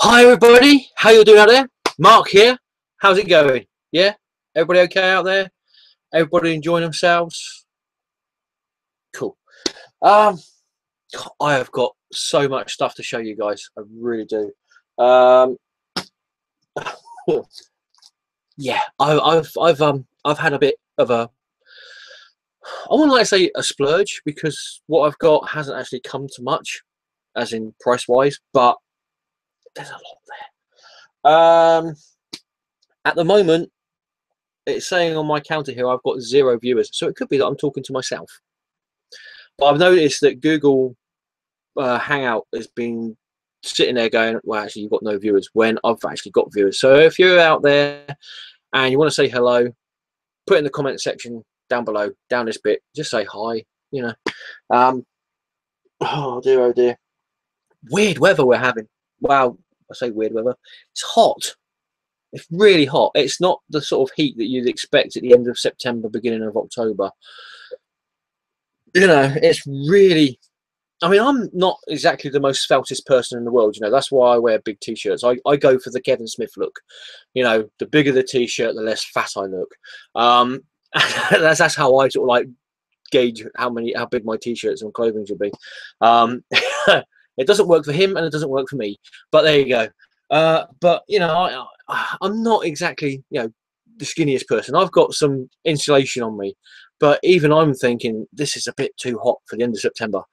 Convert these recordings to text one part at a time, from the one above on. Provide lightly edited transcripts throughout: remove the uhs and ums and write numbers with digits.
Hi everybody, how you doing out there? Mark here. How's it going? Yeah, everybody okay out there? Everybody enjoying themselves? Cool. I have got so much stuff to show you guys. I really do. Yeah, I've had a bit of a, I wouldn't like to say a splurge, because what I've got hasn't actually come to much, as in price wise, but there's a lot there. At the moment, it's saying on my counter here I've got 0 viewers, so it could be that I'm talking to myself. But I've noticed that Google Hangout has been sitting there going, well, actually you've got no viewers, when I've actually got viewers. So if you're out there and you want to say hello, put it in the comment section down below, down this bit, just say hi, you know. Oh dear, oh dear. Weird weather we're having. Wow, I say weird weather. It's hot. It's really hot. It's not the sort of heat that you'd expect at the end of September, beginning of October. You know, it's really, I mean, I'm not exactly the most sveltest person in the world, you know. That's why I wear big t-shirts. I go for the Kevin Smith look. You know, the bigger the t-shirt, the less fat I look. That's how I sort of like gauge how big my t-shirts and clothing should be. It doesn't work for him and it doesn't work for me, but there you go. But you know, I'm not exactly, you know, the skinniest person. I've got some insulation on me, but even I'm thinking this is a bit too hot for the end of September.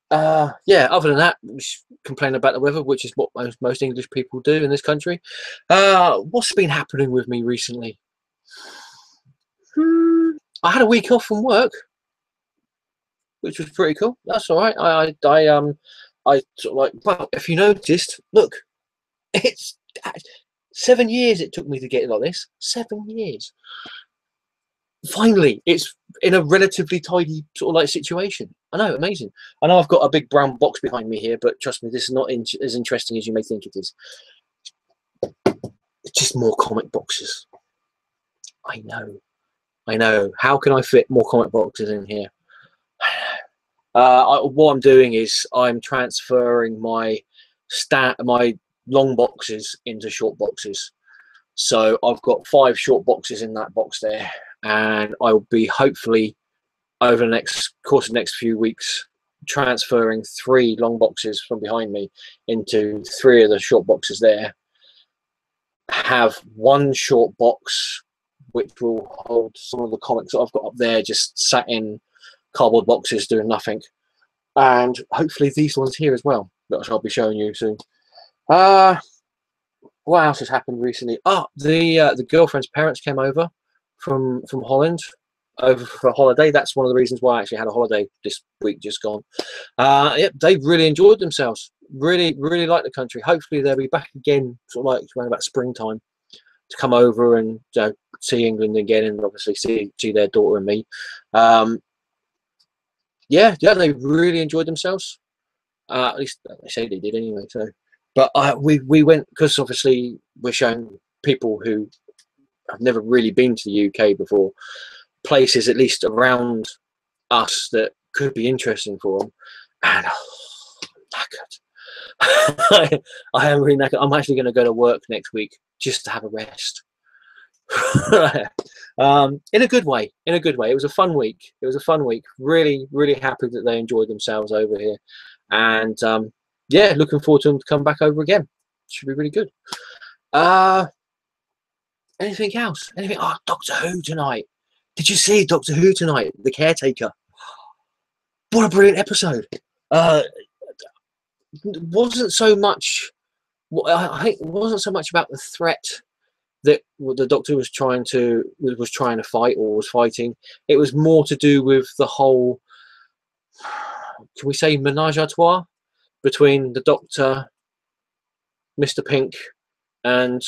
Yeah, other than that, we complain about the weather, which is what most English people do in this country. What's been happening with me recently? I had a week off from work, which was pretty cool. That's all right. I sort of like, well, if you noticed, look, it's 7 years it took me to get it like this. 7 years. Finally, it's in a relatively tidy sort of like situation. I know, amazing. I know I've got a big brown box behind me here, but trust me, this is not as interesting as you may think it is. It's just more comic boxes. I know. How can I fit more comic boxes in here? What I'm doing is I'm transferring my long boxes into short boxes. So I've got 5 short boxes in that box there, and I'll be hopefully over the course of the next few weeks transferring 3 long boxes from behind me into 3 of the short boxes there. Have 1 short box which will hold some of the comics that I've got up there, just sat in cardboard boxes doing nothing, and hopefully these ones here as well, that I'll be showing you soon. What else has happened recently? The girlfriend's parents came over from Holland over for a holiday. That's one of the reasons why I actually had a holiday this week just gone. Yep, they've really enjoyed themselves. Really like the country. Hopefully they'll be back again sort of like around about springtime to come over and see England again, and obviously see their daughter and me. Yeah, they really enjoyed themselves. At least they say they did anyway. So, but we went, because obviously we're showing people who have never really been to the UK before places at least around us that could be interesting for them. And knackered. I am really knackered. I'm actually going to go to work next week just to have a rest. In a good way. It was a fun week. Really happy that they enjoyed themselves over here, and yeah, looking forward to them to come back over again. Should be really good. Anything else? Anything? Oh, Doctor Who tonight. Did you see Doctor Who tonight? The Caretaker. What a brilliant episode. Wasn't so much, I think it wasn't so much about the threat that the Doctor was trying to fight or was fighting. It was more to do with the whole, can we say, menage a trois between the Doctor, Mr. Pink, and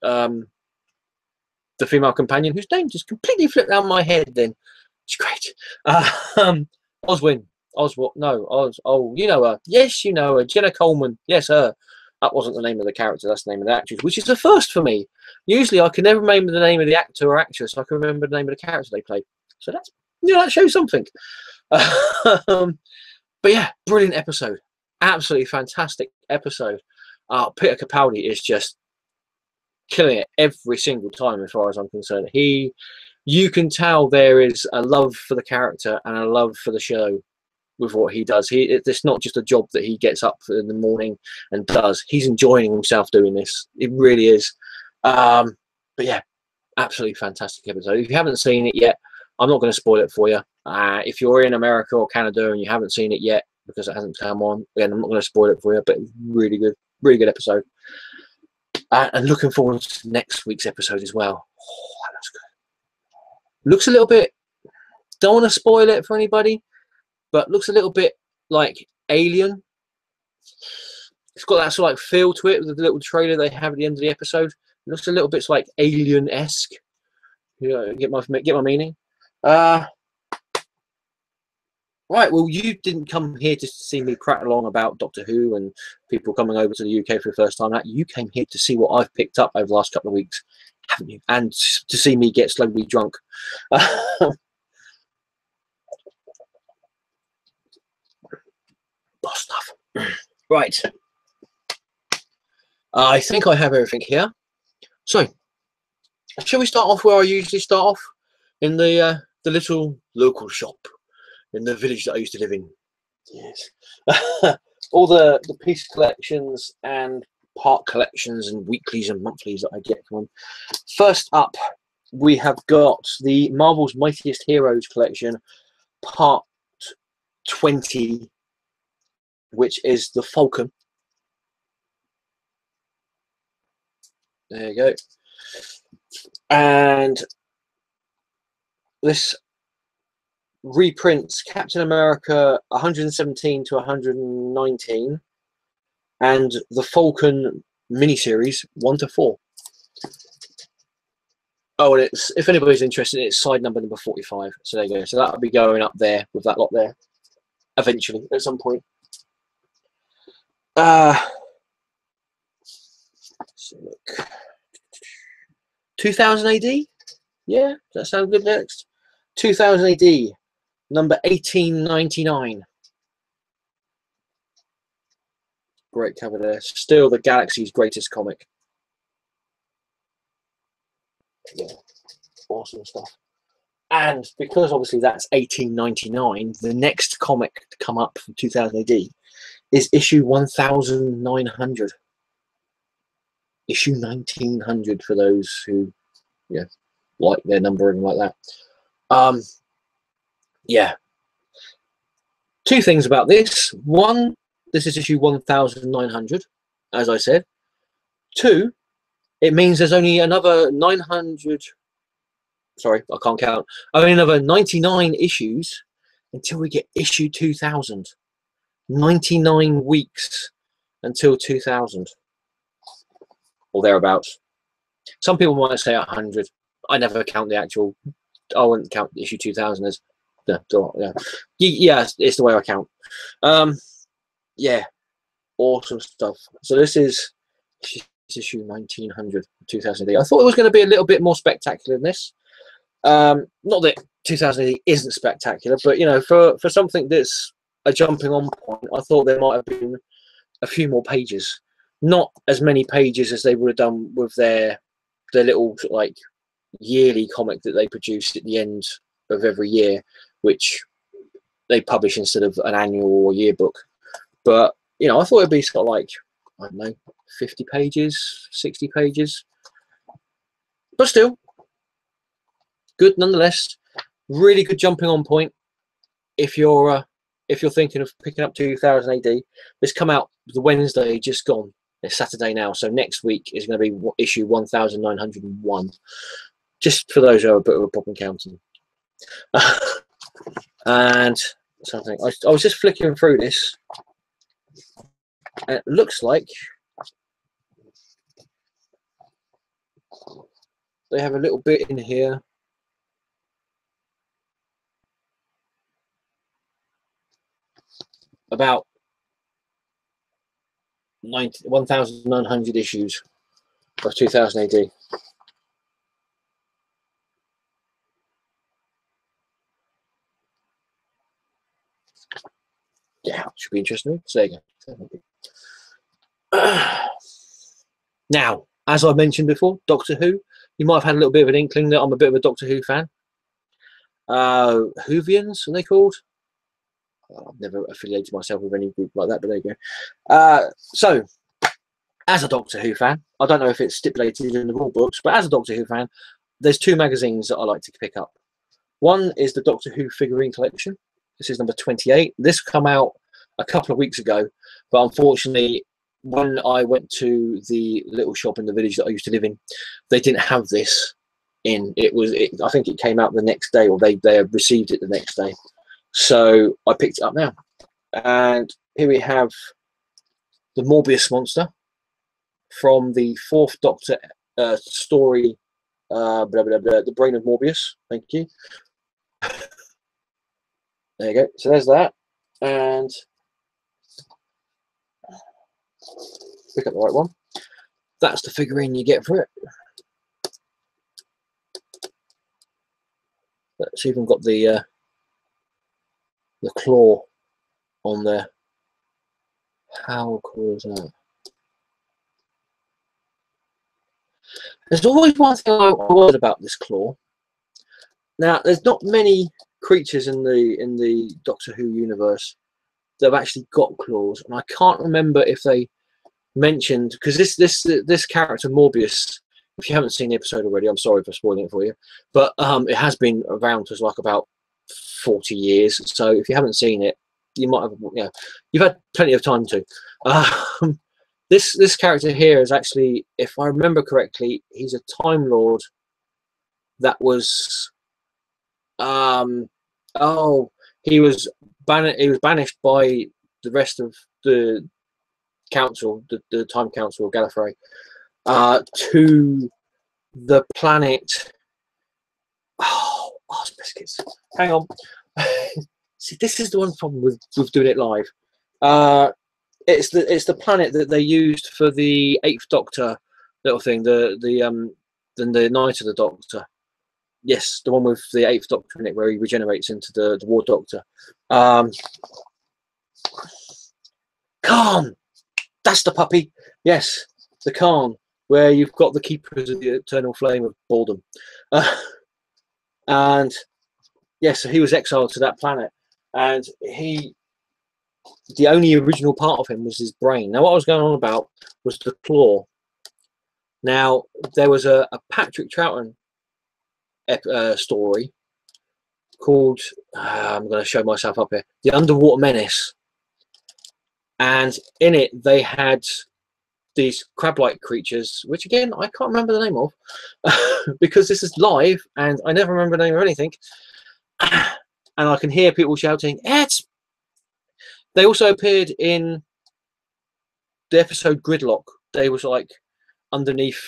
the female companion, whose name just completely flipped out my head then. It's great. Oswald, no, Oz, oh, you know her. Yes, you know her. Jenna Coleman. Yes, her. That wasn't the name of the character, that's the name of the actress, which is a first for me. Usually I can never remember the name of the actor or actress. I can remember the name of the character they played. So that's, you know, that shows something. But yeah, brilliant episode. Absolutely fantastic episode. Peter Capaldi is just killing it every single time, as far as I'm concerned. You can tell there is a love for the character and a love for the show with what he does. It's not just a job that he gets up in the morning and does. He's enjoying himself doing this. It really is. But yeah, absolutely fantastic episode. If you haven't seen it yet, I'm not going to spoil it for you. If you're in America or Canada and you haven't seen it yet because it hasn't come on, again, I'm not going to spoil it for you, but really good episode. And looking forward to next week's episode as well. Oh, that looks good. Looks a little bit, don't want to spoil it for anybody, but looks a little bit like Alien. It's got that sort of like feel to it with the little trailer they have at the end of the episode. It looks a little bit like Alien-esque. You know, get my meaning. Right, well, you didn't come here to see me prattle along about Doctor Who and people coming over to the UK for the first time. You came here to see what I've picked up over the last couple of weeks, haven't you? And to see me get slowly drunk. Boss stuff. Right. I think I have everything here. So, shall we start off where I usually start off? In the little local shop in the village that I used to live in. Yes. All the piece collections and part collections and weeklies and monthlies that I get from them. First up, we have got the Marvel's Mightiest Heroes collection, part 20, which is the Falcon. There you go. And this reprints Captain America 117 to 119 and the Falcon miniseries 1 to 4. Oh, and it's, if anybody's interested, it's side number 45. So there you go. So that'll be going up there with that lot there eventually at some point. So look, 2000 AD. Yeah, does that sound good? Next, 2000 AD. Number 1899. Great cover there. Still the Galaxy's greatest comic. Yeah, awesome stuff. And because obviously that's 1899, the next comic to come up from 2000 AD is issue 1900. Issue 1900 for those who, yeah, like their numbering like that. Yeah. Two things about this. One, this is issue 1900, as I said. Two, it means there's only another 900. Sorry, I can't count. Only another 99 issues until we get issue 2000. 99 weeks until 2000. Or thereabouts. Some people might say 100. I never count the actual. I wouldn't count issue 2000 as. Yeah, it's the way I count. Yeah, awesome stuff. So this is issue 1900, 2000 AD. I thought it was going to be a little bit more spectacular than this. Not that 2000 AD isn't spectacular, but you know, for something that's a jumping on point, I thought there might have been a few more pages. Not as many pages as they would have done with their little like yearly comic that they produce at the end of every year, which they publish instead of an annual or yearbook. But you know, I thought it'd be sort of like, I don't know, 50 pages, 60 pages, but still good nonetheless. Really good jumping on point if you're thinking of picking up 2000 AD. This come out the Wednesday just gone. It's Saturday now, so next week is going to be issue 1901. Just for those who are a bit of a problem counting. And something, I was just flicking through this, and it looks like they have a little bit in here about 1900 issues of 2000 AD. Yeah, should be interesting. So there you go. Now, as I mentioned before, Doctor Who. You might have had a little bit of an inkling that I'm a bit of a Doctor Who fan. Whovians, are they called? I've never affiliated myself with any group like that, but there you go. So, as a Doctor Who fan, I don't know if it's stipulated in the rule books, but as a Doctor Who fan, there's two magazines that I like to pick up. One is the Doctor Who figurine collection. This is number 28. This come out a couple of weeks ago, but unfortunately, when I went to the little shop in the village that I used to live in, they didn't have this in. I think it came out the next day, or they received it the next day. So I picked it up now. And here we have the Morbius monster from the 4th Doctor story, The Brain of Morbius. Thank you. There you go. So there's that. And pick up the right one. That's the figurine you get for it. It's even got the claw on there. How cool is that? There's always one thing I wondered about this claw. Now, there's not many creatures in the Doctor Who universe that have actually got claws, and I can't remember if they mentioned, because this character Morbius, if you haven't seen the episode already, I'm sorry for spoiling it for you, but it has been around for like about 40 years. So if you haven't seen it, you might have, you've had plenty of time to. This character here is actually, if I remember correctly, he's a Time Lord that was he was banished by the rest of the council, the Time Council of Gallifrey, to the planet. Oh, arse biscuits. Hang on. See, this is the one problem with doing it live. It's the planet that they used for the 8th Doctor little thing, the Night of the Doctor. Yes, the one with the 8th Doctor in it, where he regenerates into the War Doctor. Khan! That's the puppy. Yes, the Khan, where you've got the Keepers of the Eternal Flame of Boredom. And yes, so he was exiled to that planet. And the only original part of him was his brain. Now, what I was going on about was the claw. Now, there was a Patrick Troughton story called, I'm going to show myself up here, The Underwater Menace. And in it, they had these crab-like creatures, which again, I can't remember the name of, because this is live, and I never remember the name of anything. And I can hear people shouting, "It's!" They also appeared in the episode Gridlock. They was like underneath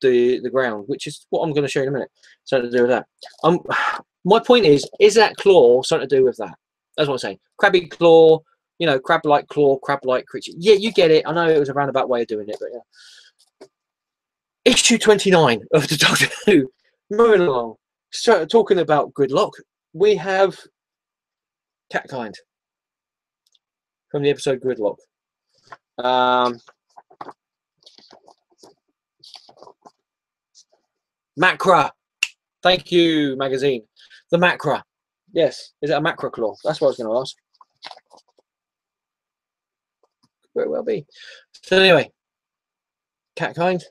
the ground, which is what I'm going to show you in a minute. Something to do with that. My point is that claw something to do with that? That's what I'm saying. Crabby claw, crab-like claw, crab-like creature. Yeah, you get it. I know it was a roundabout way of doing it, but yeah. Issue 29 of the Doctor Who. Moving along. So, talking about Gridlock, we have Catkind from the episode Gridlock. Macra. Thank you, magazine. The Macra. Yes. Is it a Macra claw? That's what I was going to ask. Very well be. So anyway, Catkind,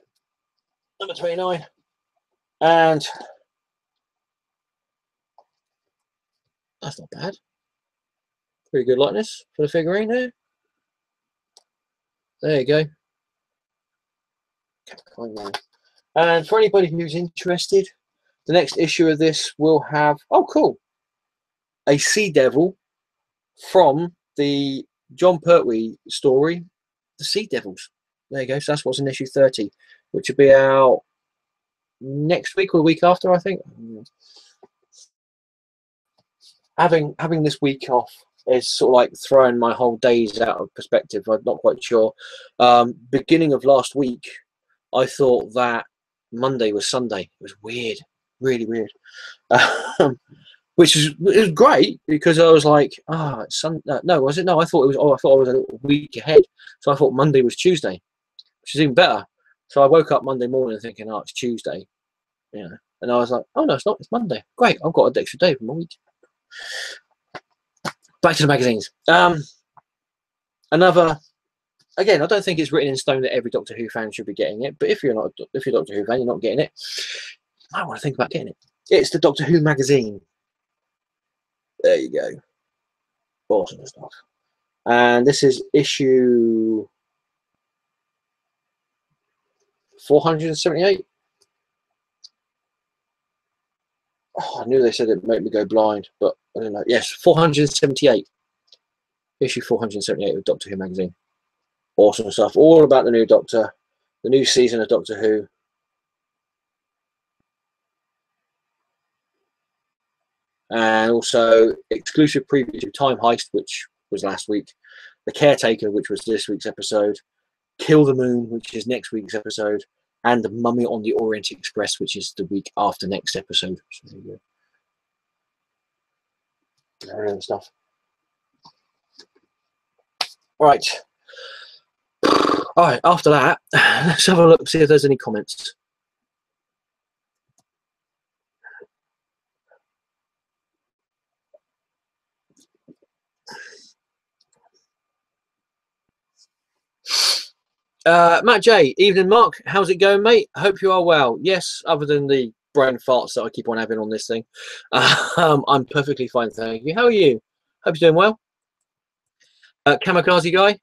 number 29. And that's not bad. Pretty good likeness for the figurine there. There you go. Catkind man. And for anybody who's interested, the next issue of this will have, oh cool, a Sea Devil from the John Pertwee story, The Sea Devils. There you go. So that's what's in issue 30, which will be out next week or the week after, I think. Having this week off is sort of like throwing my whole days out of perspective. I'm not quite sure. Beginning of last week, I thought that Monday was Sunday. It was weird, really weird. which is, it was great because I was like, ah, it's no, was it? No, I thought it was. Oh, I thought I was a week ahead, so I thought Monday was Tuesday, which is even better. So I woke up Monday morning thinking, oh, it's Tuesday, you know, and I was like, oh no, it's not. It's Monday. Great, I've got an extra day for my week. Back to the magazines. Another. Again, I don't think it's written in stone that every Doctor Who fan should be getting it, but if you're not, if you're a Doctor Who fan, you're not getting it, you might want to think about getting it. It's the Doctor Who magazine. There you go. Awesome stuff. And this is issue 478. Oh, I knew they said it'd make me go blind, but I don't know. Yes, 478. Issue 478 of Doctor Who magazine. Awesome stuff. All about the new Doctor, the new season of Doctor Who. And also exclusive preview to Time Heist, which was last week. The Caretaker, which was this week's episode. Kill the Moon, which is next week's episode. And The Mummy on the Orient Express, which is the week after next episode. So there you go. Brilliant stuff. Right. All right, after that, let's have a look, see if there's any comments. Matt J, evening Mark, how's it going, mate? I hope you are well. Yes, other than the brain farts that I keep on having on this thing, I'm perfectly fine, thank you. How are you? Hope you're doing well. Kamikaze guy,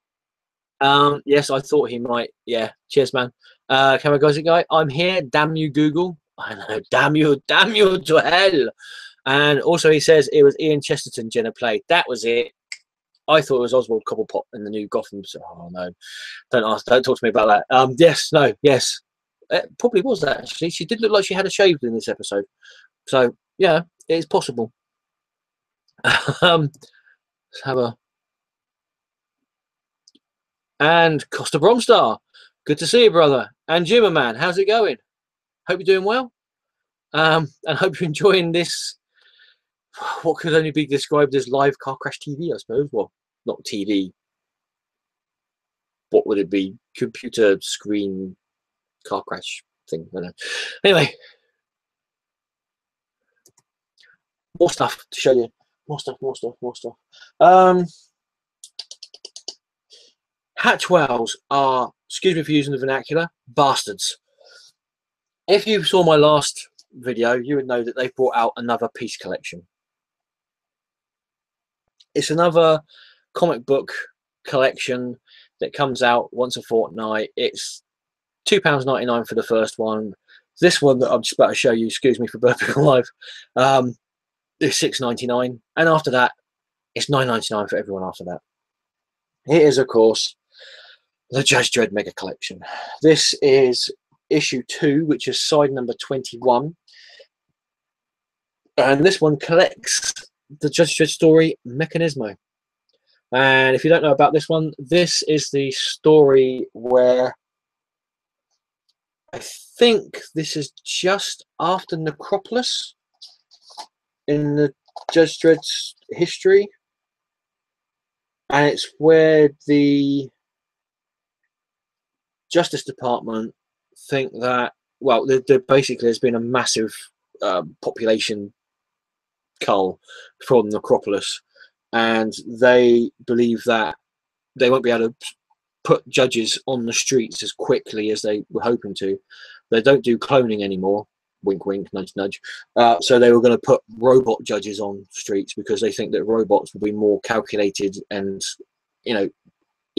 yes, I thought he might. Yeah, cheers, man. Kamikaze guy, I'm here. Damn you, Google. I know, damn you to hell. And also, he says it was Ian Chesterton Jenna played. That was it. I thought it was Oswald Cobblepot in the new Gotham. So, oh no, don't talk to me about that. Yes, no, yes, it probably was that actually. She did look like she had a shave in this episode. So yeah, it is possible. Let's have a. And Costa Bromstar, good to see you, brother. And Jimmer man, how's it going? Hope you're doing well. And hope you're enjoying this. What could only be described as live car crash TV, I suppose. Well, not TV. What would it be? Computer screen car crash thing. I don't know. Anyway, more stuff to show you. More stuff. Hatch whales are, excuse me for using the vernacular, bastards. If you saw my last video, you would know that they've brought out another piece collection. It's another comic book collection that comes out once a fortnight. It's £2.99 for the first one. This one that I'm just about to show you, excuse me for burping live, is £6.99, and after that, it's £9.99 for everyone after that. It is, of course, the Judge Dredd Mega Collection. This is issue 2, which is side number 21, and this one collects the Judge Dredd story Mechanismo. And if you don't know about this one, this is the story where I think this is just after Necropolis in the Judge Dredd's history, and it's where the Justice Department think that, well, basically there's been a massive population cull from Necropolis, and they believe that they won't be able to put judges on the streets as quickly as they were hoping to. They don't do cloning anymore, wink wink, nudge nudge, so they were going to put robot judges on streets because they think that robots will be more calculated and, you know,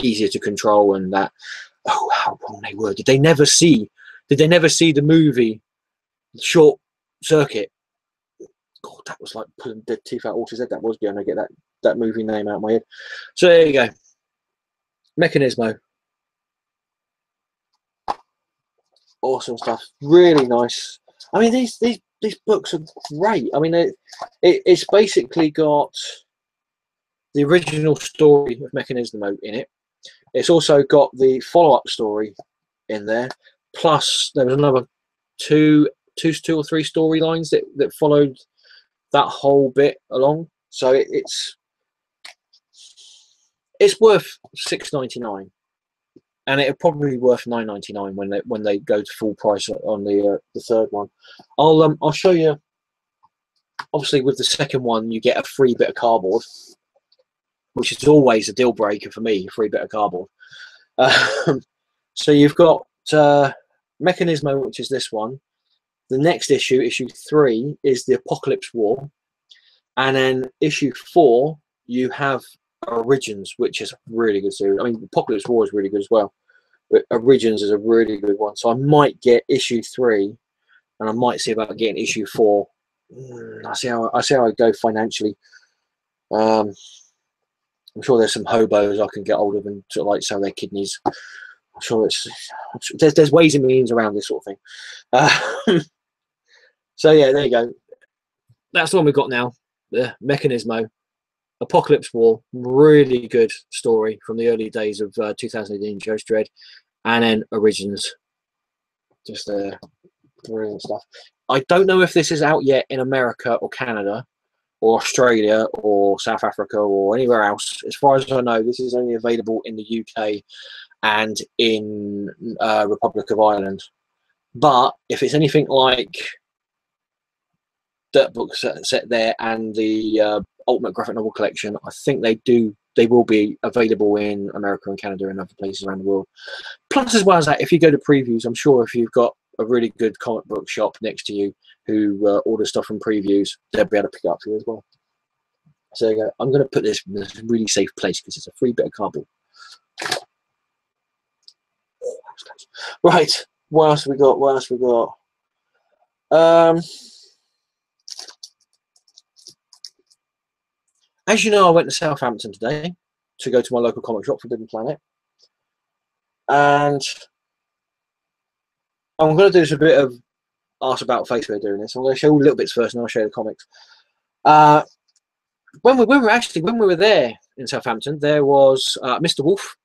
easier to control, and that, oh, how wrong they were. Did they never see the movie Short Circuit? God, that was like pulling dead teeth out Walter's head. That was going to get that movie name out of my head. So there you go. Mechanismo. Awesome stuff. Really nice. I mean, these books are great. I mean, it's basically got the original story of Mechanismo in it. It's also got the follow-up story in there. Plus, there was another two or three storylines that followed that whole bit along. So it's worth $6.99, and it'll probably be worth $9.99 when they go to full price on the third one. I'll show you. Obviously, with the second one, you get a free bit of cardboard, which is always a deal breaker for me. A free bit of cardboard. So you've got Mechanismo, which is this one. The next issue, issue 3, is the Apocalypse War, and then issue 4 you have Origins, which is a really good series. I mean, Apocalypse War is really good as well, but Origins is a really good one. So I might get issue 3, and I might see about getting issue 4. I see how I go financially. I'm sure there's some hobos I can get hold of and sort of like sell their kidneys. I'm sure there's ways and means around this sort of thing. So yeah, there you go. That's the one we've got now. The Mechanismo, Apocalypse War, really good story from the early days of 2018 Joe's Dread, and then Origins, just brilliant stuff. I don't know if this is out yet in America or Canada or Australia or South Africa or anywhere else. As far as I know, this is only available in the UK and in Republic of Ireland. But if it's anything like that book set there and the Ultimate Graphic Novel Collection, I think they will be available in America and Canada and other places around the world. Plus, as well as that, if you go to previews, I'm sure if you've got a really good comic book shop next to you who orders stuff from previews, they'll be able to pick it up for you as well. So there you go. I'm going to put this in a really safe place because it's a free bit of cardboard. Right, what else we got? What else we got? As you know, I went to Southampton today to go to my local comic shop, Forbidden Planet, and I'm going to do a bit of ask about face way doing this. I'm going to show you little bits first, and I'll show you the comics. When we were there in Southampton, there was Mr. Wolf,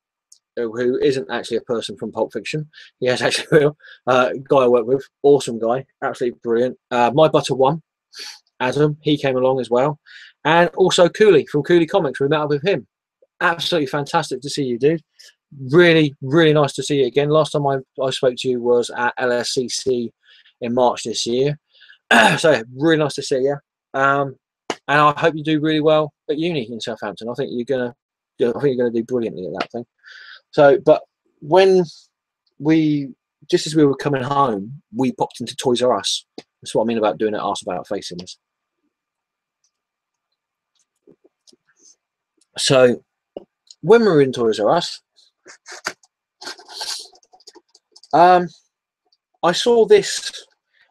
who isn't actually a person from Pulp Fiction. He is actually a real guy I work with. Awesome guy, absolutely brilliant. My Butter One, Adam, he came along as well, and also Cooley from Cooley Comics. We met up with him. Absolutely fantastic to see you, dude. Really, really nice to see you again. Last time I spoke to you was at LSCC in March this year. So really nice to see you. And I hope you do really well at uni in Southampton. I think you're gonna do brilliantly at that thing. So, but when just as we were coming home, we popped into Toys R Us. That's what I mean about doing it arse about facing this. So when we were in Toys R Us, I saw this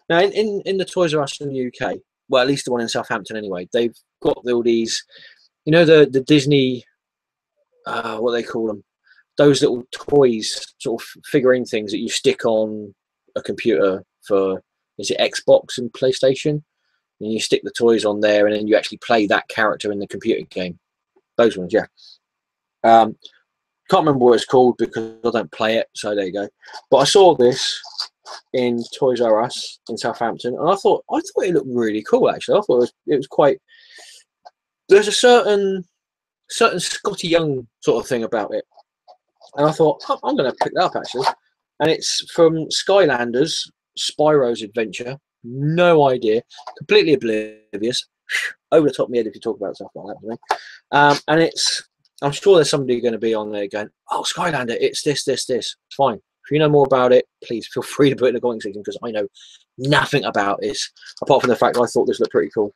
now in the Toys R Us in the UK. Well, at least the one in Southampton anyway. They've got all these, you know, the Disney, what they call them, those little toys, sort of figurine things that you stick on a computer for, is it Xbox and PlayStation? And you stick the toys on there, and then you actually play that character in the computer game. Those ones, yeah. Can't remember what it's called because I don't play it, so there you go. But I saw this in Toys R Us in Southampton, and I thought it looked really cool. Actually, I thought it was quite. There's a certain Scotty Young sort of thing about it, and I thought I'm going to pick that up actually. And it's from Skylanders, Spyro's Adventure. No idea, completely oblivious, over the top of my head if you talk about stuff like that to me. And it's. I'm sure there's somebody going to be on there going, "Oh, Skylander, it's this. It's fine." If you know more about it, please feel free to put it in the comment section because I know nothing about this apart from the fact I thought this looked pretty cool.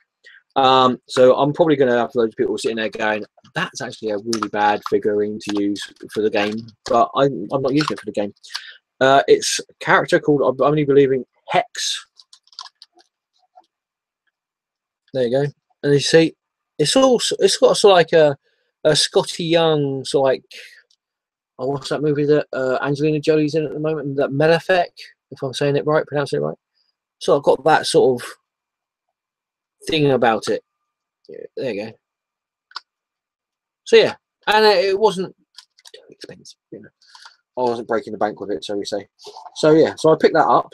So I'm probably going to have loads of people sitting there going, "That's actually a really bad figurine to use for the game," but I'm not using it for the game. It's a character called, I'm only believing, Hex. There you go, and you see, it's got sort of like a Scotty Young sort of like. Oh, what's that movie that Angelina Jolie's in at the moment? That Malefic, if I'm saying it right, pronouncing it right. So I've got that sort of thing about it. Yeah, there you go. So yeah, and it wasn't too expensive, you know. I wasn't breaking the bank with it, so we say. So yeah, so I picked that up.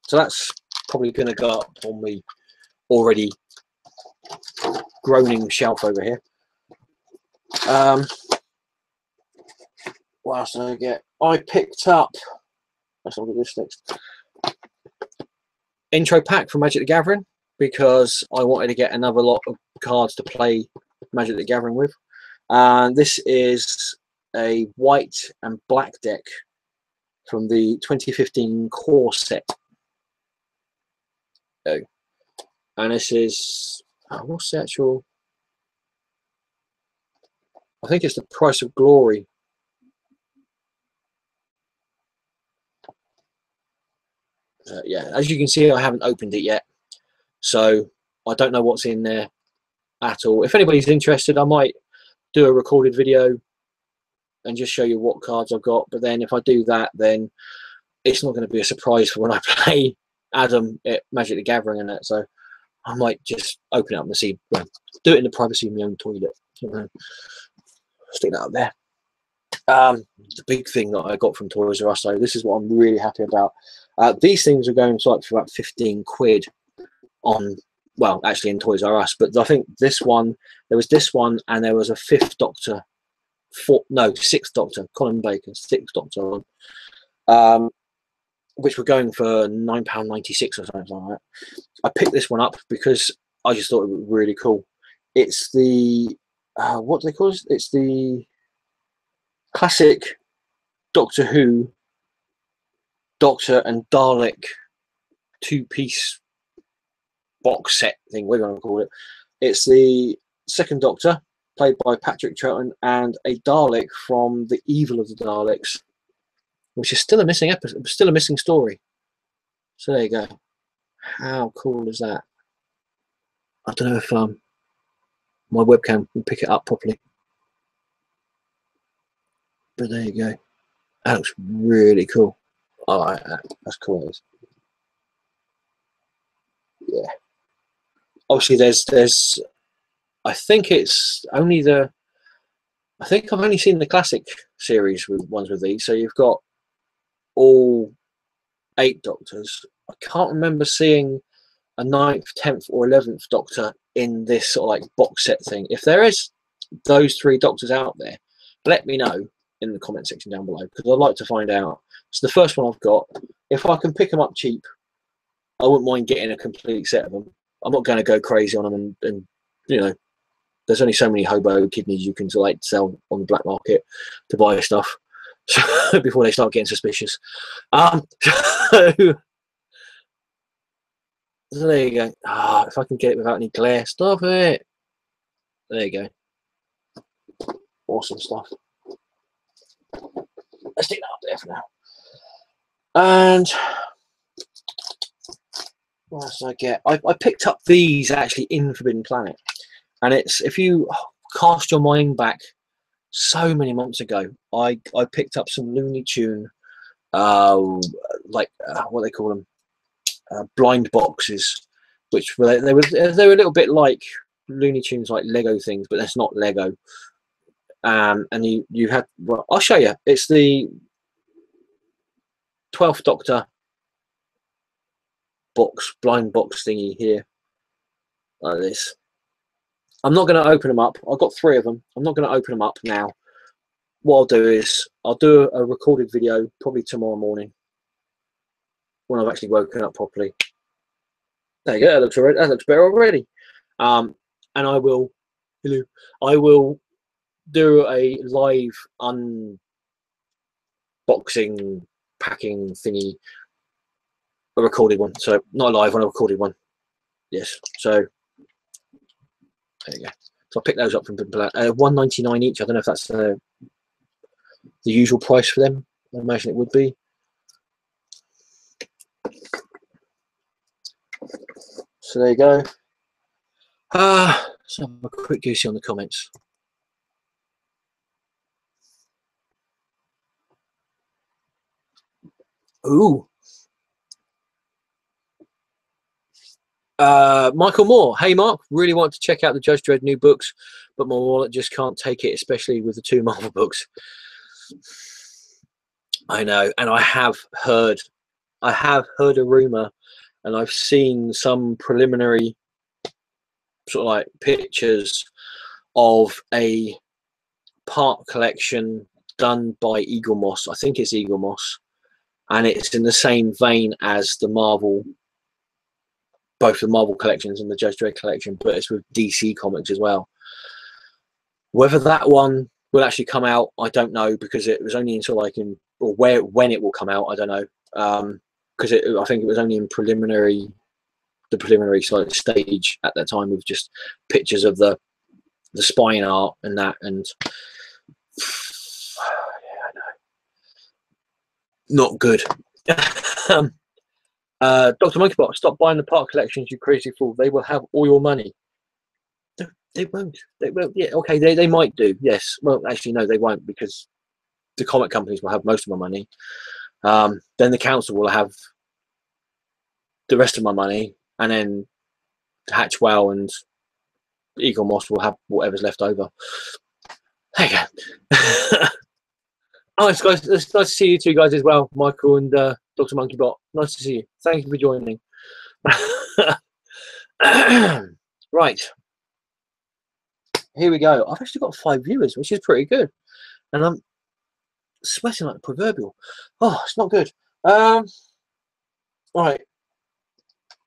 So that's probably going to go up on me already groaning shelf over here. What else did I get? I picked up, let's look at this next, intro pack from Magic the Gathering, because I wanted to get another lot of cards to play Magic the Gathering with. And this is a white and black deck from the 2015 core set. Oh. And this is, what's the actual, I think it's the Price of Glory. Yeah, as you can see, I haven't opened it yet, so I don't know what's in there at all. If anybody's interested, I might do a recorded video and just show you what cards I've got, but then if I do that, then it's not going to be a surprise for when I play Adam at Magic the Gathering and that, so I might just open it up and see, well, do it in the privacy of my own toilet. Stick that up there. The big thing that I got from Toys R Us, so this is what I'm really happy about. These things are going to like for about 15 quid on, well, actually in Toys R Us, but I think this one, there was this one and there was a Sixth Doctor, Colin Baker, Sixth Doctor on, which were going for £9.96 or something like that. I picked this one up because I just thought it was really cool. It's the, what do they call it? It's the classic Doctor Who Doctor and Dalek two-piece box set thing, whatever you want to call it. It's the second Doctor, played by Patrick Troughton, and a Dalek from The Evil of the Daleks, which is still a missing episode, still a missing story. So there you go. How cool is that? I don't know if my webcam can pick it up properly, but there you go. That looks really cool. I like that. That's cool. It is. Yeah. Obviously, there's. I think it's only the. I think I've only seen the classic series with ones with these. So you've got all 8 Doctors. I can't remember seeing a 9th, 10th, or 11th Doctor in this sort of like box set thing. If there is those 3 Doctors out there, let me know in the comment section down below, because I'd like to find out. So the first one I've got, if I can pick them up cheap, I wouldn't mind getting a complete set of them. I'm not going to go crazy on them, and you know, there's only so many hobo kidneys you can like sell on the black market to buy stuff before they start getting suspicious. So there you go. If I can get it without any glare, stop it. There you go. Awesome stuff. Let's stick that up there for now. And what else did I get? I picked up these actually in Forbidden Planet, and it's, if you cast your mind back so many months ago, I picked up some Looney Tune, what they call them, blind boxes, which were they were a little bit like Looney Tunes, like Lego things, but that's not Lego. And you had, well, I'll show you. It's the 12th Doctor box, blind box thingy here, like this. I'm not going to open them up. I've got 3 of them. I'm not going to open them up now. What I'll do is I'll do a recorded video probably tomorrow morning when I've actually woken up properly. There you go. That looks better already. And I will do a live unboxing packing thingy, a recorded one. So not a live one, a recorded one. Yes. So there you go. So I picked those up from $1.99 each. I don't know if that's the usual price for them. I imagine it would be. So there you go. Let's have a quick goosey on the comments. Ooh. Michael Moore. Hey Mark, really want to check out the Judge Dredd new books, but my wallet just can't take it, especially with the 2 Marvel books. I know, and I have heard a rumor, and I've seen some preliminary sort of like pictures of a part collection done by Eagle Moss. I think it's Eagle Moss, and it's in the same vein as the Marvel, both the Marvel collections and the Judge Dredd collection, but it's with DC Comics as well. Whether that one will actually come out, I don't know, because it was only until like in, or when it will come out, I don't know, because I think it was only in the preliminary stage at that time, with just pictures of the spine art and that, and yeah, I know, not good. Dr. Monkeybot, stop buying the part collections, you crazy fool. They will have all your money. No, they won't. They will. Yeah, okay, they might do. Yes. Well, actually, no, they won't, because the comic companies will have most of my money. Then the council will have the rest of my money, and then Hatchwell and Eagle Moss will have whatever's left over. There you go. Oh, it's nice to see you two guys as well, Michael and Dr. Monkeybot. Nice to see you. Thank you for joining. Right. Here we go. I've actually got 5 viewers, which is pretty good. And I'm sweating like the proverbial. Oh, it's not good. Right.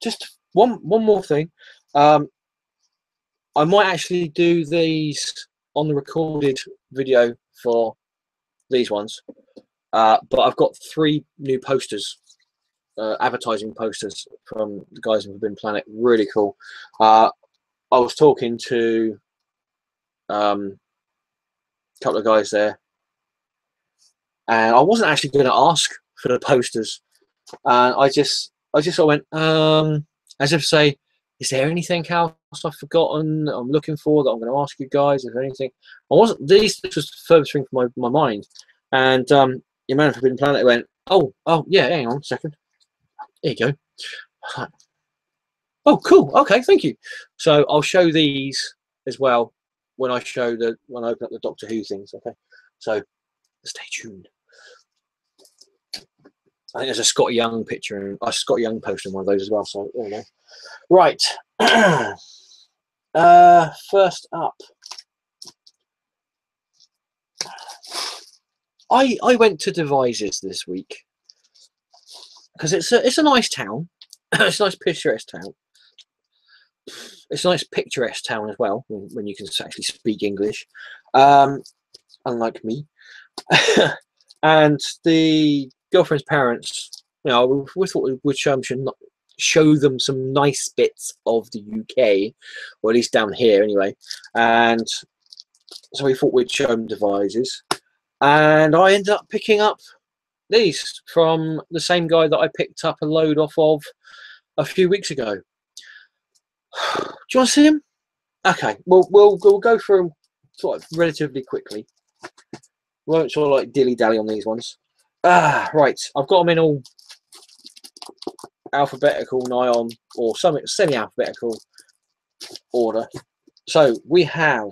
Just one more thing. I might actually do these on the recorded video for these ones, but I've got 3 new posters, advertising posters from the guys in Forbidden Planet. Really cool. I was talking to a couple of guys there, and I wasn't actually going to ask for the posters, and I just sort of went as if to say, is there anything else I've forgotten that I'm looking for that I'm going to ask you guys? Is there anything? I wasn't. This was the furthest thing from my mind. And your man of Forbidden Planet went, oh yeah, hang on a second. There you go. Oh, cool. Okay, thank you. So I'll show these as well when I open up the Doctor Who things. Okay, so stay tuned. I think there's a Scott Young picture and a Scott Young poster in one of those as well. So there we go. Right. First up, I went to Devizes this week because it's a nice town. It's a nice picturesque town. It's a nice picturesque town as well when you can actually speak English, unlike me. And the girlfriend's parents, you know, we thought we would show them some nice bits of the UK, or at least down here anyway. And so we thought we'd show them Devizes. And I ended up picking up these from the same guy that I picked up a load off of a few weeks ago. Do you want to see him? Okay, we'll go through them sort of relatively quickly. We won't sort of like dilly-dally on these ones. Right, I've got them in all alphabetical, nigh-on, or semi-alphabetical order. So we have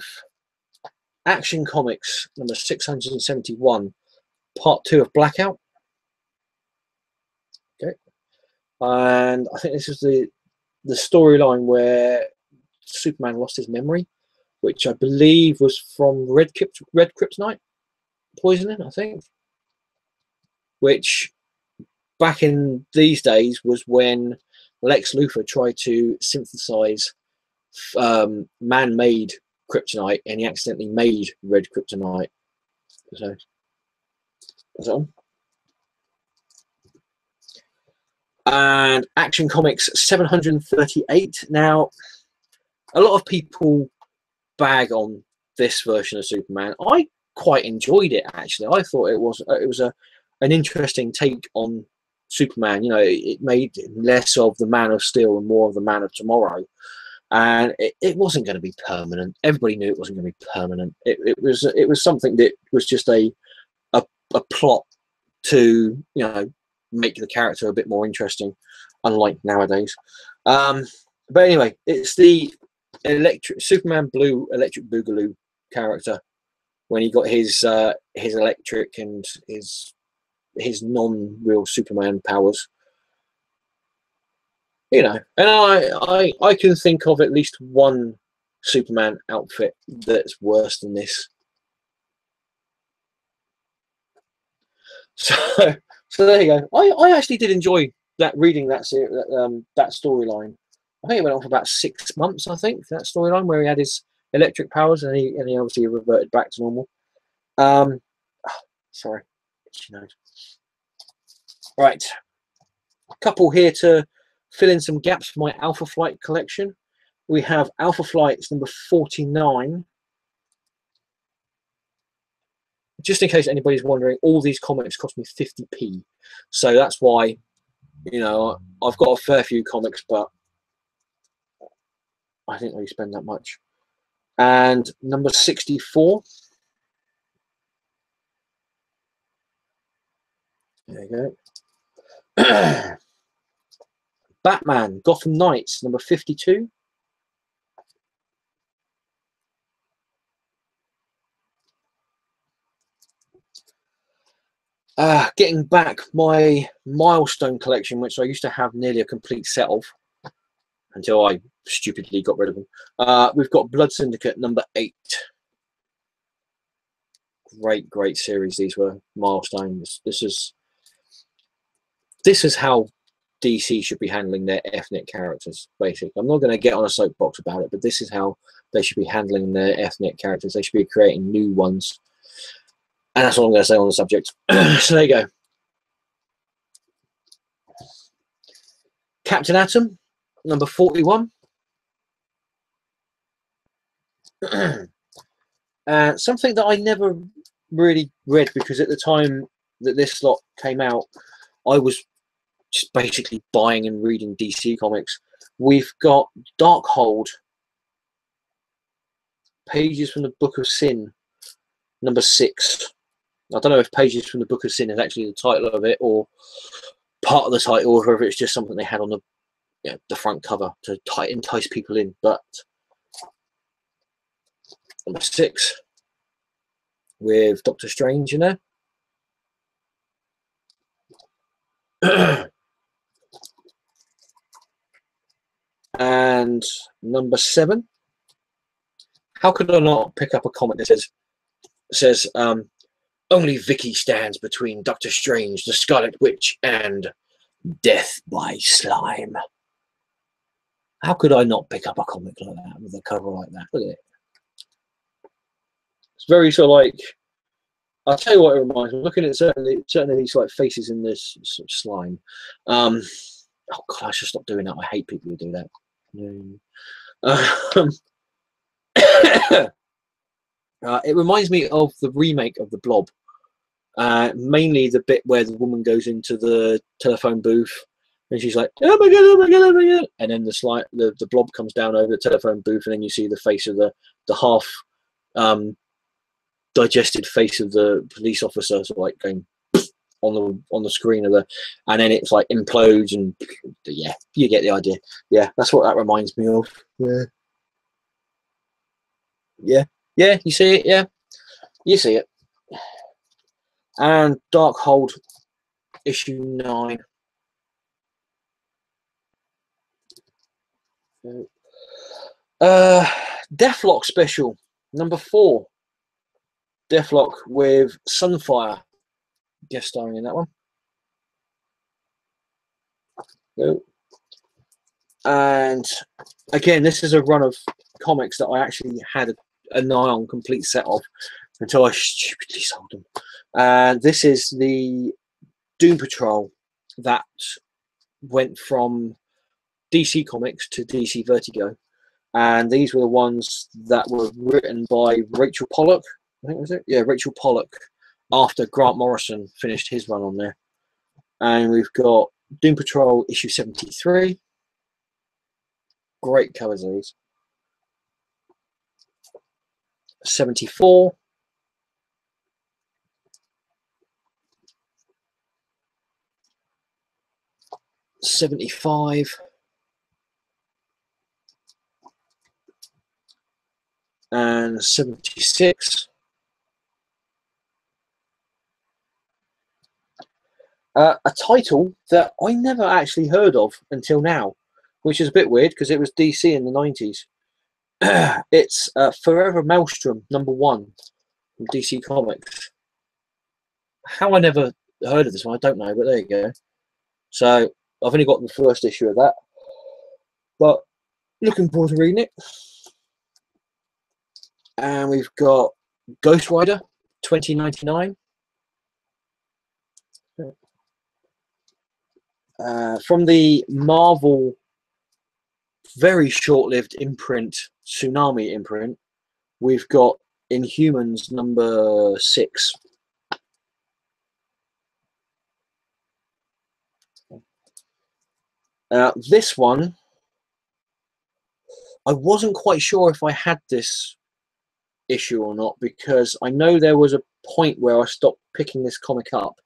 Action Comics number 671, part 2 of Blackout. Okay, and I think this is the storyline where Superman lost his memory, which I believe was from Red Kryptonite poisoning, I think, which back in these days was when Lex Luthor tried to synthesize man-made kryptonite, and he accidentally made red kryptonite. So that's on. And Action Comics 738. Now, a lot of people bag on this version of Superman. I quite enjoyed it, actually. I thought it was an interesting take on Superman. You know, it made less of the Man of Steel and more of the Man of Tomorrow. And it wasn't going to be permanent. Everybody knew it wasn't going to be permanent. It was something that was just a plot to, you know, make the character a bit more interesting, unlike nowadays. But anyway, it's the Superman Blue Electric Boogaloo character when he got his electric and his non-real Superman powers. You know, and I can think of at least one Superman outfit that's worse than this. So, so there you go. I actually did enjoy that, reading that that storyline. I think it went on for about 6 months. I think that storyline where he had his electric powers and he obviously reverted back to normal. Sorry, itchy nose. Right, a couple here to fill in some gaps for my Alpha Flight collection. We have Alpha Flights number 49. Just in case anybody's wondering, all these comics cost me 50p, so that's why, you know, I've got a fair few comics, but I didn't really spend that much. And number 64. There you go. Batman, Gotham Knights, number 52. Getting back my Milestone collection, which I used to have nearly a complete set of until I stupidly got rid of them. We've got Blood Syndicate number 8. Great series these were. Milestones. This is how DC should be handling their ethnic characters, basically. I'm not going to get on a soapbox about it, but this is how they should be handling their ethnic characters. They should be creating new ones. And that's all I'm going to say on the subject. So there you go. Captain Atom, number 41. Something that I never really read, because at the time that this lot came out, I was just basically buying and reading DC comics. We've got Darkhold, Pages from the Book of Sin, number 6. I don't know if Pages from the Book of Sin is actually the title of it, or part of the title, or whether it's just something they had on the, you know, the front cover to entice people in. But number 6 with Doctor Strange in there. And number 7. How could I not pick up a comic that says only Vicky stands between Doctor Strange, the Scarlet Witch, and death by slime? How could I not pick up a comic like that with a cover like that? Look at it. It's very sort of like, I'll tell you what it reminds me. Looking at certainly these like faces in this sort of slime. Oh God, I should stop doing that. I hate people who do that. It reminds me of the remake of The Blob. Mainly the bit where the woman goes into the telephone booth and she's like, oh my God, oh my God, oh my God. And then the blob comes down over the telephone booth, and then you see the face of the half digested face of the police officer, sort of like going on the screen of and then it's like implodes, and yeah, you get the idea. Yeah, that's what that reminds me of. Yeah, you see it. Yeah, you see it. And Darkhold issue 9. Deathlock special number 4. Deathlock with Sunfire guest starring in that one. And again, this is a run of comics that I actually had an eye on complete set of until I stupidly sold them. And this is the Doom Patrol that went from DC Comics to DC Vertigo. And these were the ones that were written by Rachel Pollock, I think was it? Yeah, Rachel Pollock, after Grant Morrison finished his run on there. And we've got Doom Patrol issue 73. Great covers of these. 74. 75. And 76. A title that I never actually heard of until now, which is a bit weird because it was DC in the 90s. It's Forever Maelstrom #1 from DC Comics. How I never heard of this one, I don't know, but there you go. So I've only got the first issue of that, but looking forward to reading it. And we've got Ghost Rider 2099. From the Marvel very short-lived imprint, Tsunami imprint, we've got Inhumans #6. This one, I wasn't quite sure if I had this issue or not, because I know there was a point where I stopped picking this comic up,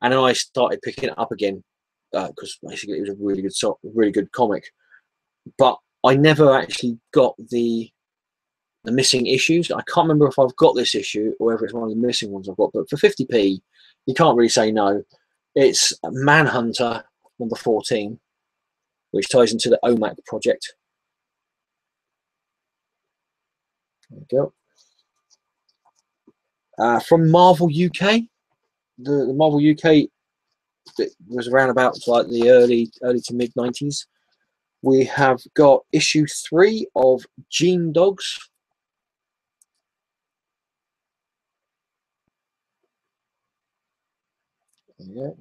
and then I started picking it up again because basically it was a really good comic. But I never actually got the missing issues. I can't remember if I've got this issue or whether it's one of the missing ones I've got. But for 50p, you can't really say no. It's Manhunter #14, which ties into the OMAC project. There we go. From Marvel UK, the Marvel UK, it was around about like the early to mid 90s. We have got issue 3 of Gene Dogs. Yeah.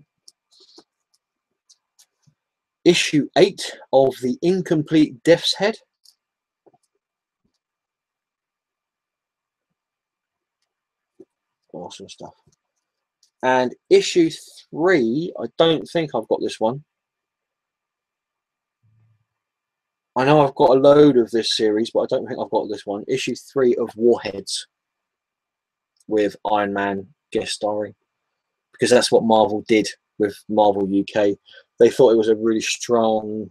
Issue 8 of The Incomplete Death's Head. Awesome stuff. And issue 3, I don't think I've got this one. I know I've got a load of this series, but I don't think I've got this one. Issue 3 of Warheads with Iron Man guest starring, because that's what Marvel did with Marvel UK. They thought it was a really strong,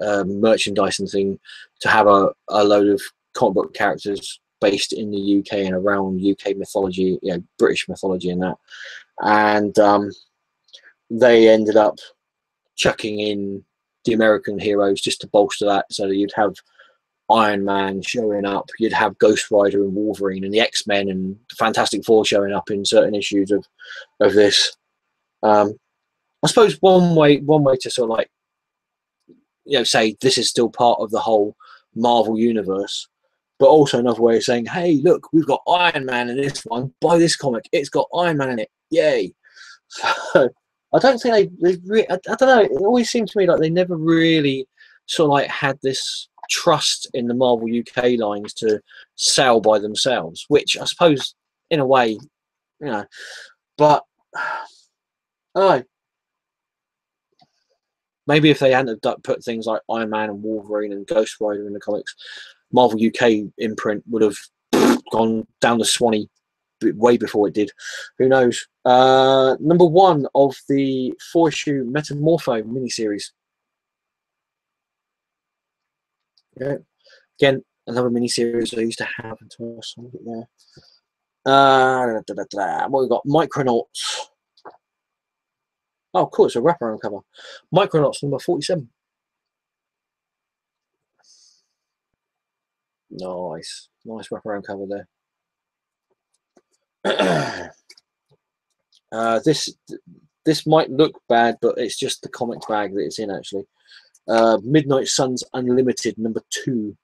merchandising thing to have a load of comic book characters based in the UK and around UK mythology, British mythology and that. And they ended up chucking in the American heroes just to bolster that, so that you'd have Iron Man showing up, you'd have Ghost Rider and Wolverine and the X-Men and the Fantastic Four showing up in certain issues of this. I suppose one way to sort of like, say this is still part of the whole Marvel universe, but also another way of saying, hey, look, we've got Iron Man in this one, buy this comic, it's got Iron Man in it, yay. So I don't think I don't know, it always seemed to me like they never really sort of like had this trust in the Marvel UK lines to sell by themselves, which I suppose in a way, but I don't know. Maybe if they hadn't put things like Iron Man and Wolverine and Ghost Rider in the comics, Marvel UK imprint would have gone down the Swanee way before it did. Who knows? #1 of the 4-issue Metamorpho miniseries. Yeah. Again, another miniseries I used to have until I sold it there. What we got? Micronauts. Oh, cool, it's a wraparound cover. Micronauts #47. Nice wraparound cover there. This might look bad, but it's just the comic bag that it's in actually. Midnight Suns Unlimited #2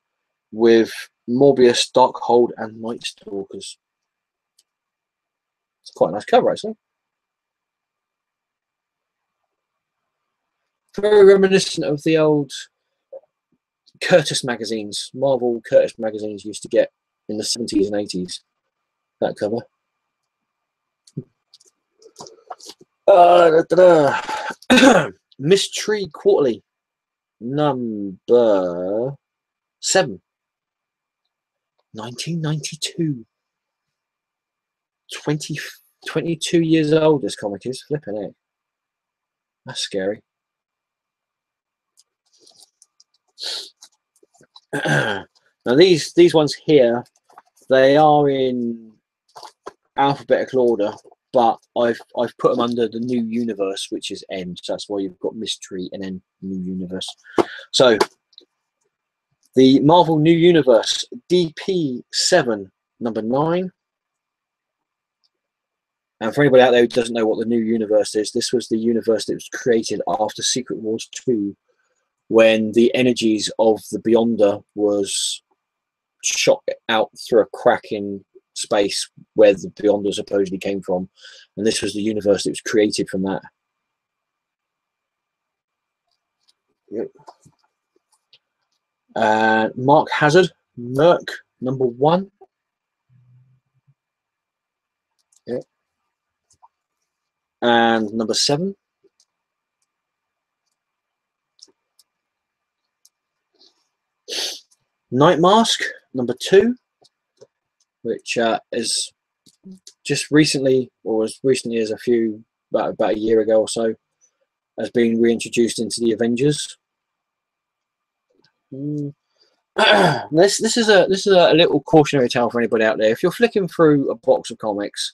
with Morbius, Darkhold, and Night Stalkers. It's quite a nice cover actually. Very reminiscent of the old Curtis magazines, Marvel Curtis magazines used to get in the 70s and 80s. That cover. Mystery Quarterly #7. 1992. 22 years old this comic is. Flipping it. That's scary. Now these ones here, they are in alphabetical order, but I've put them under the New Universe, which is N. So that's why you've got Mystery and then New Universe. So The Marvel New Universe DP7 number 9. And for anybody out there who doesn't know what the New Universe is, this was the universe that was created after Secret Wars 2, when the energies of the Beyonder was shot out through a crack in space where the Beyonder supposedly came from. And this was the universe that was created from that. Yep. Mark Hazard, Merc, number 1. Yep. And number 7. Night Mask, number 2, which is just recently, or as recently as about a year ago or so, has been reintroduced into the Avengers. This is a little cautionary tale for anybody out there. If you're flicking through a box of comics,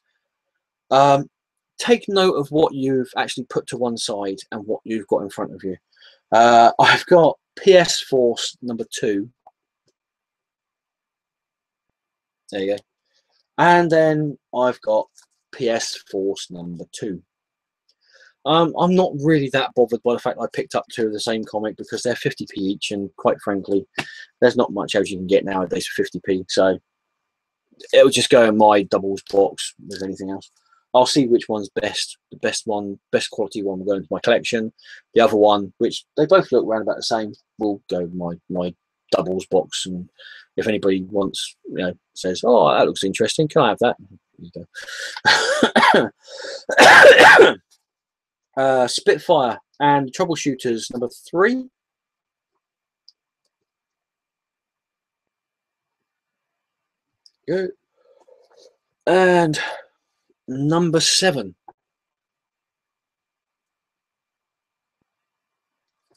take note of what you've actually put to one side and what you've got in front of you. I've got PS Force number 2. There you go. And then I've got PS Force number 2. I'm not really that bothered by the fact I picked up 2 of the same comic because they're 50p each, and quite frankly, there's not much else you can get nowadays for 50p. So it'll just go in my doubles box with anything else. I'll see which one's best. The best best quality one will go into my collection. The other one, which they both look around about the same, will go in my doubles box. And if anybody wants, says, "Oh, that looks interesting, can I have that?" There you go. Spitfire and Troubleshooters number 3. Good. And number 7.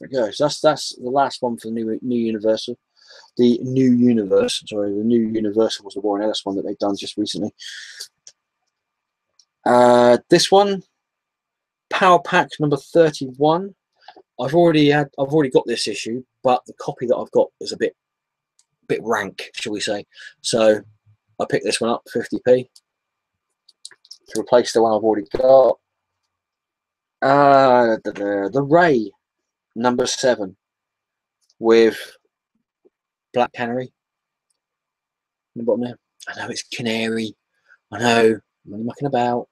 There we go. So that's the last one for the new Universal. The New Universe. Sorry, the New Universal was the Warren Ellis one that they've done just recently. This one, Power Pack number 31. I've already got this issue, but the copy that I've got is a bit rank, shall we say? So I picked this one up, 50p, to replace the one I've already got. The Ray number 7 with Black Canary in the bottom there. I know it's Canary. I know. I'm only mucking about.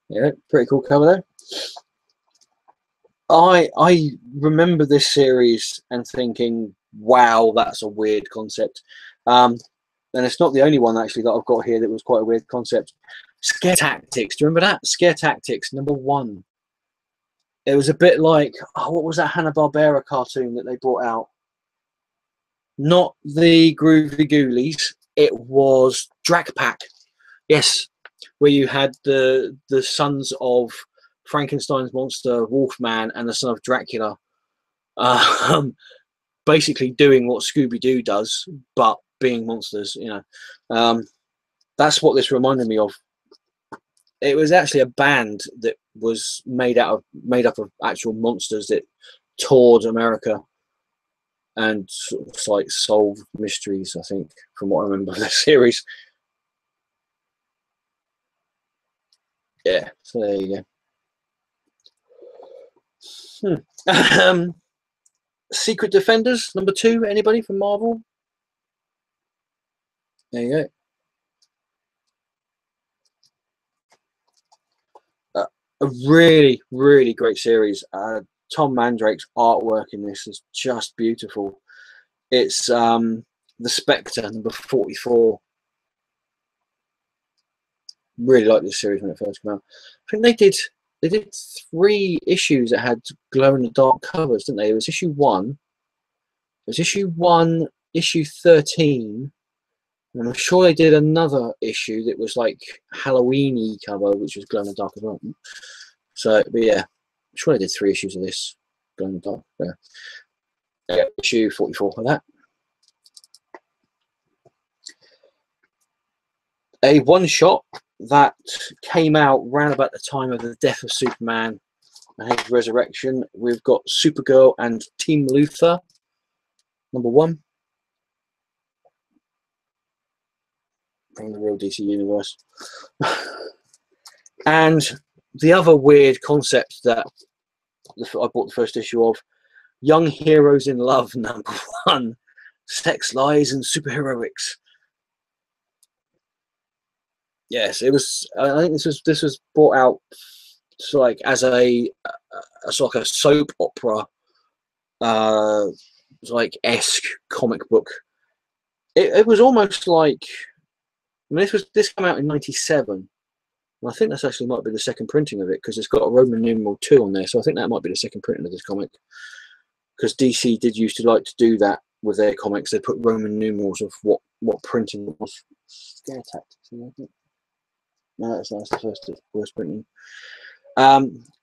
Yeah, pretty cool cover there. I remember this series and thinking, wow, that's a weird concept. And it's not the only one actually that I've got here that was quite a weird concept. Scare Tactics. Do you remember that? Scare Tactics number 1. It was a bit like, what was that Hanna-Barbera cartoon that they brought out? Not the Groovy Ghoulies. It was Drac Pack. Yes, where you had the sons of Frankenstein's monster, Wolfman, and the son of Dracula, basically doing what Scooby-Doo does, but being monsters. That's what this reminded me of. It was actually a band that was made up of actual monsters that toured America and sort of like solved mysteries, I think, from what I remember of the series. Yeah, so there you go. Secret Defenders number 2. Anybody from Marvel? There you go. A really, really great series. Tom Mandrake's artwork in this is just beautiful. It's the Spectre number 44. Really liked this series when it first came out. I think they did 3 issues that had glow-in-the-dark covers, didn't they? It was issue 1. It was issue 1, issue 13, and I'm sure they did another issue that was like Halloween-y cover, which was glow-in-the-dark as well. So, but yeah, I'm sure they did 3 issues of this glow-in-the-dark. Yeah, issue 44 of that. A one-shot that came out around about the time of the death of Superman ahead of Resurrection, we've got Supergirl and Team Luthor, #1. From the real DC universe. And the other weird concept that I bought the first issue of, Young Heroes in Love, #1, Sex, Lies, and Superheroics. Yes, it was. I think this was brought out like as a like a soap opera, like esque comic book. It was almost like. I mean, this came out in '97, and I think that's actually might be the second printing of it because it's got a Roman numeral 2 on there. So I think that might be the second printing of this comic, because DC did used to like to do that with their comics. They put Roman numerals of what printing was. Scare Tactics, I think. No, that's the first printing.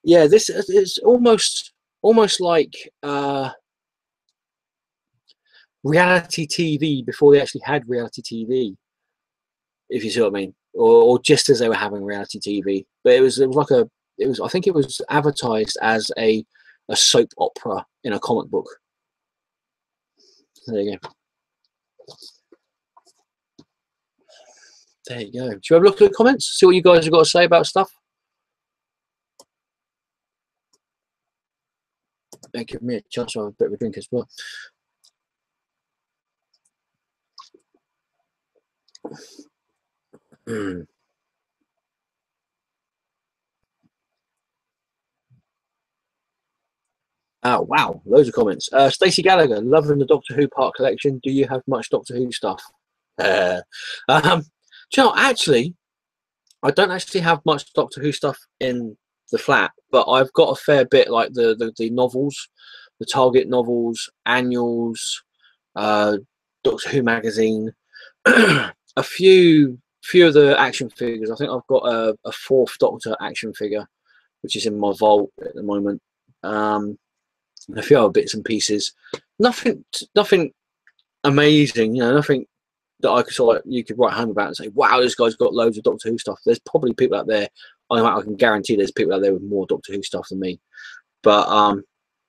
Yeah, this is almost like reality TV before they actually had reality TV. If you see what I mean, or just as they were having reality TV, but it was like I think it was advertised as a soap opera in a comic book. There you go. There you go. Should we have a look at the comments? See what you guys have got to say about stuff. Give me a chance to have a bit of a drink as well. Oh wow, loads of comments. Stacey Gallagher, loving the Doctor Who part collection. Do you have much Doctor Who stuff? Do you know, actually, I don't actually have much Doctor Who stuff in the flat, but I've got a fair bit, like the novels, the Target novels, annuals, Doctor Who magazine, a few of the action figures. I think I've got a 4th Doctor action figure, which is in my vault at the moment. And a few other bits and pieces. Nothing amazing, you know, nothing that I could sort of, you could write home about and say, wow, this guy's got loads of Doctor Who stuff. There's probably people out there, I can guarantee there's people out there with more Doctor Who stuff than me. But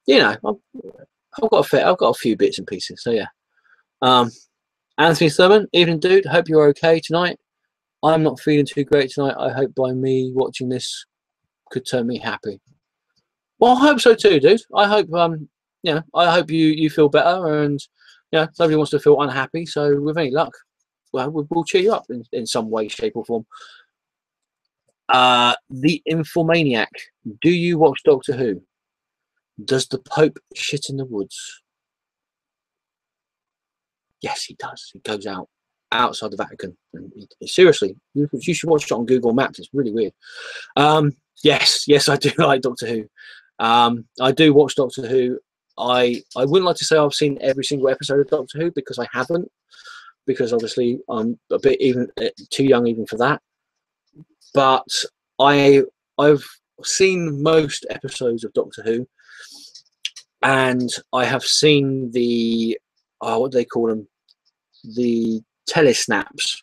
you know, I've got a few bits and pieces. So yeah. Anthony Thurman, evening dude. Hope you're okay tonight. I'm not feeling too great tonight. I hope by me watching this could turn me happy. Well, I hope so too, dude. I hope you know, I hope you feel better, and you know, nobody wants to feel unhappy. So with any luck, well, we'll cheer you up in some way, shape, or form. The Infomaniac. Do you watch Doctor Who? Does the Pope shit in the woods? Yes, he does. He goes outside the Vatican. And seriously, you should watch it on Google Maps. It's really weird. Yes, I do like Doctor Who. I do watch Doctor Who. I wouldn't like to say I've seen every single episode of Doctor Who, because I haven't, because obviously I'm a bit too young even for that. But I've seen most episodes of Doctor Who, and I have seen the what do they call them, the telesnaps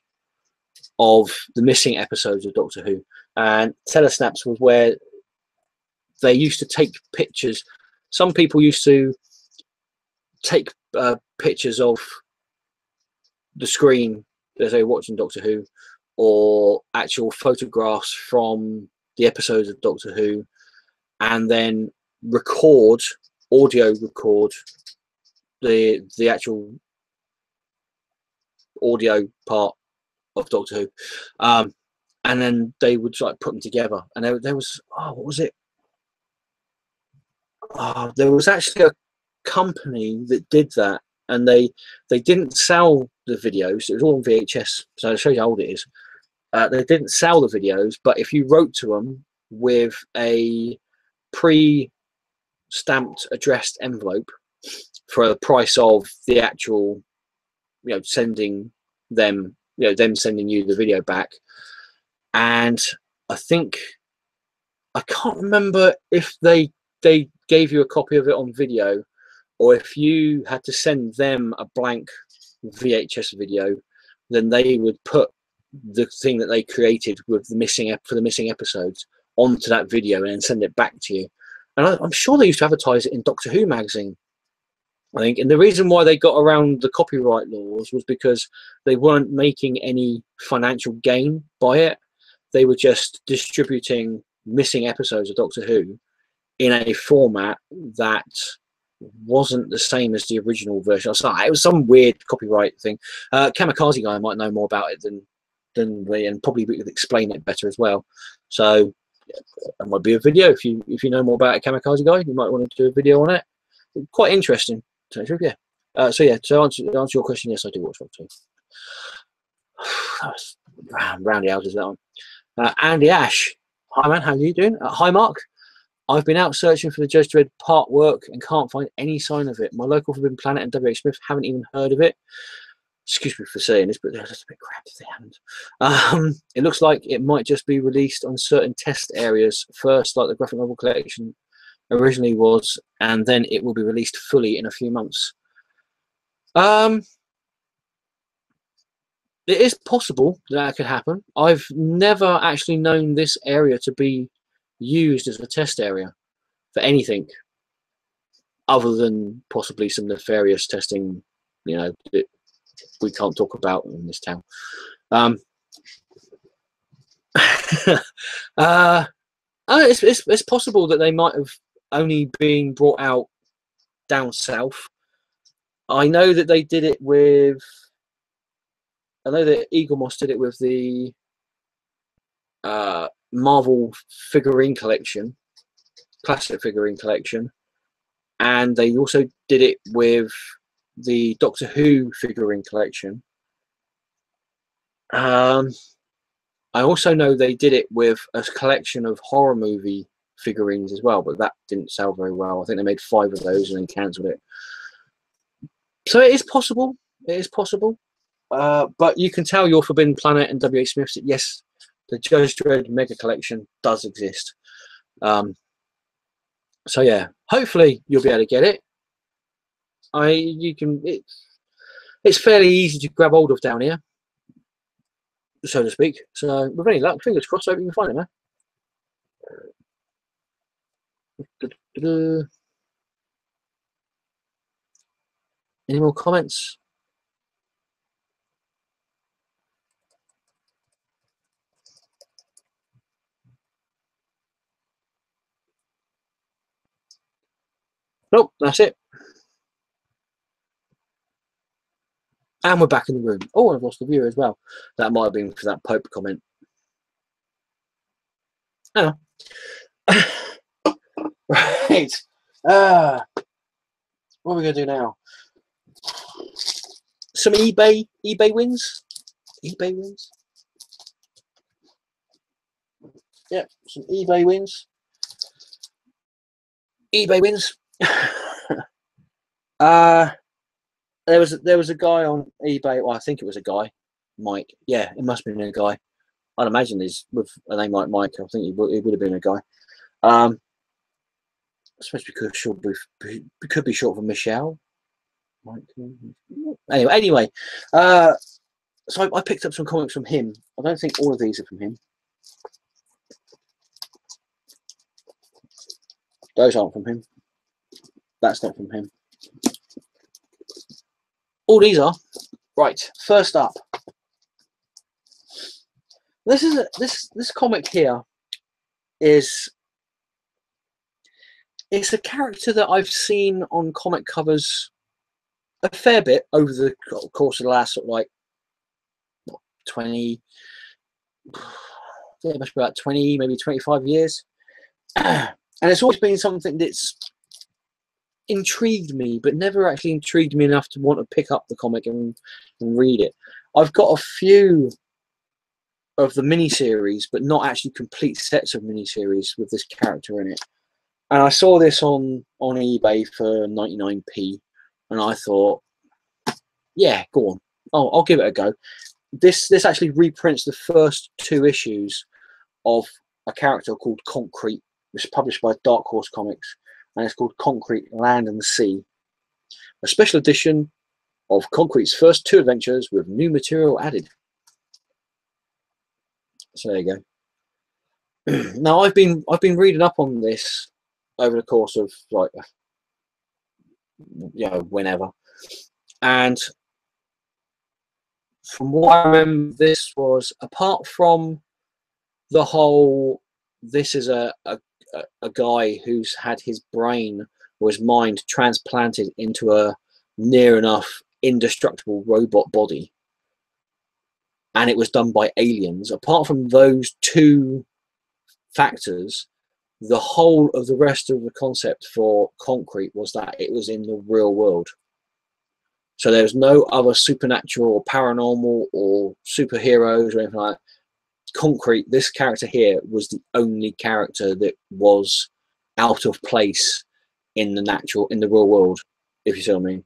of the missing episodes of Doctor Who. And telesnaps was where they used to take pictures. Some people used to take pictures of the screen as they were watching Doctor Who, or actual photographs from the episodes of Doctor Who, and then audio record the actual audio part of Doctor Who, and then they would like put them together. And there was, oh, what was it? There was actually a company that did that, and they didn't sell the videos. It was all on VHS, so it shows you how old it is. They didn't sell the videos, but if you wrote to them with a pre-stamped addressed envelope for the price of the actual, you know, sending them, you know, them sending you the video back. And I think, I can't remember if they gave you a copy of it on video, or if you had to send them a blank VHS video, then they would put the thing that they created with the missing episodes onto that video and then send it back to you. And I'm sure they used to advertise it in Doctor Who magazine, I think. And the reason why they got around the copyright laws was because they weren't making any financial gain by it. They were just distributing missing episodes of Doctor Who in a format that wasn't the same as the original version. It was some weird copyright thing. Kamikaze guy might know more about it than we, and probably we could explain it better as well. So that might be a video if you know more about it, Kamikaze guy. You might want to do a video on it. Quite interesting. So yeah. To answer your question, yes, I do watch Doctor Who. Roundy out is that one. Andy Ash, hi man, how are you doing? Hi Mark. I've been out searching for the Judge Dredd part work and can't find any sign of it. My local Forbidden Planet and WH Smith haven't even heard of it. Excuse me for saying this, but that's a bit crap if they haven't. It looks like it might just be released on certain test areas first, like the graphic novel collection originally was, and then it will be released fully in a few months. It is possible that could happen. I've never actually known this area to be used as a test area for anything other than possibly some nefarious testing, you know, that we can't talk about in this town. It's possible that they might have only been brought out down south. I know that they did it with, I know that Eagle Moss did it with the Marvel figurine collection, classic figurine collection, and they also did it with the Doctor Who figurine collection. I also know they did it with a collection of horror movie figurines as well, but that didn't sell very well. I think they made 5 of those and then cancelled it. So it is possible. It is possible. But you can tell your Forbidden Planet and WH Smiths that yes, the Judge Dredd Mega Collection does exist. So yeah, hopefully you'll be able to get it. It's fairly easy to grab hold of down here, so to speak. So with any luck, fingers crossed, I hope you can find it, man. Any more comments? Nope, that's it. And we're back in the room. Oh, I've lost the viewer as well. That might have been for that Pope comment. Oh. Right. What are we going to do now? Some eBay wins? eBay wins? Yep, some eBay wins. eBay wins. There was a guy on eBay. Well, I think it was a guy, Mike. Yeah, it must have been a guy. I'd imagine he's with a name like Mike. I think he would have been a guy. I suppose we could be short for Michelle. Mike. Anyway. So I picked up some comics from him. I don't think all of these are from him. Those aren't from him. That's not from him. All these are. Right, first up. This comic here it's a character that I've seen on comic covers a fair bit over the course of the last sort of like 20, yeah, it must be about 20, maybe 25 years. And it's always been something that's intrigued me, but never actually intrigued me enough to want to pick up the comic and read it. I've got a few of the miniseries, but not actually complete sets of miniseries with this character in it. And I saw this on eBay for 99p, and I thought, yeah, go on, I'll give it a go. This actually reprints the first 2 issues of a character called Concrete, which is published by Dark Horse Comics, and it's called Concrete, Land and the Sea. A special edition of Concrete's first 2 adventures with new material added. So there you go. Now I've been reading up on this over the course of like, you know, whenever. And from what I remember, this was, apart from the whole, this is a guy who's had his brain or his mind transplanted into a near enough indestructible robot body, and it was done by aliens. Apart from those two factors, the whole of the rest of the concept for Concrete was that it was in the real world. So there was no other supernatural or paranormal or superheroes or anything like that. Concrete, this character here, was the only character that was out of place in the real world, if you see what I mean.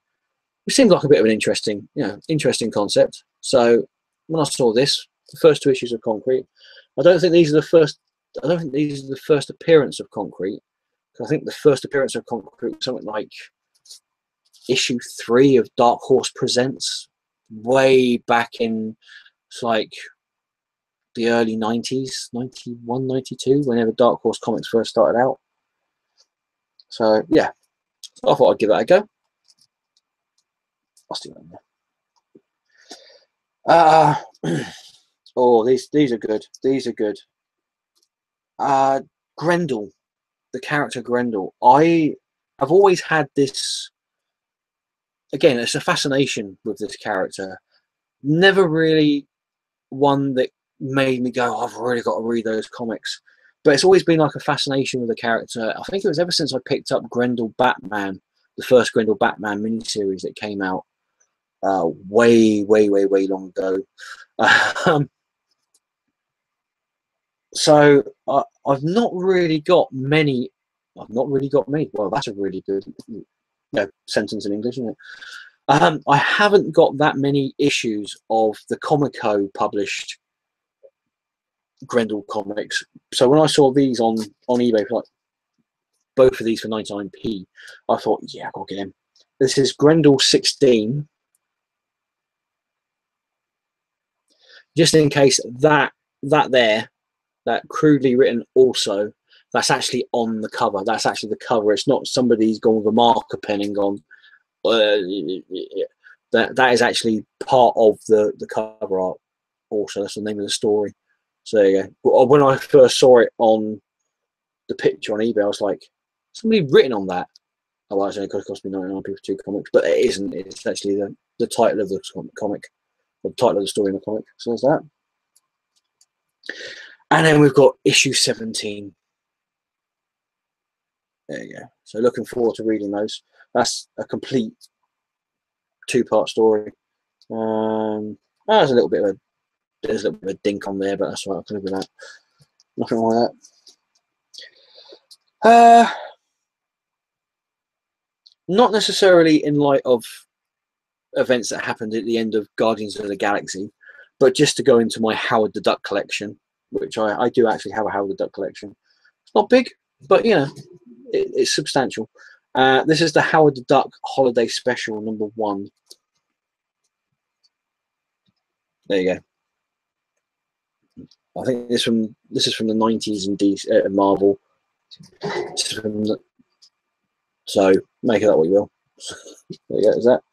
It seemed like a bit of an interesting, you know, interesting concept. So when I saw this, the first two issues of Concrete, I don't think these are the first appearance of Concrete. I think the first appearance of Concrete was something like issue 3 of Dark Horse Presents, way back in, it's like the early 90s, 91, 92, whenever Dark Horse Comics first started out. So yeah, I thought I'd give that a go. I'll stick that in there. Oh, these are good. These are good. Grendel, the character Grendel. I've always had this, again, it's a fascination with this character. Never really one that made me go, I've really got to read those comics. But it's always been like a fascination with the character. I think it was ever since I picked up Grendel Batman, the first Grendel Batman miniseries that came out way long ago. So I've not really got many. Well, that's a really good, you know, sentence in English, isn't it? I haven't got that many issues of the Comico published Grendel comics. So when I saw these on eBay, for like both of these for 99p, I thought, yeah, I've got to get him. This is Grendel 16. Just in case that crudely written also, that's actually on the cover. That's actually the cover. It's not somebody's gone with a marker pen and gone, that is actually part of the cover art. Also, that's the name of the story. So there you go. When I first saw it on the picture on eBay, I was like, somebody written on that. Oh, well, it's only cost me 99p for 2 comics, but it isn't. It's actually the title of the comic, the title of the story in the comic. So there's that. And then we've got issue 17. There you go. So looking forward to reading those. That's a complete 2-part story. There's a little bit of a dink on there, but that's right. I can live with that. Nothing wrong with that. Not necessarily in light of events that happened at the end of Guardians of the Galaxy, but just to go into my Howard the Duck collection, which I do actually have a Howard the Duck collection. It's not big, but you know, it's substantial. This is the Howard the Duck Holiday Special #1. There you go. I think this is from the 90s in DC, Marvel. So make of that what you will. There you go. Is that?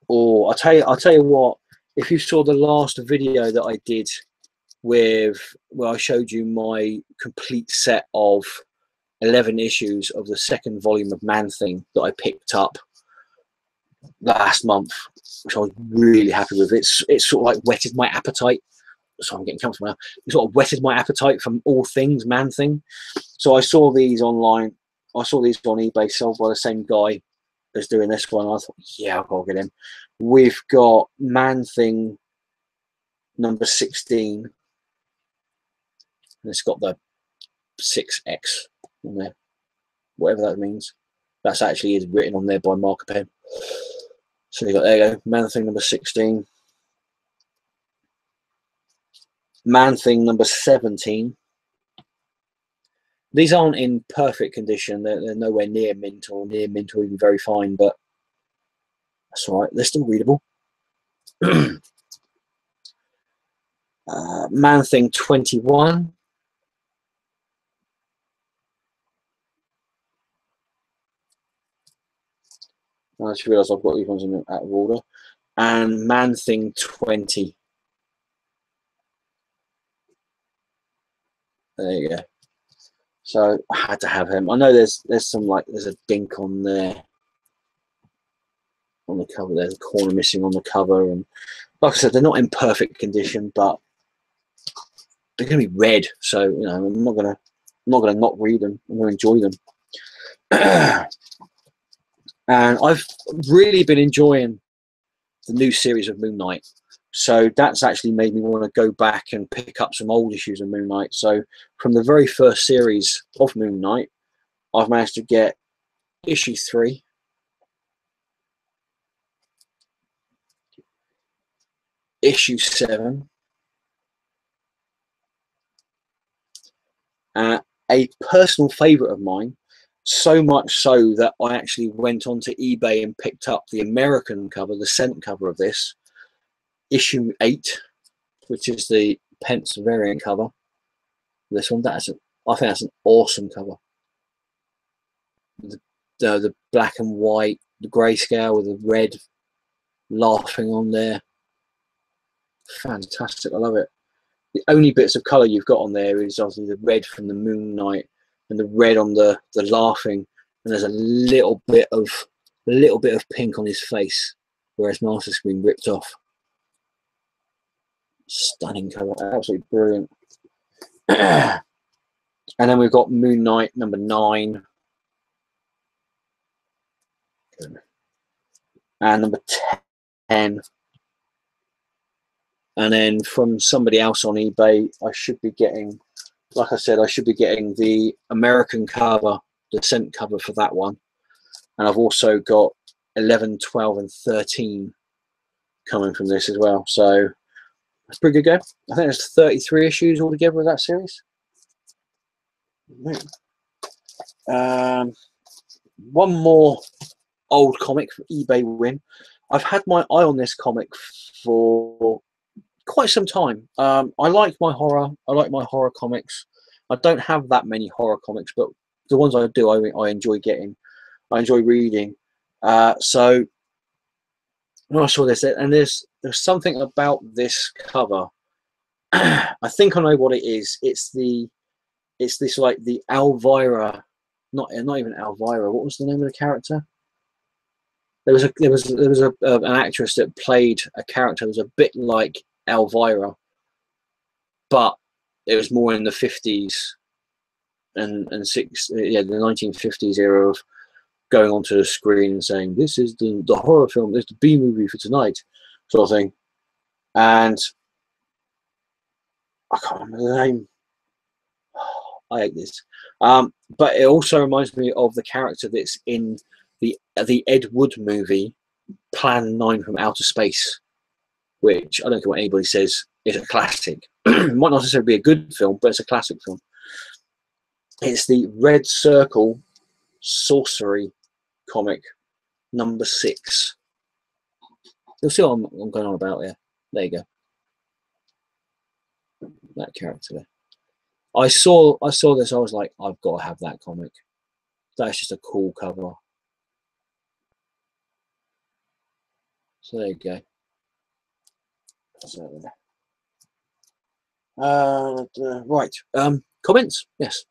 Or I'll tell you what. If you saw the last video that I did where I showed you my complete set of 11 issues of the second volume of Man-Thing that I picked up last month, which I was really happy with. It's sort of like whetted my appetite. So I'm getting comfortable now. It sort of whetted my appetite from all things Man-Thing. So I saw these online. I saw these on eBay sold by the same guy as doing this one. I thought, yeah, I've got to get him. We've got Man-Thing #16. And it's got the 6X on there, whatever that means. That's actually is written on there by marker pen. So you got, there you go, Man-Thing #16. Man-Thing #17. These aren't in perfect condition. They're nowhere near mint or even very fine, but that's all right. They're still readable. Man-Thing 21. I just realised I've got these ones in out of order. And Man Thing 20. There you go. So I had to have him. I know there's some, like, there's a dink on there on the cover. There's a corner missing on the cover, and like I said, they're not in perfect condition, but they're going to be red. So, you know, I'm not gonna not read them. I'm going to enjoy them. And I've really been enjoying the new series of Moon Knight. So that's actually made me want to go back and pick up some old issues of Moon Knight. So from the very first series of Moon Knight, I've managed to get issue 3, issue 7, a personal favourite of mine, so much so that I actually went onto eBay and picked up the American cover, the scent cover of this, issue 8, which is the Pence variant cover. This one, I think that's an awesome cover. The black and white, the grayscale with the red laughing on there. Fantastic, I love it. The only bits of colour you've got on there is obviously the red from the Moon Knight and the red on the laughing, and there's a little bit of pink on his face where his mask has been ripped off. Stunning cover, absolutely brilliant. And then we've got Moon Knight number 9 and number 10. And then from somebody else on eBay, I should be getting, like I said, I should be getting the American cover, the scent cover for that one. And I've also got 11, 12, and 13 coming from this as well. So that's pretty good go. I think there's 33 issues altogether of that series. One more old comic from eBay win. I've had my eye on this comic for quite some time. I like my horror comics. I don't have that many horror comics, but the ones I do, I enjoy getting. I enjoy reading. So when I saw this, and there's something about this cover. I think I know what it is. It's this, like, the Elvira, not even Elvira. What was the name of the character? There was an actress that played a character that was a bit like Elvira, but it was more in the 50s and the 1950s era of going onto the screen and saying, this is the horror film, this is the B movie for tonight, sort of thing. And I can't remember the name. I hate this. But it also reminds me of the character that's in the Ed Wood movie, Plan 9 from Outer Space, which I don't care what anybody says, is a classic. It might not necessarily be a good film, but it's a classic film. It's the Red Circle Sorcery comic number 6. You'll see what I'm going on about there. There you go. That character there. I saw this, I was like, I've got to have that comic. That's just a cool cover. So there you go. Right. Comments? Yes.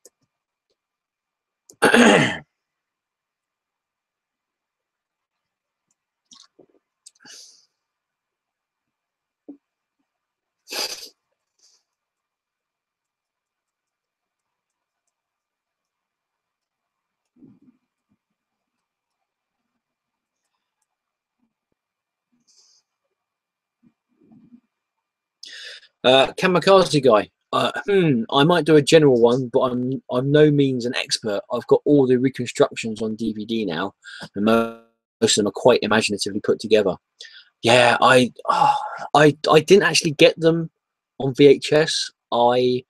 Kamikaze guy. I might do a general one, but I'm no means an expert. I've got all the reconstructions on DVD now, and most of them are quite imaginatively put together. Yeah, I didn't actually get them on VHS. I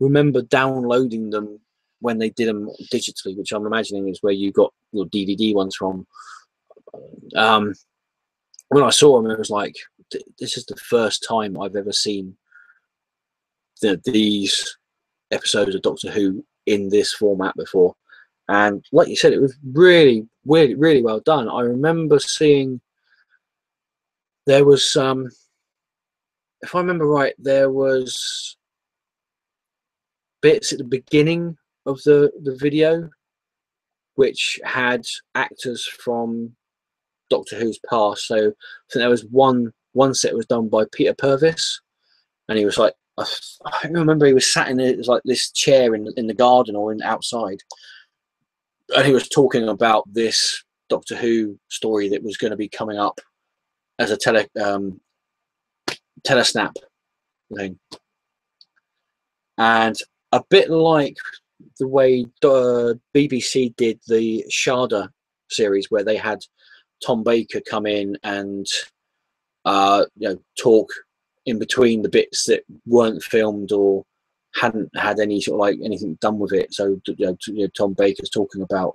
remember downloading them when they did them digitally, which I'm imagining is where you got your DVD ones from. When I saw them, it was like, this is the first time I've ever seen these episodes of Doctor Who in this format before, And like you said, it was really, really, really well done. I remember seeing there was if I remember right, there was bits at the beginning of the video which had actors from Doctor Who's past. So I think there was one set was done by Peter Purvis, and he was like, I remember he was sat in it was like this chair in the garden or in outside, and he was talking about this Doctor Who story that was going to be coming up as a telesnap thing, and a bit like the way BBC did the Shada series, where they had Tom Baker come in and talk in between the bits that weren't filmed or hadn't had any sort of like anything done with it. So Tom Baker's talking about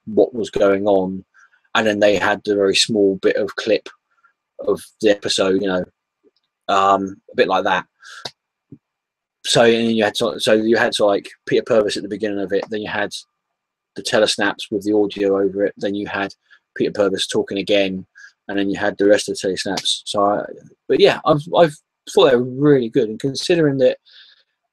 what was going on, and then they had the very small bit of clip of the episode, a bit like that. So and you had like Peter Purvis at the beginning of it, then you had the telesnaps with the audio over it, then you had Peter Purvis talking again, and then you had the rest of the telesnaps. So, but yeah, I've thought they were really good, and considering that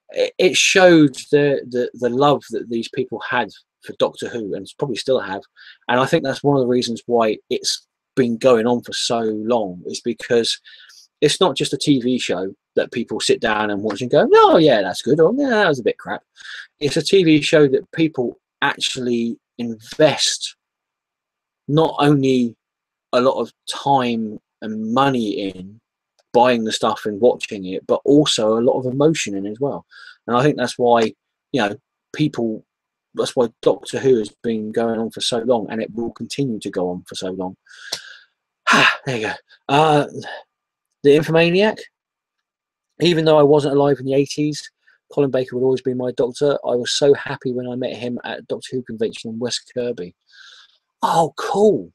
it showed the love that these people had for Doctor Who, and probably still have, and I think that's one of the reasons why it's been going on for so long, is because it's not just a TV show that people sit down and watch and go, oh yeah, that's good, or yeah, that was a bit crap. It's a TV show that people actually invest not only a lot of time and money in buying the stuff and watching it, but also a lot of emotion in as well. And I think that's why, that's why Doctor Who has been going on for so long, and it will continue to go on for so long. There you go. The Infomaniac. Even though I wasn't alive in the 80s, Colin Baker would always be my doctor. I was so happy when I met him at Doctor Who convention in West Kirby. Oh, cool.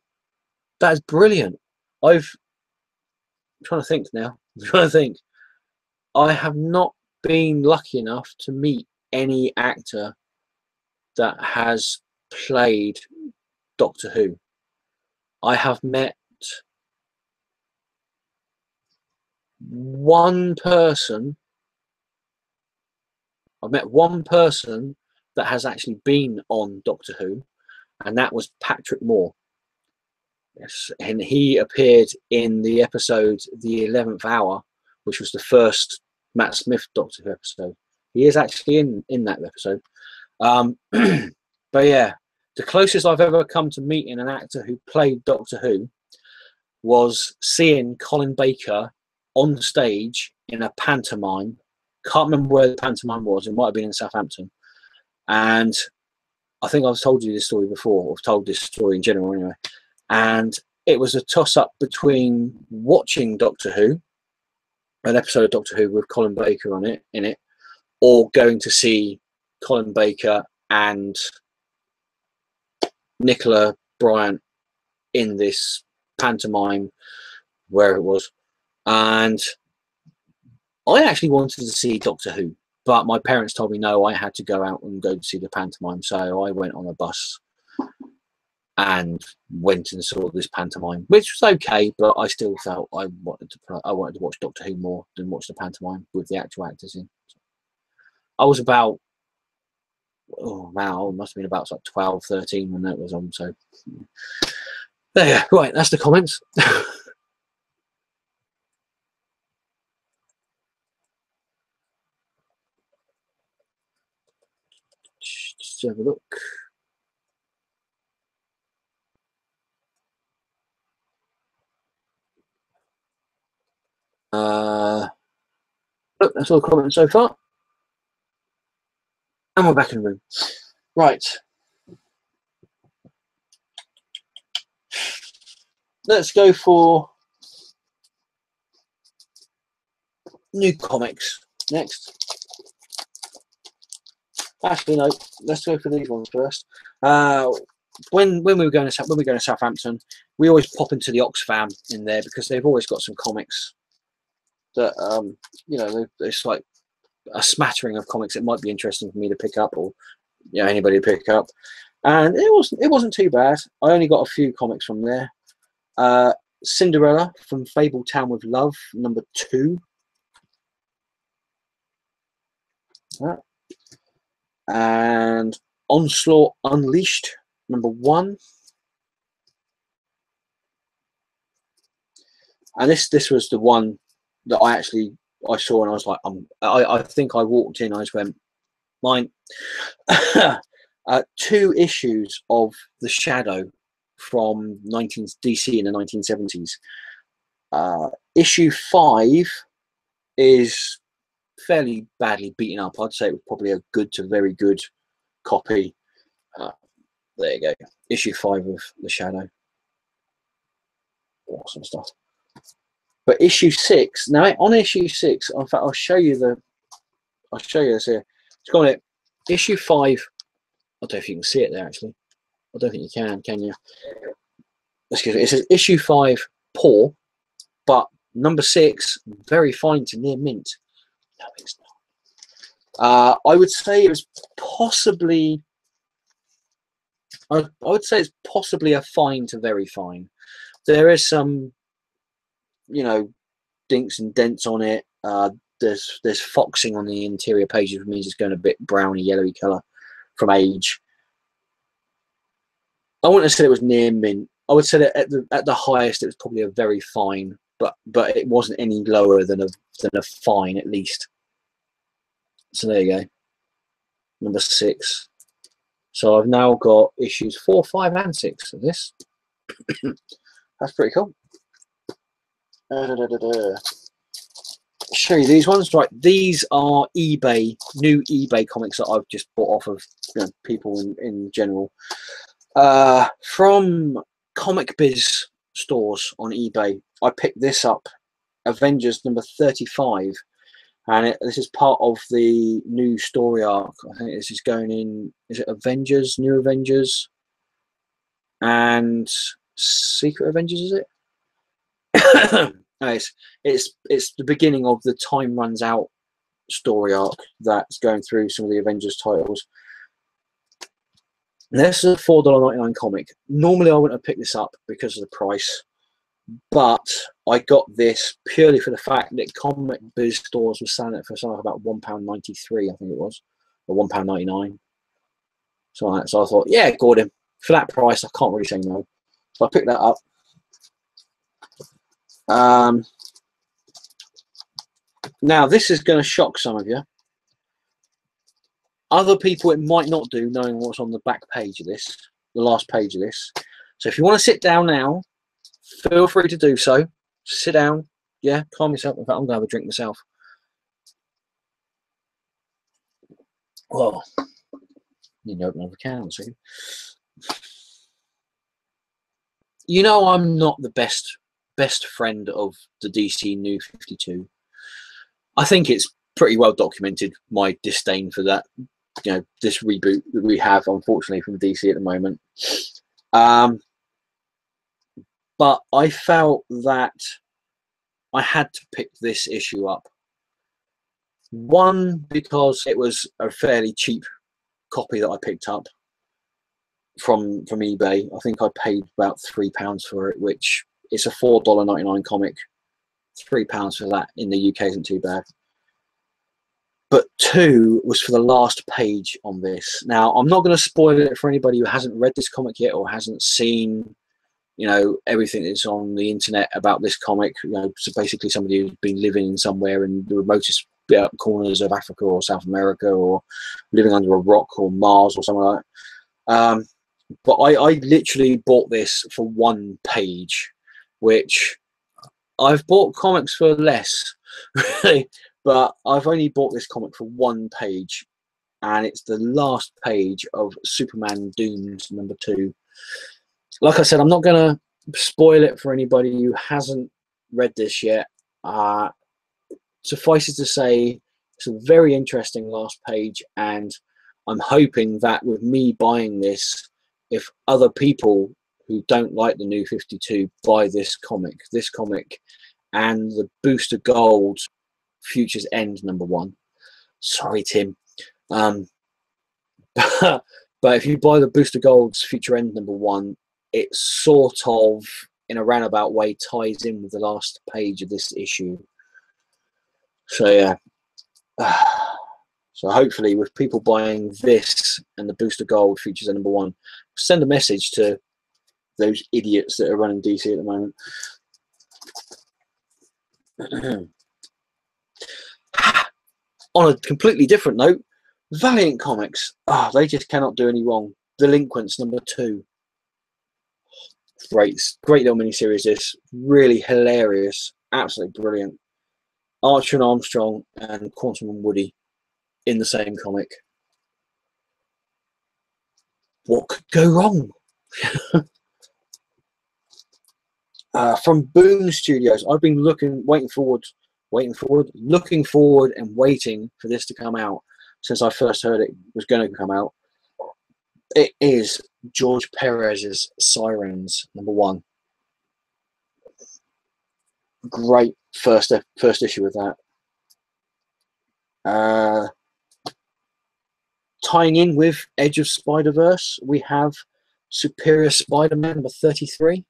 That is brilliant. I'm trying to think now. I have not been lucky enough to meet any actor that has played Doctor Who. I have met one person. I've met one person that has actually been on Doctor Who, and that was Patrick Moore. Yes, and he appeared in the episode The 11th Hour, which was the first Matt Smith Doctor Who episode. He is actually in that episode. But yeah, the closest I've ever come to meeting an actor who played Doctor Who was seeing Colin Baker on stage in a pantomime. Can't remember where the pantomime was. It might have been in Southampton. And I think I've told you this story before. I've told this story in general anyway. And it was a toss-up between watching Doctor Who, an episode of Doctor Who with Colin Baker in it, or going to see Colin Baker and Nicola Bryant in this pantomime, where it was. And I actually wanted to see Doctor Who, but my parents told me no, I had to go out and go to see the pantomime. So I went on a bus and went and saw this pantomime, which was okay, but I still felt I wanted to watch Doctor Who more than watch the pantomime with the actual actors in. I was about, oh wow, it must have been about like 12, 13 when that was on. So there you go. Right, that's the comments. Just have a look. Look, that's all the comments so far. And we're back in the room. Right. Let's go for new comics next. Actually, no. Let's go for these ones first. When we were going to Southampton, we always pop into the Oxfam in there because they've always got some comics that it's like a smattering of comics that might be interesting for me to pick up, or anybody to pick up. and it wasn't too bad. I only got a few comics from there. Cinderella from Fable Town with Love, number 2. And Onslaught Unleashed, number 1. And this was the one that I saw, and I was like, I think I walked in, I just went, mine. 2 issues of The Shadow from DC in the 1970s. Issue 5 is fairly badly beaten up. I'd say it was probably a good to very good copy. There you go. Issue 5 of The Shadow. Awesome stuff. But issue 6, now on issue 6, in fact, I'll show you this here. It's got it. Issue 5. I don't know if you can see it there, actually. I don't think you can you? Excuse me. It says issue 5, poor, but number 6, very fine to near mint. No, it's not. I would say it was possibly. I would say it's possibly a fine to very fine. There is some, dinks and dents on it. There's foxing on the interior pages, which means it's going a bit browny, yellowy colour from age. I wouldn't have said it was near mint. I would say that at the highest it was probably a very fine, but it wasn't any lower than a fine at least. So there you go, number 6. So I've now got issues 4, 5, and 6 of this. That's pretty cool. Show you these ones. Right, these are new eBay comics that I've just bought off of people in general. From Comic Biz stores on eBay, I picked this up, Avengers number 35, and this is part of the new story arc. I think this is going in. Is it Avengers, New Avengers, and Secret Avengers? Is it? No, it's the beginning of the Time Runs Out story arc that's going through some of the Avengers titles. This is a $4.99 comic. Normally I wouldn't have picked this up because of the price, but I got this purely for the fact that Comic Biz stores were selling it for something about £1.93, I think it was, or £1.99. So I thought, yeah, Gordon, for that price, I can't really say no. So I picked that up. Now this is going to shock some of you. Other people it might not do, knowing what's on the back page of this, the last page of this. So if you want to sit down now, feel free to do so. Sit down, yeah, calm yourself. In fact, I'm going to have a drink myself. Well, you know, open up a can. So, I'm not the best friend of the DC New 52. I think it's pretty well documented my disdain for that. This reboot that we have, unfortunately, from DC at the moment. But I felt that I had to pick this issue up. One, because it was a fairly cheap copy that I picked up from eBay. I think I paid about £3 for it, which it's a $4.99 comic. £3 for that in the UK isn't too bad. But 2 was for the last page on this. Now, I'm not going to spoil it for anybody who hasn't read this comic yet or hasn't seen, everything that's on the internet about this comic. So basically somebody who's been living somewhere in the remotest corners of Africa or South America, or living under a rock or Mars or somewhere like that. But I literally bought this for 1 page, which I've bought comics for less, really. But I've only bought this comic for 1 page, and it's the last page of Superman Doomed number 2. Like I said, I'm not going to spoil it for anybody who hasn't read this yet. Suffice it to say, it's a very interesting last page, and I'm hoping that with me buying this, if other people who don't like the New 52 buy this comic and the Booster Gold Future's End number 1. Sorry, Tim. But if you buy the Booster Gold's Future End #1, it sort of, in a roundabout way, ties in with the last page of this issue. So yeah. So hopefully, with people buying this and the Booster Gold Futures End #1, send a message to those idiots that are running DC at the moment. On a completely different note, Valiant Comics. They just cannot do any wrong. Delinquents #2. Great little miniseries. This really hilarious, absolutely brilliant. Archer and Armstrong and Quantum and Woody in the same comic. What could go wrong? From Boom Studios, I've been looking forward and waiting for this to come out since I first heard it was going to come out. It is George Perez's Sirens #1. Great first issue with that. Tying in with Edge of Spider-Verse, we have Superior Spider-Man #33.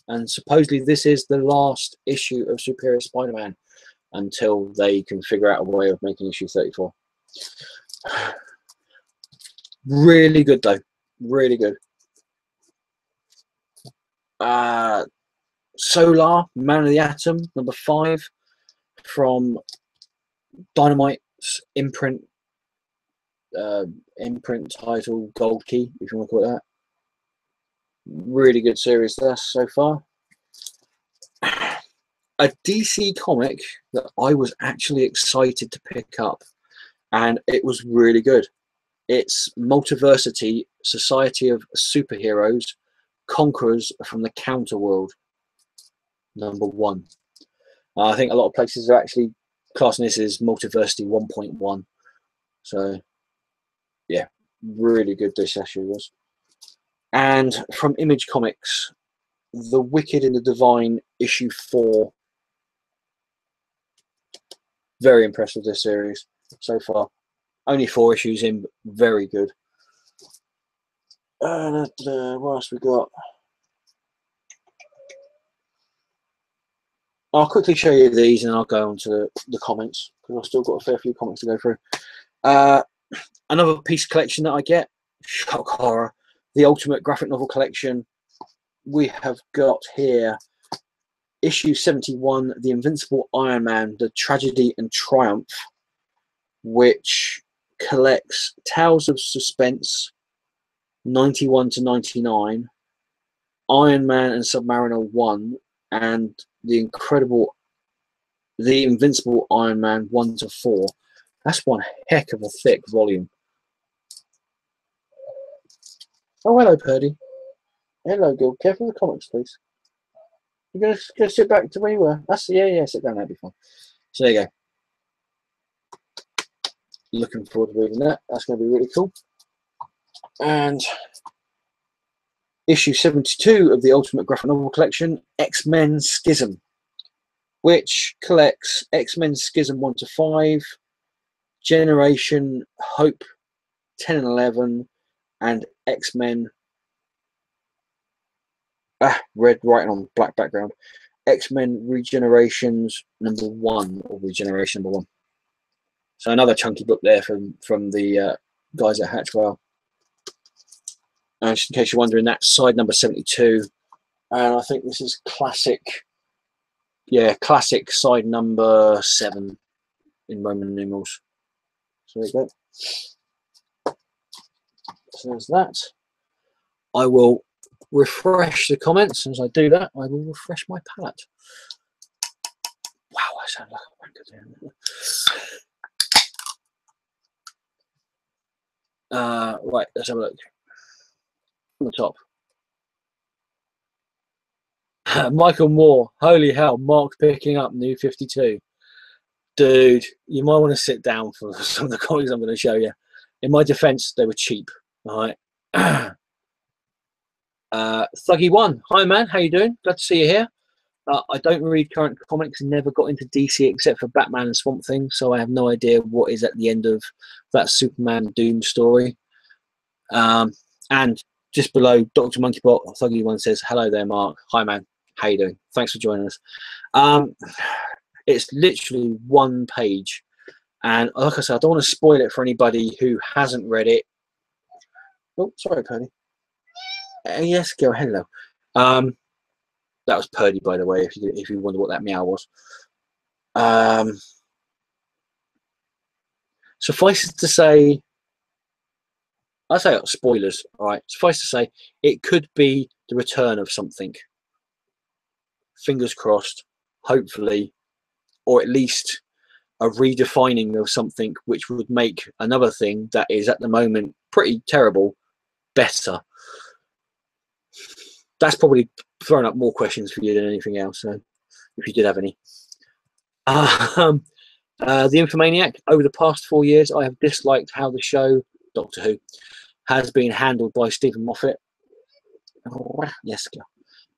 And supposedly this is the last issue of Superior Spider-Man until they can figure out a way of making issue 34. Really good though, really good. Solar, Man of the Atom #5 from Dynamite's imprint title Gold Key, if you want to call it that. Really good series there so far. A DC comic that I was actually excited to pick up, and it was really good. It's Multiversity, Society of Superheroes, Conquerors from the Counterworld #1. I think a lot of places are actually classing this as Multiversity 1.1. So yeah, really good this issue was. And from Image Comics, The Wicked and the Divine #4. Very impressed with this series so far. Only 4 issues in, but very good. What else we got? I'll quickly show you these and I'll go on to the comments because I've still got a fair few comics to go through. Another piece collection that I get, shock horror, the Ultimate Graphic Novel Collection. We have got here issue 71, The Invincible Iron Man, The Tragedy and Triumph, which collects Tales of Suspense 91 to 99, Iron Man and Submariner 1, and The Invincible Iron Man 1 to 4. That's one heck of a thick volume. Oh, hello, Purdy. Hello, Gil. Careful with the comics, please. You're gonna sit back to where you were. That's yeah. Sit down. That'd be fine. So there you go. Looking forward to reading that. That's going to be really cool. And issue 72 of the Ultimate Graphic Novel Collection, X-Men Schism, which collects X-Men Schism 1 to 5, Generation Hope 10 and 11, and X-Men. Red writing on black background. X-Men Regenerations #1, or Regeneration #1. So another chunky book there from the guys at Hatchwell. And just in case you're wondering, that's side number 72, and I think this is classic. Yeah, classic side number 7 in Roman numerals. So there you go. So there's that. I will refresh the comments. As I do that, I will refresh my palette. Wow, I sound like a wanker there. Right, let's have a look. On the top. Michael Moore, holy hell, Mark picking up New 52. Dude, you might want to sit down for some of the comics I'm going to show you. In my defense, they were cheap. All right. Thuggy1, hi man, how you doing? Glad to see you here. I don't read current comics and never got into DC except for Batman and Swamp Thing, so I have no idea what is at the end of that Superman Doom story. And just below, Dr. Monkeybot Thuggy One says, "Hello there, Mark. Hi, man. How you doing? Thanks for joining us." It's literally one page, and like I said, I don't want to spoil it for anybody who hasn't read it. Oh, sorry, Purdy. Yes, go hello. That was Purdy, by the way, if you wonder what that meow was. Suffice it to say, I say spoilers, all right. Suffice to say, it could be the return of something. Fingers crossed, hopefully, or at least a redefining of something which would make another thing that is at the moment pretty terrible better. That's probably throwing up more questions for you than anything else, so if you did have any. The Infomaniac. Over the past 4 years, I have disliked how the show Doctor Who has been handled by Stephen Moffat. Yes,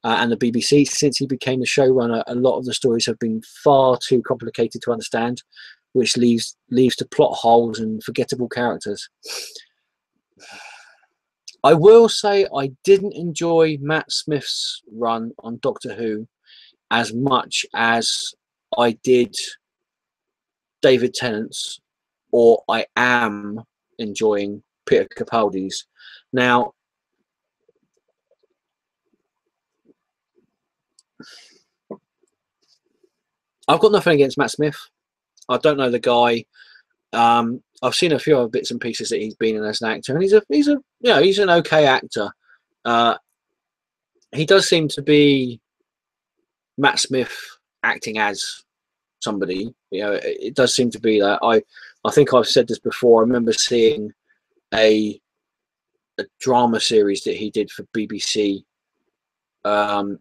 and the BBC. Since he became the showrunner, a lot of the stories have been far too complicated to understand, which leaves to plot holes and forgettable characters. I will say I didn't enjoy Matt Smith's run on Doctor Who as much as I did David Tennant's, or I am enjoying Peter Capaldi's. Now, I've got nothing against Matt Smith. I don't know the guy. I've seen a few other bits and pieces that he's been in as an actor, and he's an okay actor. He does seem to be Matt Smith acting as somebody. It does seem to be that. I think I've said this before. I remember seeing a drama series that he did for BBC, and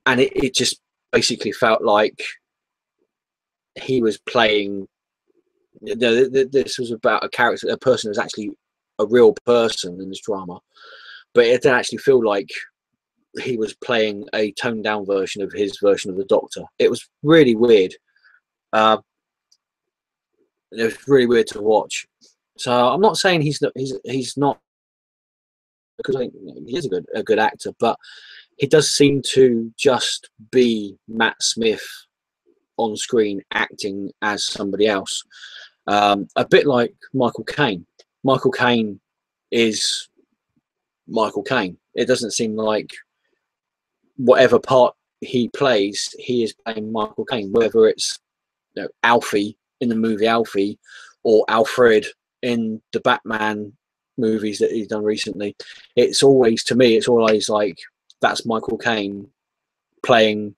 it just basically felt like he was playing. This was about a character, a person who's actually a real person in this drama, but it didn't actually feel like he was playing a toned down version of his version of the Doctor. It was really weird. It was really weird to watch. So I'm not saying he's not, because I think he is a good actor, but he does seem to just be Matt Smith on screen acting as somebody else. A bit like Michael Caine. Michael Caine is Michael Caine. It doesn't seem like whatever part he plays, he is playing Michael Caine, whether it's Alfie in the movie Alfie or Alfred in the Batman movies that he's done recently. It's always, to me, it's always like that's Michael Caine playing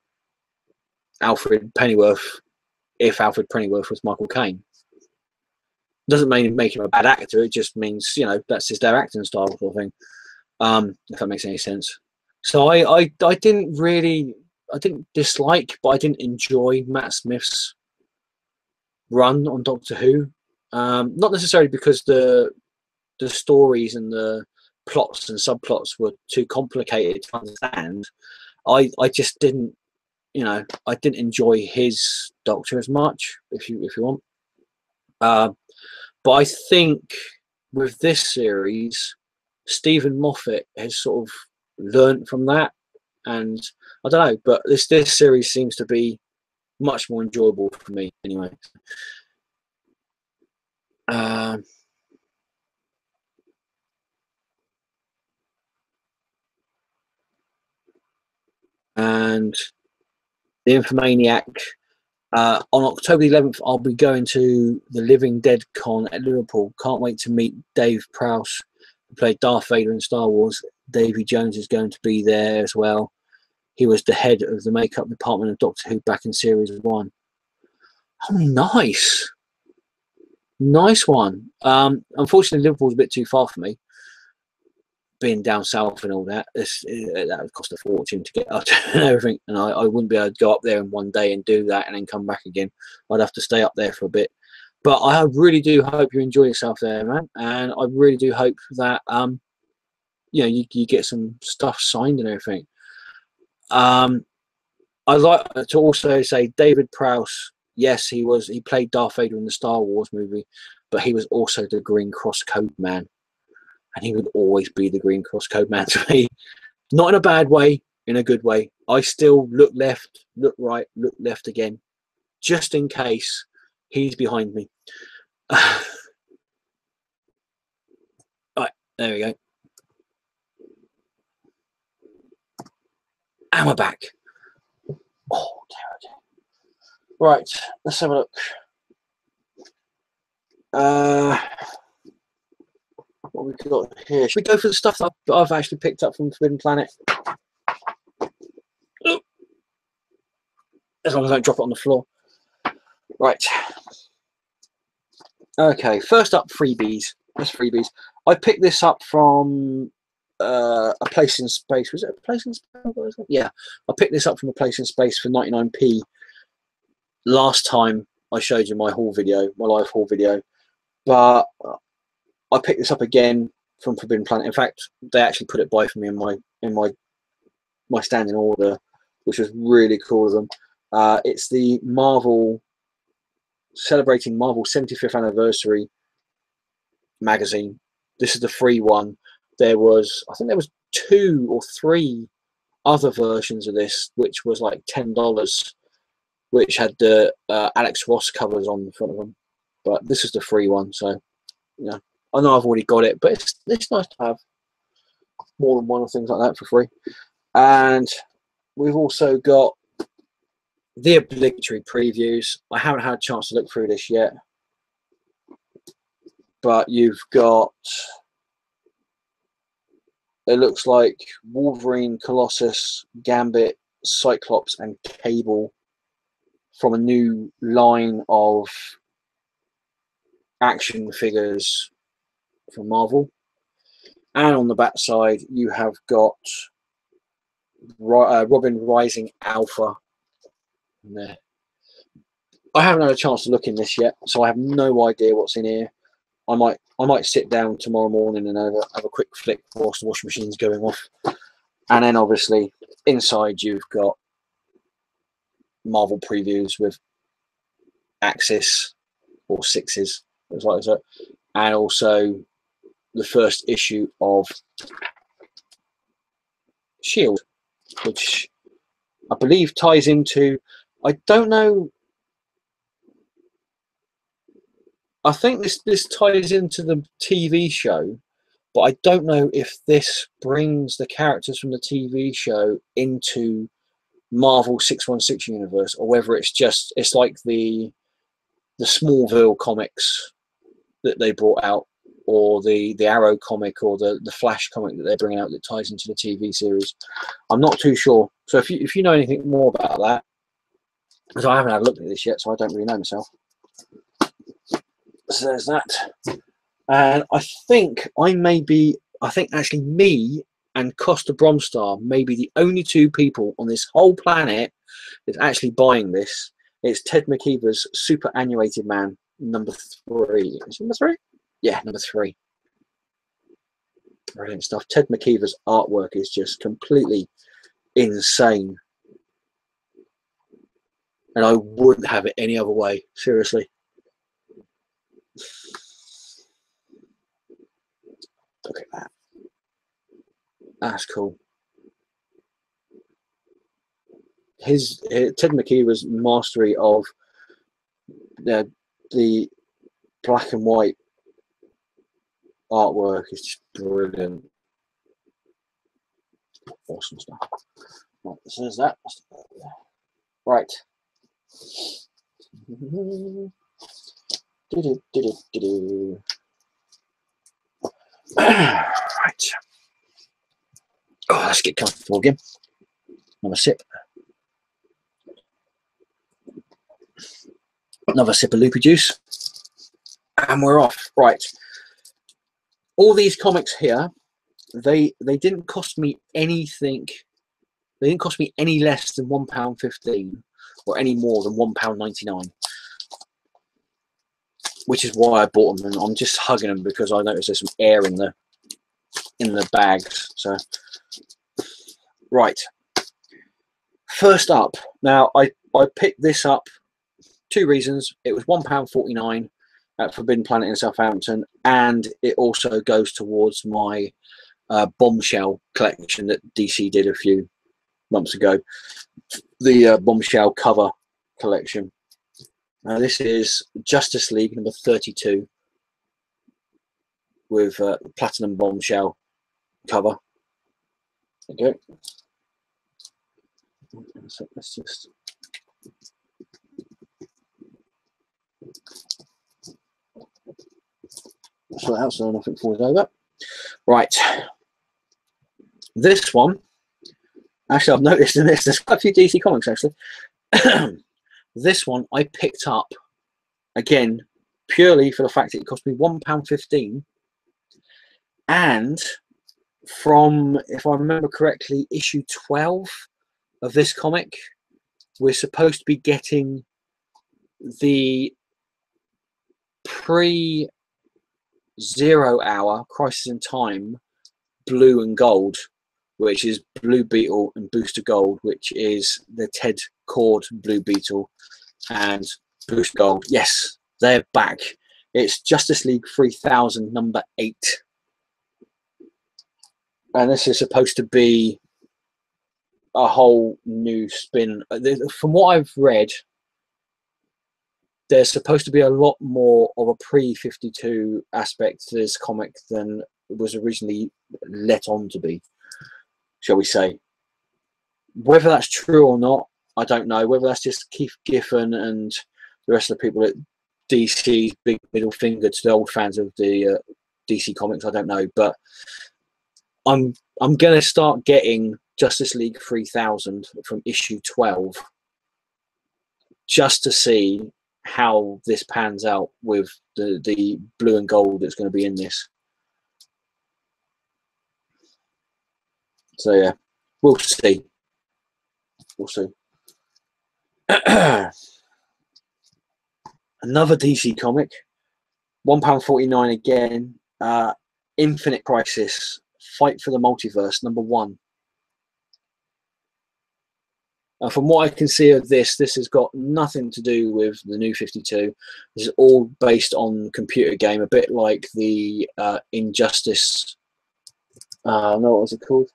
Alfred Pennyworth, if Alfred Pennyworth was Michael Caine. Doesn't mean make him a bad actor, it just means that's just their acting style sort of thing, if that makes any sense. So I didn't dislike, but I didn't enjoy Matt Smith's run on Doctor Who, not necessarily because the stories and the plots and subplots were too complicated to understand. I just didn't I didn't enjoy his Doctor as much, if you want. But I think with this series, Stephen Moffat has sort of learned from that, and I don't know, but this series seems to be much more enjoyable for me anyway. And the Infomaniac. On October 11th, I'll be going to the Living Dead Con at Liverpool. Can't wait to meet Dave Prowse, who played Darth Vader in Star Wars. Davy Jones is going to be there as well. He was the head of the makeup department of Doctor Who back in Series 1. Oh, nice. Nice one. Unfortunately, Liverpool's a bit too far for me, being down south and all that. That would cost a fortune to get up and everything, and I wouldn't be able to go up there in one day and do that and then come back again. I'd have to stay up there for a bit. But I really do hope you enjoy yourself there, man, and I really do hope that you get some stuff signed and everything. I'd like to also say David Prowse, yes, he played Darth Vader in the Star Wars movie, but he was also the Green Cross Code Man. and he would always be the green crosscode man to me. Not in a bad way, in a good way. I still look left, look right, look left again, just in case he's behind me. Right, there we go. And we're back. Oh, dear. Right, let's have a look. What we've got here. Should we go for the stuff that I've actually picked up from Forbidden Planet? As long as I don't drop it on the floor. Right. Okay, first up, freebies. That's freebies. I picked this up from a place in space. Was it a place in space? Yeah, I picked this up from a place in space for 99p. Last time I showed you my haul video, my live haul video, but I picked this up again from Forbidden Planet. In fact, they actually put it by for me in my standing order, which was really cool of them. It's the Marvel, celebrating Marvel 75th anniversary magazine. This is the free one. There was, I think there was 2 or 3 other versions of this, which was like $10, which had the Alex Ross covers on the front of them. But this is the free one, so yeah. I know I've already got it, but it's nice to have more than one of things like that for free. And we've also got the obligatory previews. I haven't had a chance to look through this yet, but you've got, it looks like Wolverine, Colossus, Gambit, Cyclops, and Cable from a new line of action figures from Marvel. And on the back side, you have got Robin Rising Alpha there. I haven't had a chance to look in this yet, so I have no idea what's in here. I might sit down tomorrow morning and have a quick flick whilst the washing machine's going off. And then obviously inside you've got Marvel previews with Axis or Sixes, as like that, and also the first issue of Shield, which I believe ties into, I don't know, I think this ties into the TV show, but I don't know if this brings the characters from the TV show into Marvel 616 universe, or whether it's like the Smallville comics that they brought out, or the Arrow comic, or the Flash comic that they're bringing out that ties into the TV series. I'm not too sure. So if you know anything more about that, because I haven't had a look at this yet, so I don't really know myself. So there's that. And I think actually me and Costa Bromstar may be the only 2 people on this whole planet that's actually buying this. It's Ted McKeever's Superannuated Man number 3. Is it number 3? Yeah, number 3. Brilliant stuff. Ted McKeever's artwork is just completely insane. And I wouldn't have it any other way, seriously. Look at that. That's cool. Ted McKeever's mastery of the black and white artwork is just brilliant. Awesome stuff. Right, so there's that. Right. Right. Oh, let's get comfortable again. Another sip. Another sip of loopy juice. And we're off. Right. All these comics here, they didn't cost me anything. They didn't cost me any less than £1.15 or any more than £1.99. Which is why I bought them, and I'm just hugging them because I noticed there's some air in the bags. So right, first up, now I picked this up 2 reasons. It was £1.49, at Forbidden Planet in Southampton, and it also goes towards my Bombshell collection that DC did a few months ago, the Bombshell cover collection. This is Justice League number 32 with Platinum Bombshell cover. Okay, so let's just sort out so nothing falls over. Right, this one, actually I've noticed in this, there's quite a few DC comics actually. This one I picked up, again, purely for the fact that it cost me £1.15, and from, if I remember correctly, issue 12 of this comic, we're supposed to be getting the pre-0 hour Crisis in Time blue and gold, which is Blue Beetle and Booster Gold, which is the Ted Cord Blue Beetle and Booster Gold. Yes, they're back. It's Justice League 3000 number 8. And this is supposed to be a whole new spin. From what I've read, there's supposed to be a lot more of a pre-52 aspect to this comic than it was originally let on to be, shall we say. Whether that's true or not, I don't know. Whether that's just Keith Giffen and the rest of the people at DC's big middle finger to the old fans of the DC comics, I don't know. But I'm going to start getting Justice League 3000 from issue 12 just to see how this pans out with the blue and gold that's going to be in this. So yeah, we'll see. We'll see. Another DC comic, £1.49 again. Infinite Crisis, Fight for the Multiverse, number 1. From what I can see of this has got nothing to do with the New 52. This is all based on computer game, a bit like the Injustice. No, what was it called?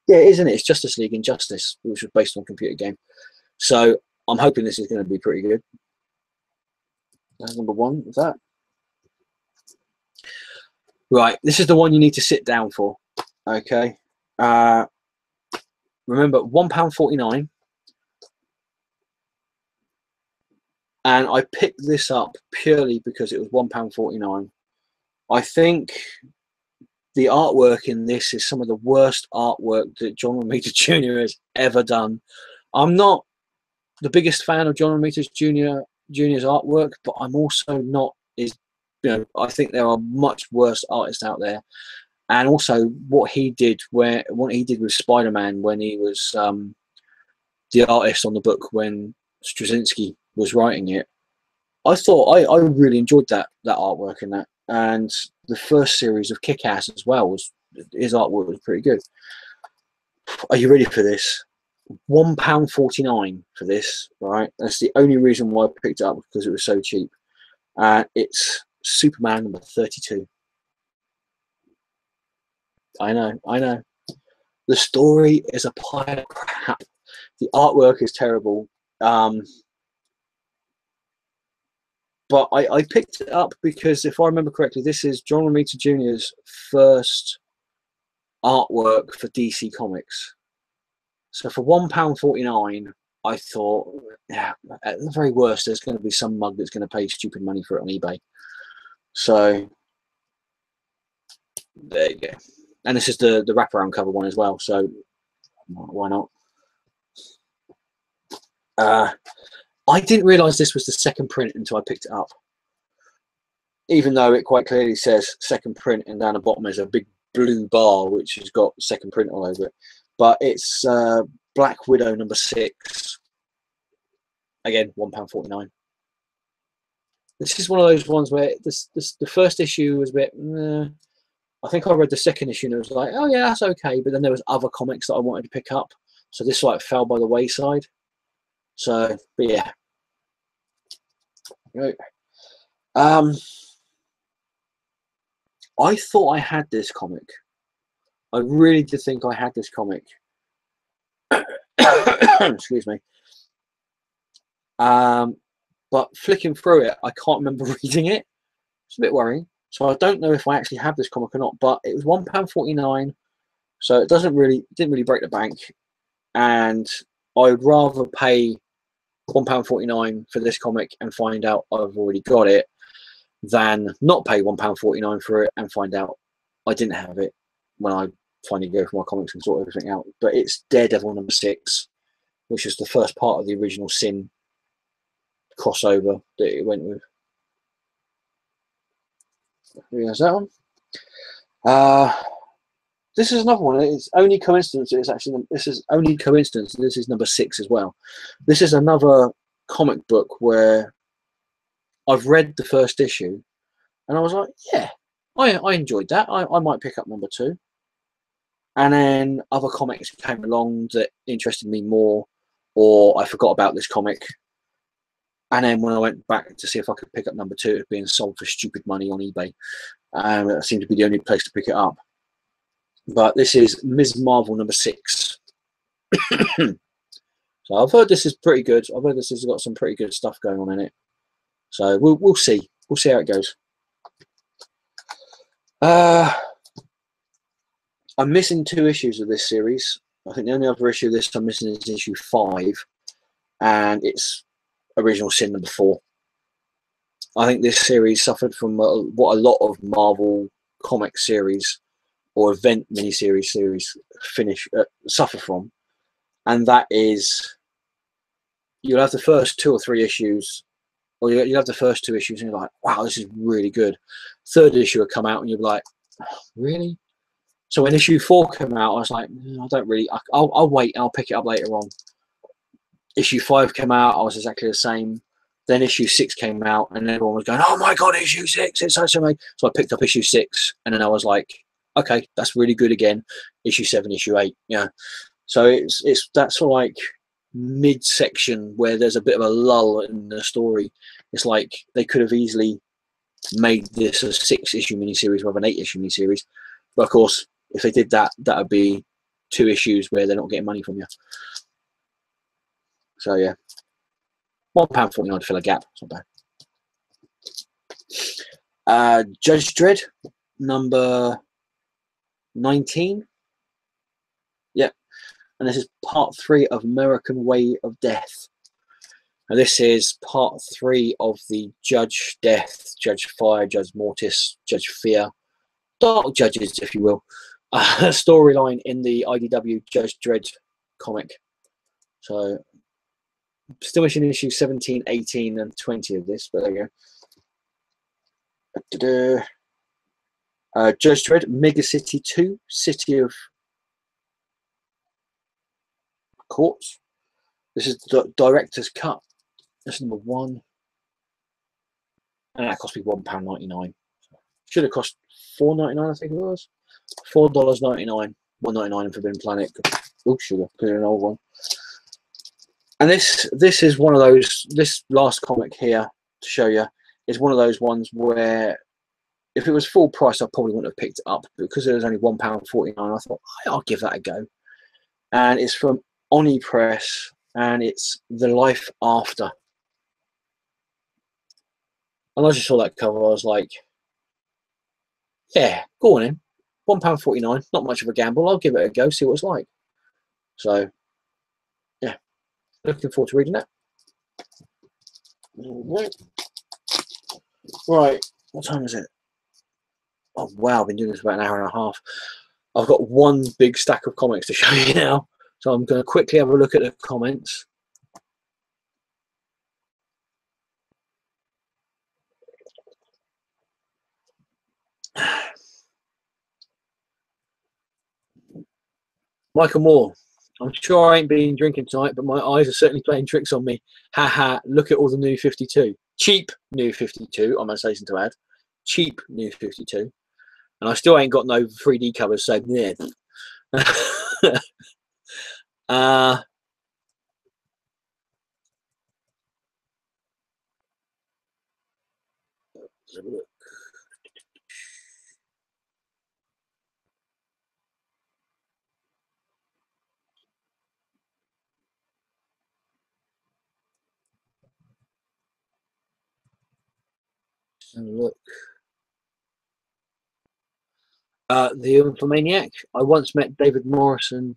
Yeah, isn't it? It's Justice League Injustice, which was based on computer game. So I'm hoping this is going to be pretty good. That's number 1 of that. Right, this is the one you need to sit down for. Okay. Remember, £1.49. And I picked this up purely because it was £1.49. I think the artwork in this is some of the worst artwork that John Romita Jr. has ever done. I'm not the biggest fan of John Romita Jr.'s artwork, but I'm also not I think there are much worse artists out there. And also what he did with Spider-Man when he was the artist on the book when Straczynski was writing it. I thought I really enjoyed that artwork in that. And the first series of Kick-Ass as well, his artwork was pretty good. Are you ready for this? £1.49 for this, right? That's the only reason why I picked it up, because it was so cheap. It's Superman number 32. I know. The story is a pile of crap. The artwork is terrible. But I picked it up because, if I remember correctly, this is John Romita Jr.'s first artwork for DC Comics. So for £1.49, I thought, yeah, at the very worst, there's going to be some mug that's going to pay stupid money for it on eBay. So there you go. And this is the wraparound cover one as well, so why not? I didn't realise this was the second print until I picked it up. Even though it quite clearly says second print, and down the bottom there's a big blue bar which has got second print all over it. But it's Black Widow number 6. Again, £1.49. This is one of those ones where the first issue was a bit... I think I read the second issue and it was like, oh yeah, that's okay. But then there was other comics that I wanted to pick up. So this like fell by the wayside. So, but yeah. Right. Um, I thought I had this comic. I really did think I had this comic. Excuse me. But flicking through it, I can't remember reading it. It's a bit worrying. So I don't know if I actually have this comic or not. But it was £1.49, so it didn't really break the bank. And I would rather pay £1.49 for this comic and find out I've already got it than not pay £1.49 for it and find out I didn't have it when I finally go for my comics and sort everything out. But it's Daredevil #6, which is the first part of the original Sin crossover that it went with. There's that one. This is another one. It's only coincidence. This is only coincidence. This is #6 as well. This is another comic book where I've read the first issue, and I was like, yeah, I enjoyed that. I might pick up #2. And then other comics came along that interested me more, or I forgot about this comic. And then when I went back to see if I could pick up #2, it was being sold for stupid money on eBay. That seemed to be the only place to pick it up. But this is Ms. Marvel #6. So I've heard this is pretty good. I've heard this has got some pretty good stuff going on in it. So we'll see. We'll see how it goes. I'm missing 2 issues of this series. I think the only other issue of this I'm missing is issue 5, and it's original Sin #4. I think this series suffered from what a lot of Marvel comic series or event miniseries series suffer from, and that is you'll have the first 2 or 3 issues, or you'll have the first 2 issues and you're like, wow, this is really good. 3rd issue will come out and you're like, oh, really? So when issue 4 came out, I was like, I don't really, I'll wait, I'll pick it up later on. Issue 5 came out, I was exactly the same. Then issue 6 came out and everyone was going, oh my God, issue 6, it's so amazing. So I picked up issue 6 and then I was like, okay, that's really good again. Issue 7, issue 8, yeah. So it's that sort of like mid-section where there's a bit of a lull in the story. It's like they could have easily made this a 6-issue miniseries rather than an 8-issue miniseries. But of course, if they did that, that would be 2 issues where they're not getting money from you. So yeah, £1.49 to fill a gap. It's not bad. Judge Dredd #19. Yep, and this is part 3 of American Way of Death. And this is part 3 of the Judge Death, Judge Fire, Judge Mortis, Judge Fear, Dark Judges, if you will, storyline in the IDW Judge Dredd comic. So still issuing issue 17, 18, and 20 of this, but there you go. Judge Dredd, Mega City 2, City of Courts. This is the director's cut. This is #1. And that cost me £1.99. Should have cost $4.99, I think it was. $4.99. $1.99 in Forbidden Planet. Oh, sugar, put in an old one. And this is one of those, this last comic here to show you is one of those ones where if it was full price, I probably wouldn't have picked it up, because it was only £1.49. I thought, I'll give that a go. And it's from Oni Press, and it's The Life After. And I just saw that cover, I was like, yeah, go on in. £1.49, not much of a gamble. I'll give it a go, see what it's like. So, yeah, looking forward to reading that. Right, what time is it? Oh, wow, I've been doing this about an hour and a half. I've got one big stack of comics to show you now. So I'm going to quickly have a look at the comments. Michael Moore, I'm sure I ain't been drinking tonight, but my eyes are certainly playing tricks on me. Haha, look at all the new 52. Cheap new 52, I'm going to say something to add. Cheap new 52. And I still ain't got no 3D covers, so yeah. Let's have a look. Let's have a look. The Infomaniac. I once met David Morrison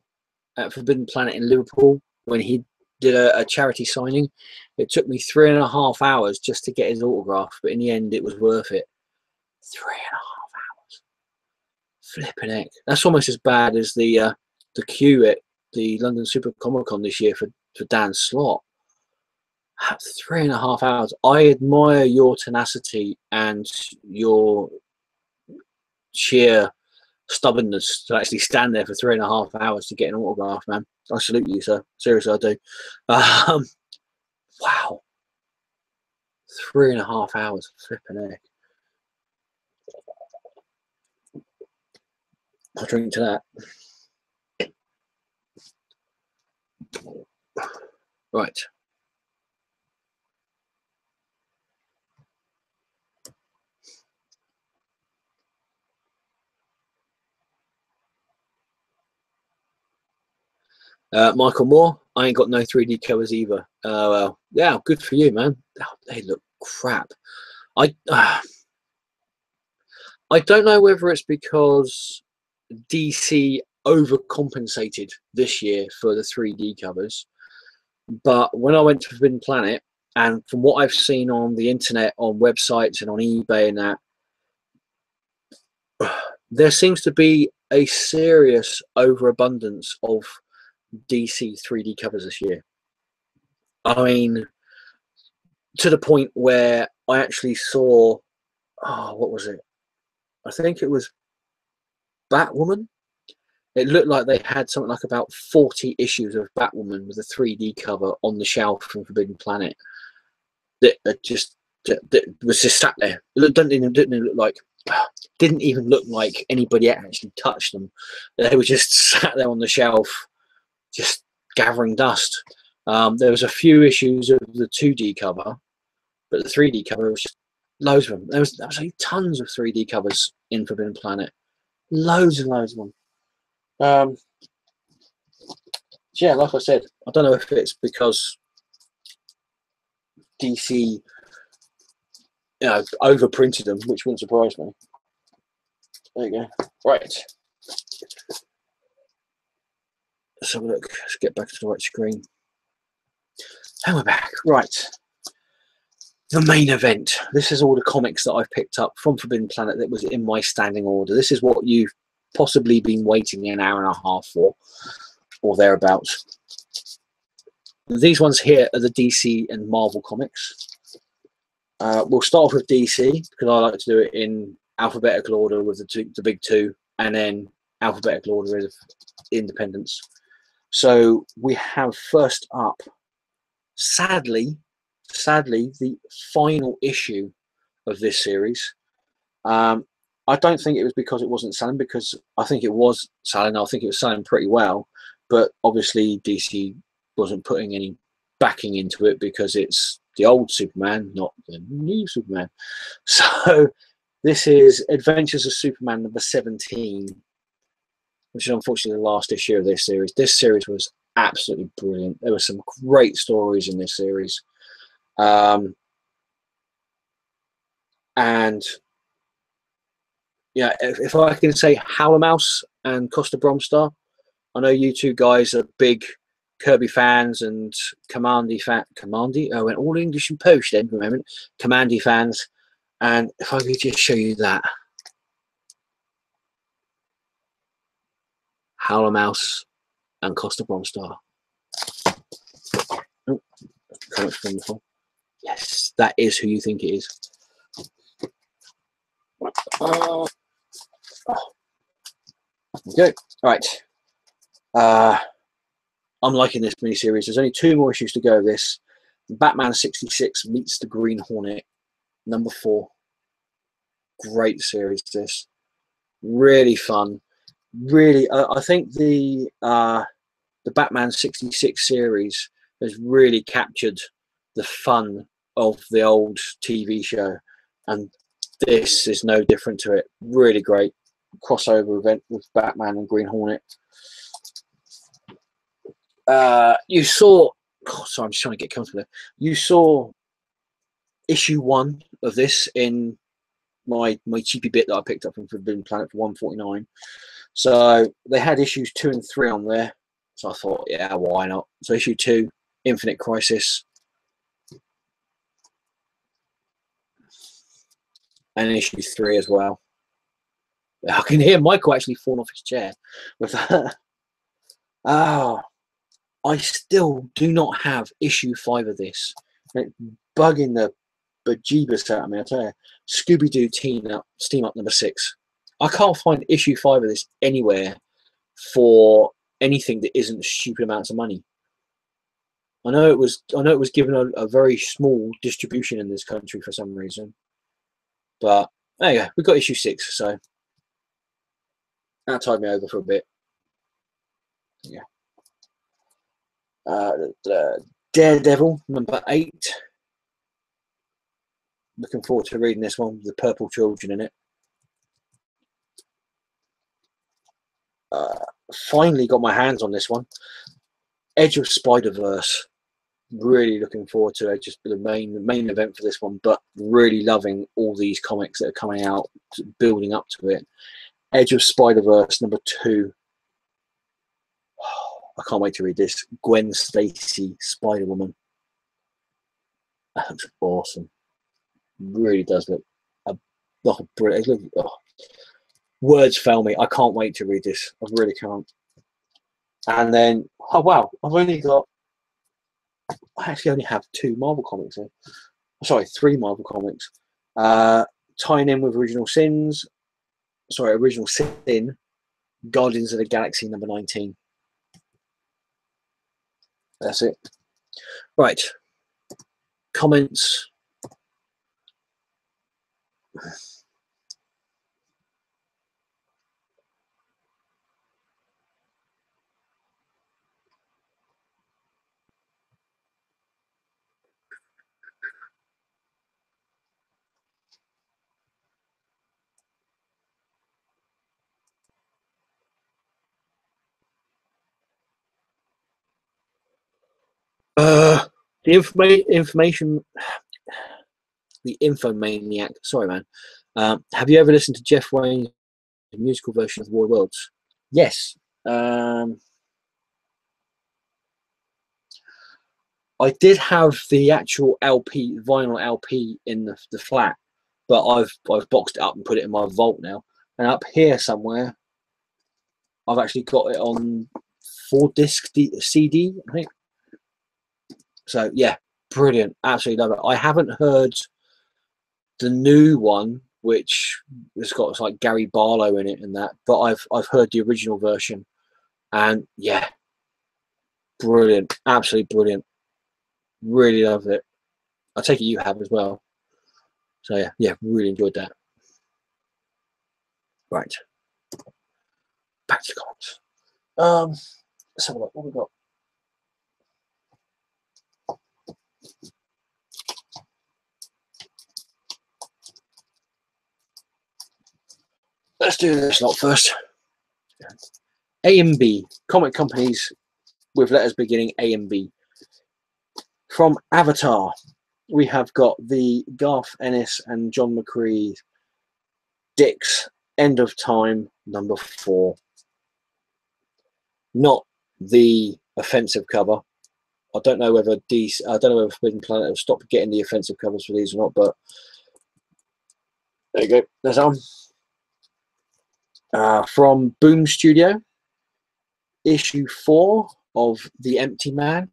at Forbidden Planet in Liverpool when he did a charity signing. It took me 3.5 hours just to get his autograph, but in the end it was worth it. 3.5 hours. Flipping heck. That's almost as bad as the queue at the London Super Comic Con this year for Dan Slott. 3.5 hours. I admire your tenacity and your sheer stubbornness to actually stand there for 3.5 hours to get an autograph, man. I salute you, sir. Seriously, I do. Wow. 3.5 hours. Flipping heck. I'll drink to that. Right. Michael Moore, I ain't got no 3D covers either. Well, yeah, good for you, man. Oh, they look crap. I don't know whether it's because DC overcompensated this year for the 3D covers, but when I went to Forbidden Planet, and from what I've seen on the internet, on websites and on eBay and that, there seems to be a serious overabundance of DC 3D covers this year. I mean, to the point where I actually saw, oh, what was it? I think it was Batwoman. It looked like they had something like about 40 issues of Batwoman with a 3D cover on the shelf from Forbidden Planet. That was just sat there. It didn't even look like anybody actually touched them. They were just sat there on the shelf, just gathering dust. There was a few issues of the 2D cover, but the 3D cover was just loads of them. There was like tons of 3D covers in Forbidden Planet, loads and loads of them. Yeah, like I said, I don't know if it's because DC, overprinted them, which wouldn't surprise me. There you go. Right. Let's have a look. Let's get back to the right screen. And we're back. Right. The main event. This is all the comics that I've picked up from Forbidden Planet that was in my standing order. This is what you've possibly been waiting an hour and a half for, or thereabouts. These ones here are the DC and Marvel comics. We'll start off with DC because I like to do it in alphabetical order with the big two, and then alphabetical order of independence. So we have first up, sadly, the final issue of this series. I don't think it was because it wasn't selling, because I think it was selling. I think it was selling pretty well, but obviously DC wasn't putting any backing into it because it's the old Superman, not the new Superman. So this is Adventures of Superman number 17, which is unfortunately the last issue of this series. This series was absolutely brilliant. There were some great stories in this series. And yeah, if I can say Howler Mouse and Costa Bromstar, I know you two guys are big Kirby fans and Commandy. I went all English and Polish then for a moment. Commandy fans, and if I could just show you that, Howler Mouse and Costa Bromstar. Oh, comments from before. Yes, that is who you think it is. Okay, right. I'm liking this miniseries. There's only 2 more issues to go of this. Batman 66 meets the Green Hornet, number 4. Great series, this. Really fun. Really, I think the Batman 66 series has really captured the fun of the old TV show, and this is no different to it. Really great crossover event with Batman and Green Hornet. You saw, God, sorry, I'm just trying to get comfortable there. You saw issue 1 of this in my cheapy bit that I picked up from Forbidden Planet for $1.49. So they had issues 2 and 3 on there. So I thought, yeah, why not? So issue 2, Infinite Crisis. And issue 3 as well. I can hear Michael actually fall off his chair with that. Oh, I still do not have issue 5 of this. It's bugging the bejeebus out of me, I tell you. Scooby-Doo Steam Up number 6. I can't find issue 5 of this anywhere for anything that isn't stupid amounts of money. I know it was given a very small distribution in this country for some reason. But there you go, we got issue 6, so that tied me over for a bit. Yeah. Daredevil number 8. Looking forward to reading this one with the purple children in it. Finally got my hands on this one. Edge of Spider-Verse. Really looking forward to it. Just the main event for this one, but really loving all these comics that are coming out, building up to it. Edge of Spider-Verse number 2. I can't wait to read this. Gwen Stacy, Spider-Woman. That looks awesome. Really does look brilliant. Words fail me. I can't wait to read this. I really can't. And then, oh wow, I actually only have 2 Marvel comics here. Sorry, 3 Marvel comics. Tying in with Original Sin, Guardians of the Galaxy number 19. That's it. Right. Comments. The Infomaniac. Sorry, man. Have you ever listened to Jeff Wayne's musical version of War of Worlds? Yes. I did have the actual vinyl LP in the flat, but I've boxed it up and put it in my vault now. And up here somewhere, I've actually got it on 4-disc CD, I think. So yeah, brilliant, absolutely love it. I haven't heard the new one, which has got like Gary Barlow in it and that, but I've heard the original version, and yeah, brilliant, absolutely brilliant. Really loved it. I take it you have as well. So yeah, really enjoyed that. Right, back to comments. Let's have a look. What we got? Let's do this lot first. A and B, comic companies with letters beginning A and B. From Avatar, we have got the Garth Ennis and John McCree Dick's End of Time number 4. Not the offensive cover. I don't know whether Forbidden Planet have stopped getting the offensive covers for these or not, but there you go. There's on. From Boom Studio, issue 4 of The Empty Man.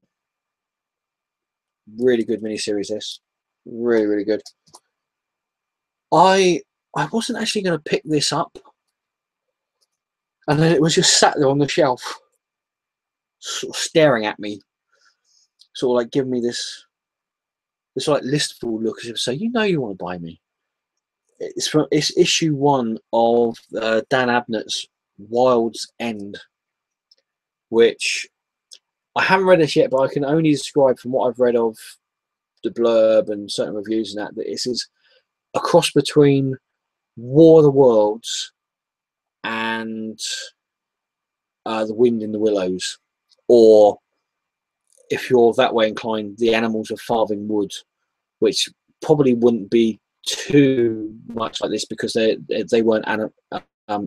Really good miniseries, this. Really, really good. I wasn't actually going to pick this up, and then it was just sat there on the shelf, sort of staring at me, sort of like giving me this like listful look, as if to say, you know, you want to buy me. It's issue 1 of Dan Abnett's Wild's End, which I haven't read this yet, but I can only describe from what I've read of the blurb and certain reviews and that this is a cross between War of the Worlds and The Wind in the Willows, or if you're that way inclined, The Animals of Farthing Wood, which probably wouldn't be too much like this because they weren't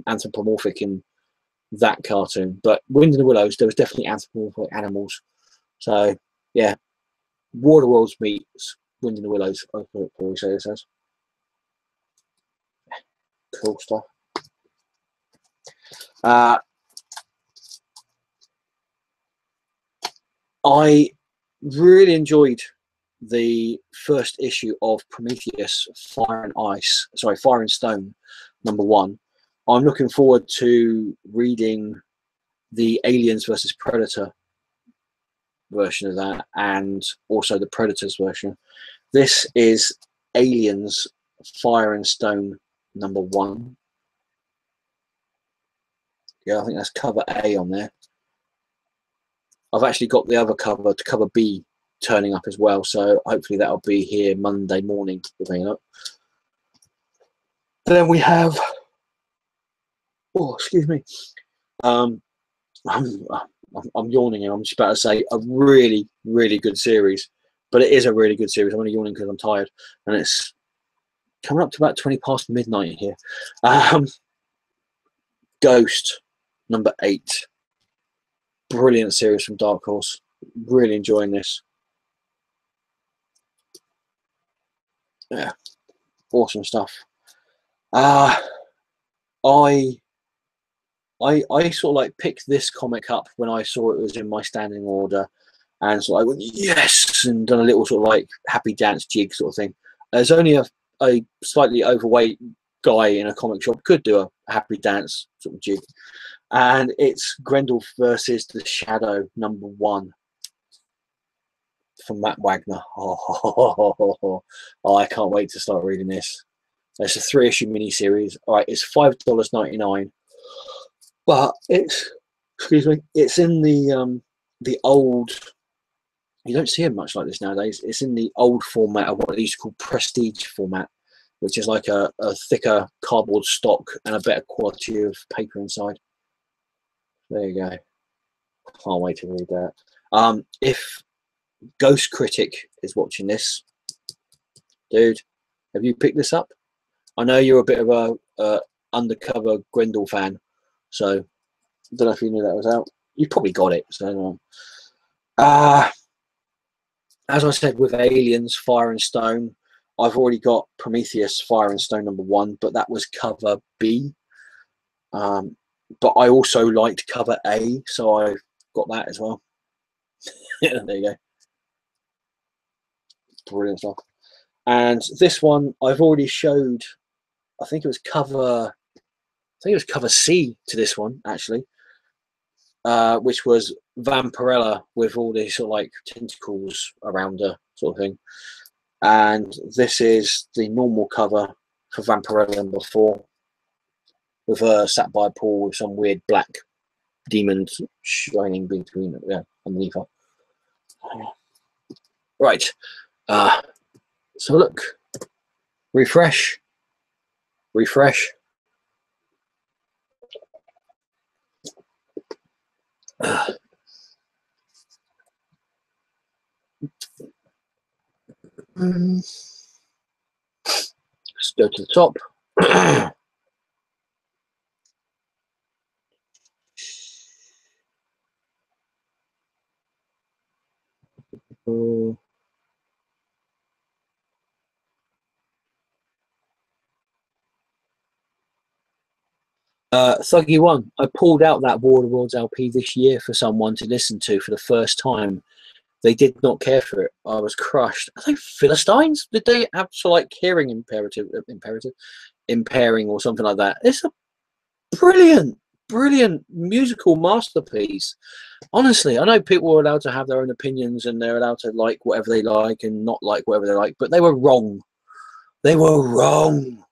anthropomorphic in that cartoon. But Wind in the Willows, there was definitely anthropomorphic animals. So yeah, War of the Worlds meets Wind in the Willows, I could probably say this as. Cool stuff. I really enjoyed the first issue of Prometheus Fire and Stone #1. I'm looking forward to reading the Aliens versus Predator version of that, and also the Predators version. This is Aliens Fire and Stone #1. Yeah, I think that's cover A on there. I've actually got the other cover, to cover B, turning up as well, so hopefully that'll be here Monday morning. Then we have, oh, excuse me, I'm yawning and I'm just about to say a really, really good series, but it is a really good series. I'm only yawning because I'm tired, and it's coming up to about 20 past midnight here. Ghost #8. Brilliant series from Dark Horse. Really enjoying this. Yeah, awesome stuff. I sort of like picked this comic up when I saw it was in my standing order, and sort of like went yes, and done a little sort of like happy dance jig sort of thing. There's only a slightly overweight guy in a comic shop could do a happy dance sort of jig, and it's Grendel versus the Shadow #1 from Matt Wagner. Oh, I can't wait to start reading this. It's a 3-issue miniseries. All right, it's $5.99, but it's, excuse me, it's in the old. You don't see it much like this nowadays. It's in the old format of what they used to call prestige format, which is like a thicker cardboard stock and a better quality of paper inside. There you go. Can't wait to read that. If Ghost Critic is watching this, dude, have you picked this up? I know you're a bit of a undercover Grendel fan, so I don't know if you knew that was out. You probably got it. So, as I said with Aliens Fire and Stone, I've already got Prometheus Fire and Stone #1, but that was cover B. But I also liked cover A, so I got that as well. Yeah, there you go. Brilliant stuff. And this one I've already showed. I think it was cover C to this one actually, which was Vampirella with all these sort of like tentacles around her sort of thing. And this is the normal cover for Vampirella #4, with her sat by a pool with some weird black demons shining between, yeah, underneath her. Right. So look, refresh. Let's go to the top. Thuggy One, I pulled out that War of the Worlds LP this year for someone to listen to for the first time. They did not care for it. I was crushed. Are they Philistines? Did they have sort of like hearing impairing or something like that? It's a brilliant musical masterpiece. Honestly, I know people are allowed to have their own opinions and they're allowed to like whatever they like and not like whatever they like, but they were wrong. They were wrong.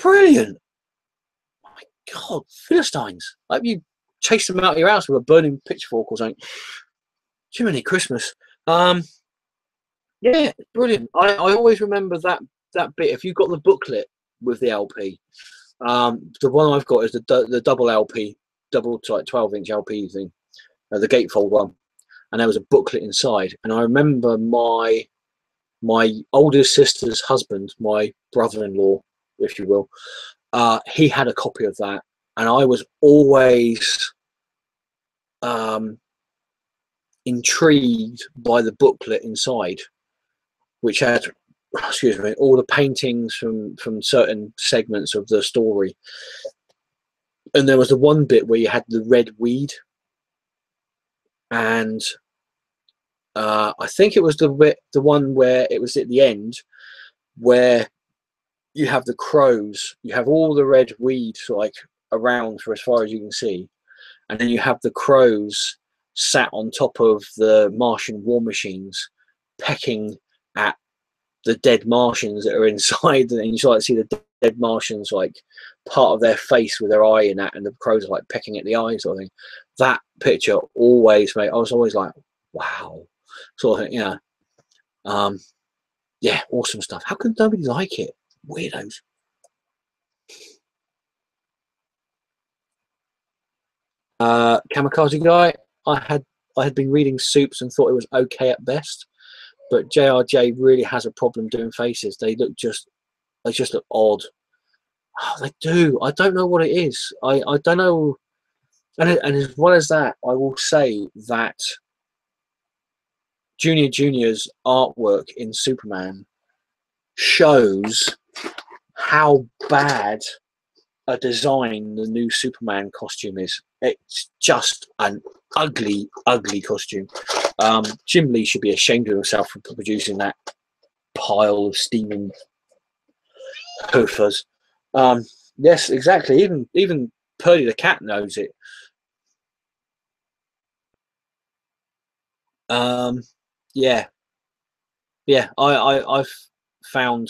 Brilliant. My God, Philistines. Like you chased them out of your house with a burning pitchfork or something. Jiminy Christmas. Yeah, brilliant. I always remember that that bit, if you've got the booklet with the LP, the one I've got is the double LP, double 12-inch LP thing, the gatefold one, and there was a booklet inside. And I remember my oldest sister's husband, my brother-in-law, if you will, he had a copy of that, and I was always intrigued by the booklet inside, which had, excuse me, all the paintings from certain segments of the story. And there was the one bit where you had the red weed, and I think it was the one where it was at the end where you have the crows, you have all the red weed like around for as far as you can see, and then you have the crows sat on top of the Martian war machines pecking at the dead Martians that are inside, and you like see the dead Martians like part of their face with their eye in that, and the crows are like pecking at the eyes sort of thing. That picture always made, I was always like, wow, sort of thing, you know. Yeah, awesome stuff. How could nobody like it? Weirdos. Kamikaze Guy, I had been reading Soups and thought it was okay at best, but JRJ really has a problem doing faces. They just look odd. Oh, they do. I don't know what it is. I don't know. And as well as that, I will say that Junior's artwork in Superman shows how bad a design the new Superman costume is. It's just an ugly, ugly costume. Jim Lee should be ashamed of himself for producing that pile of steaming hoofers. Yes, exactly. Even Purdy the cat knows it. Yeah. I've found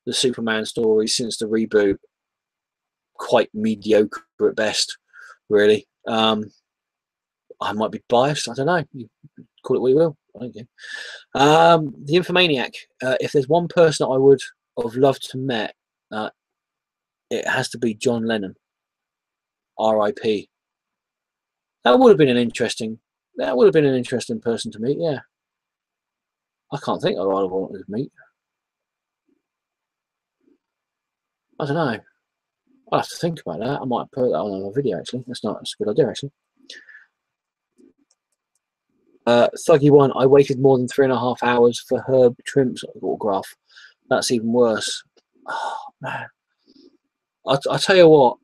the Superman story since the reboot quite mediocre at best, really. I might be biased. I don't know. You call it what you will. I don't care. The Infomaniac. If there's one person I would have loved to met, it has to be John Lennon. R.I.P. That would have been an interesting. That would have been an interesting person to meet. Yeah. I can't think of who I wanted to meet. I don't know. I'll have to think about that. I might put that on a video, actually. That's a good idea, actually. Thuggy One, I waited more than 3.5 hours for Herb Trimp's autograph. That's even worse. Oh, man. I tell you what,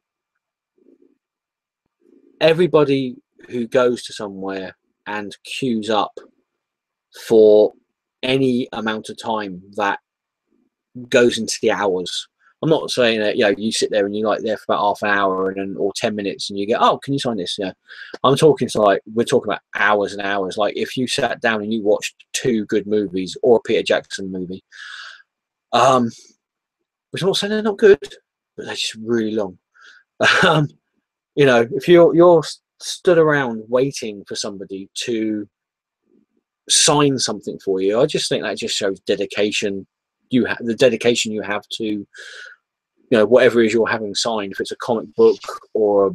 everybody who goes to somewhere and queues up for any amount of time that goes into the hours. I'm not saying that, you sit there and you're like there for about half an hour or 10 minutes and you get, oh, can you sign this? I'm talking we're talking about hours and hours. Like if you sat down and you watched 2 good movies or a Peter Jackson movie, which I'm not saying they're not good, but they're just really long. If you're stood around waiting for somebody to sign something for you, I just think that just shows dedication. The dedication you have to whatever it is you're having signed, if it's a comic book or a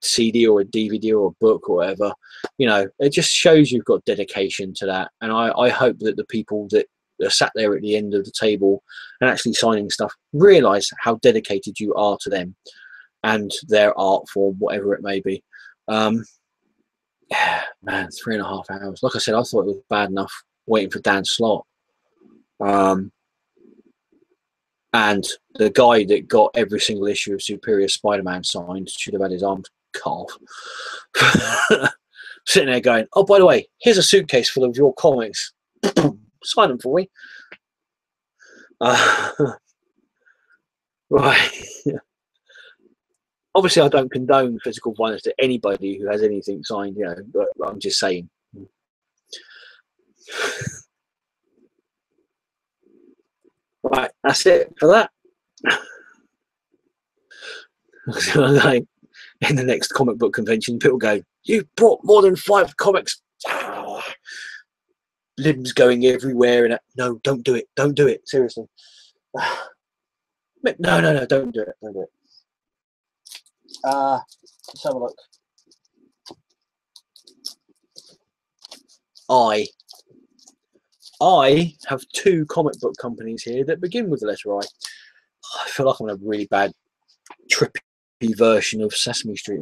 CD or a DVD or a book or whatever, it just shows you've got dedication to that. And I hope that the people that are sat there at the end of the table and actually signing stuff realize how dedicated you are to them and their art form, whatever it may be. Yeah, man, 3.5 hours. Like I said, I thought it was bad enough waiting for Dan Slott. And the guy that got every single issue of Superior Spider-Man signed should have had his arms cut off. Sitting there going, oh, by the way, here's a suitcase full of your comics. Sign them for me. Right. Obviously, I don't condone physical violence to anybody who has anything signed, but I'm just saying. Right, that's it for that. Like, in the next comic book convention, people go, you brought more than 5 comics. Limbs going everywhere. And no, don't do it. Don't do it. Seriously. No, no, no, don't do it. Don't do it. Let's have a look. I have two comic book companies here that begin with the letter I. I feel like I'm in a really bad, trippy version of Sesame Street.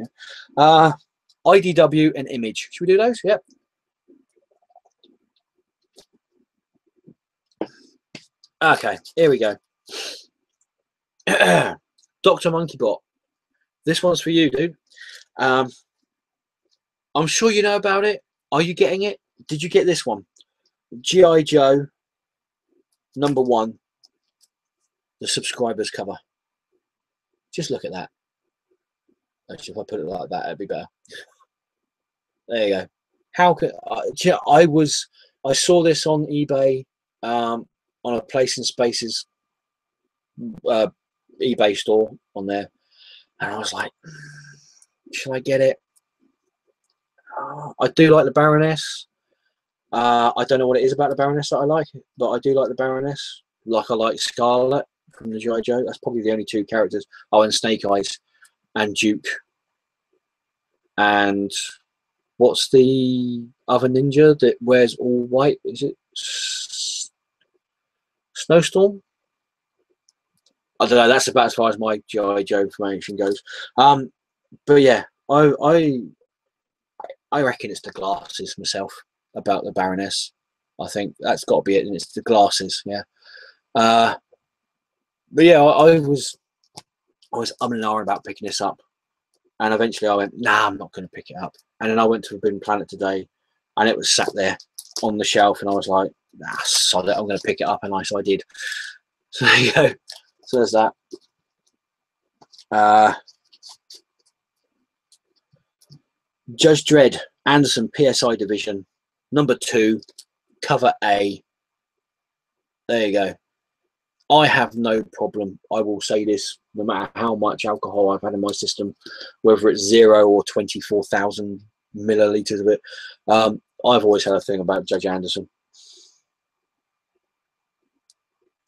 IDW and Image. Should we do those? Yep. Okay, here we go. Dr. Monkeybot. This one's for you, dude. I'm sure you know about it. Are you getting it? Did you get this one? G.I. Joe #1, the subscribers cover. Just look at that. Actually, if I put it like that, it'd be better. There you go. How could I saw this on eBay, on a Place in Spaces eBay store on there, and I was like, should I get it? I do like the Baroness. I don't know what it is about the Baroness that I like, but I do like the Baroness. Like I like Scarlet from the G.I. Joe. That's probably the only two characters. Oh, and Snake Eyes and Duke. And what's the other ninja that wears all white? Is it Snowstorm? I don't know. That's about as far as my G.I. Joe information goes. But yeah, I reckon it's the glasses myself about the Baroness. I think that's got to be it, and it's the glasses. Yeah. But yeah, I was umming and ahhing about picking this up, and eventually I went, nah, I'm not going to pick it up. And then I went to Forbidden Planet today, and it was sat there on the shelf, and I was like, nah, sod it, I'm going to pick it up, and so I did. So there you go. So there's that. Judge Dredd, Anderson PSI Division, #2, cover A. There you go. I have no problem. I will say this, no matter how much alcohol I've had in my system, whether it's 0 or 24,000 milliliters of it, I've always had a thing about Judge Anderson.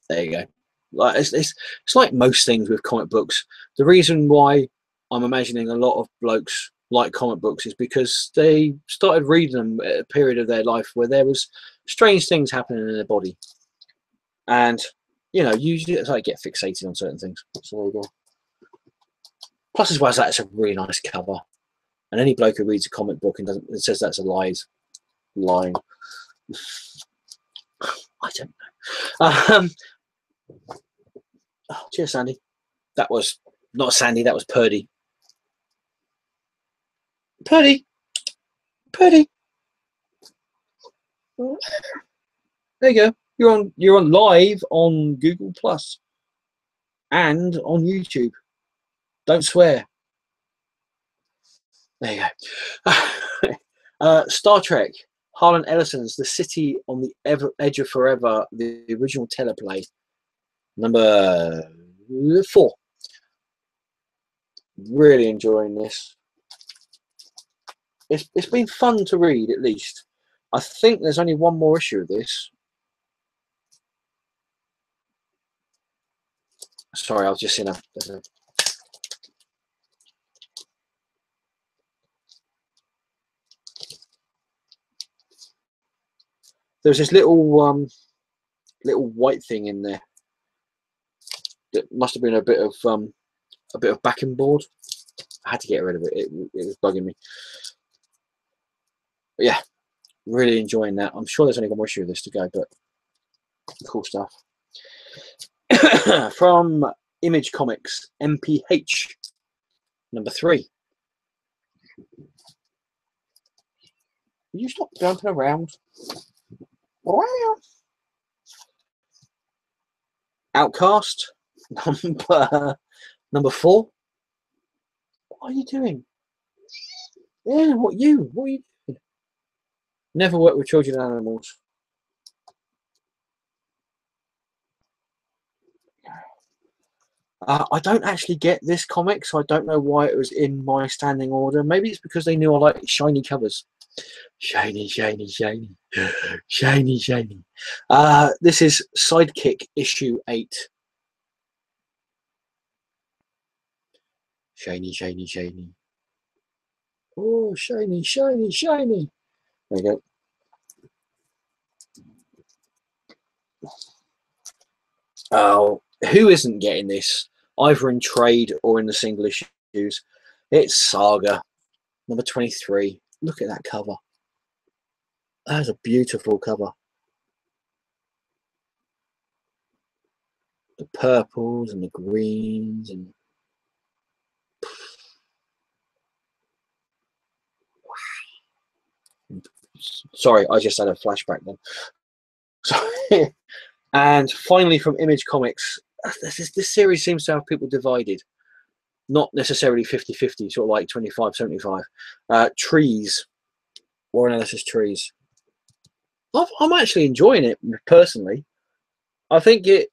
There you go. Like it's like most things with comic books. The reason why I'm imagining a lot of blokes like comic books is because they started reading them at a period of their life where there was strange things happening in their body, and you know, usually it's like get fixated on certain things. So there you go. Plus, as well as that, it's a really nice cover. And any bloke who reads a comic book and says that's a lie is lying. I don't know. Oh, cheers, Sandy. That was not Sandy. That was Purdy. Purdy. Purdy. There you go. You're on live on Google Plus and on YouTube. Don't swear. There you go. Star Trek, Harlan Ellison's The City on the Edge of Forever, the original teleplay, #4. Really enjoying this. It's been fun to read, at least. I think there's only one more issue of this. Sorry, I was just in a there's this little white thing in there that must have been a bit of backing board. I had to get rid of it. It was bugging me. But yeah, really enjoying that. I'm sure there's only one more issue of this to go, but cool stuff. From Image Comics, MPH, #3. Will you stop jumping around? Outcast, #4. What are you doing? Yeah, what are you doing? Never work with children and animals. I don't actually get this comic, so I don't know why it was in my standing order. Maybe it's because they knew I like shiny covers. Shiny, shiny, shiny. Shiny, shiny. This is Sidekick issue 8. Shiny, shiny, shiny. Oh, shiny, shiny, shiny. There you go. Oh, who isn't getting this? Either in trade or in the single issues. It's Saga, number 23. Look at that cover. That's a beautiful cover. The purples and the greens and sorry, I just had a flashback then. Sorry. And finally from Image Comics, this series seems to have people divided. Not necessarily 50-50, sort of like 25-75. Trees, War Analysis Trees. I'm actually enjoying it personally. I think it.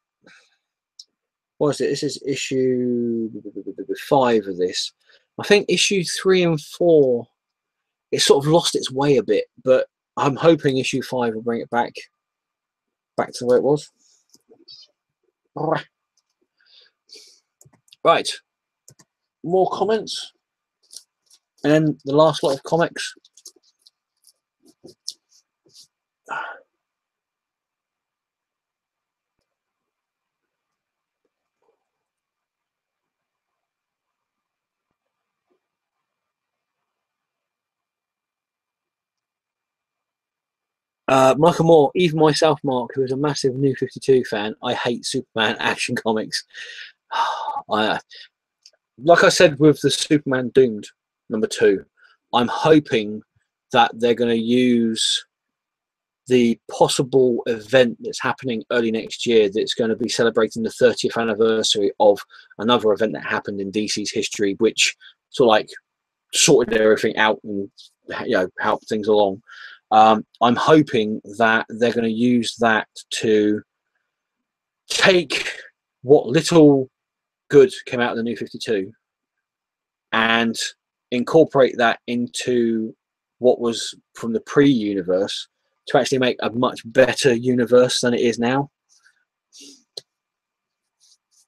What is it? This is issue 5 of this. I think issue 3 and 4. It sort of lost its way a bit, but I'm hoping issue 5 will bring it back to where it was. Right. More comments, and then the last lot of comics. Michael Moore, even myself, Mark, who is a massive New 52 fan, I hate Superman Action Comics. Like I said with the Superman Doomed number 2, I'm hoping that they're going to use the possible event that's happening early next year that's going to be celebrating the 30th anniversary of another event that happened in DC's history, which sort of like sorted everything out and helped things along. I'm hoping that they're going to use that to take what little good came out of the New 52 and incorporate that into what was from the pre-universe to actually make a much better universe than it is now,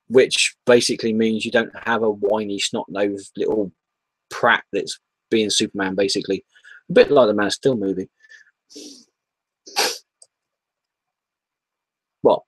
which basically means you don't have a whiny snot-nosed little prat that's being Superman, basically a bit like the Man of Steel movie. What?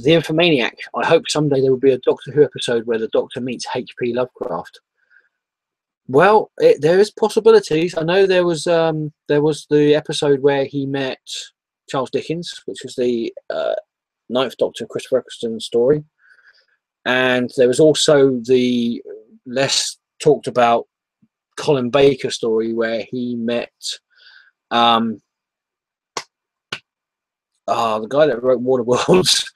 The Infomaniac. I hope someday there will be a Doctor Who episode where the Doctor meets H.P. Lovecraft. Well, there is possibilities. I know there was the episode where he met Charles Dickens, which was the Ninth Doctor Christopher Eccleston story, and there was also the less talked about Colin Baker story where he met the guy that wrote Waterworlds,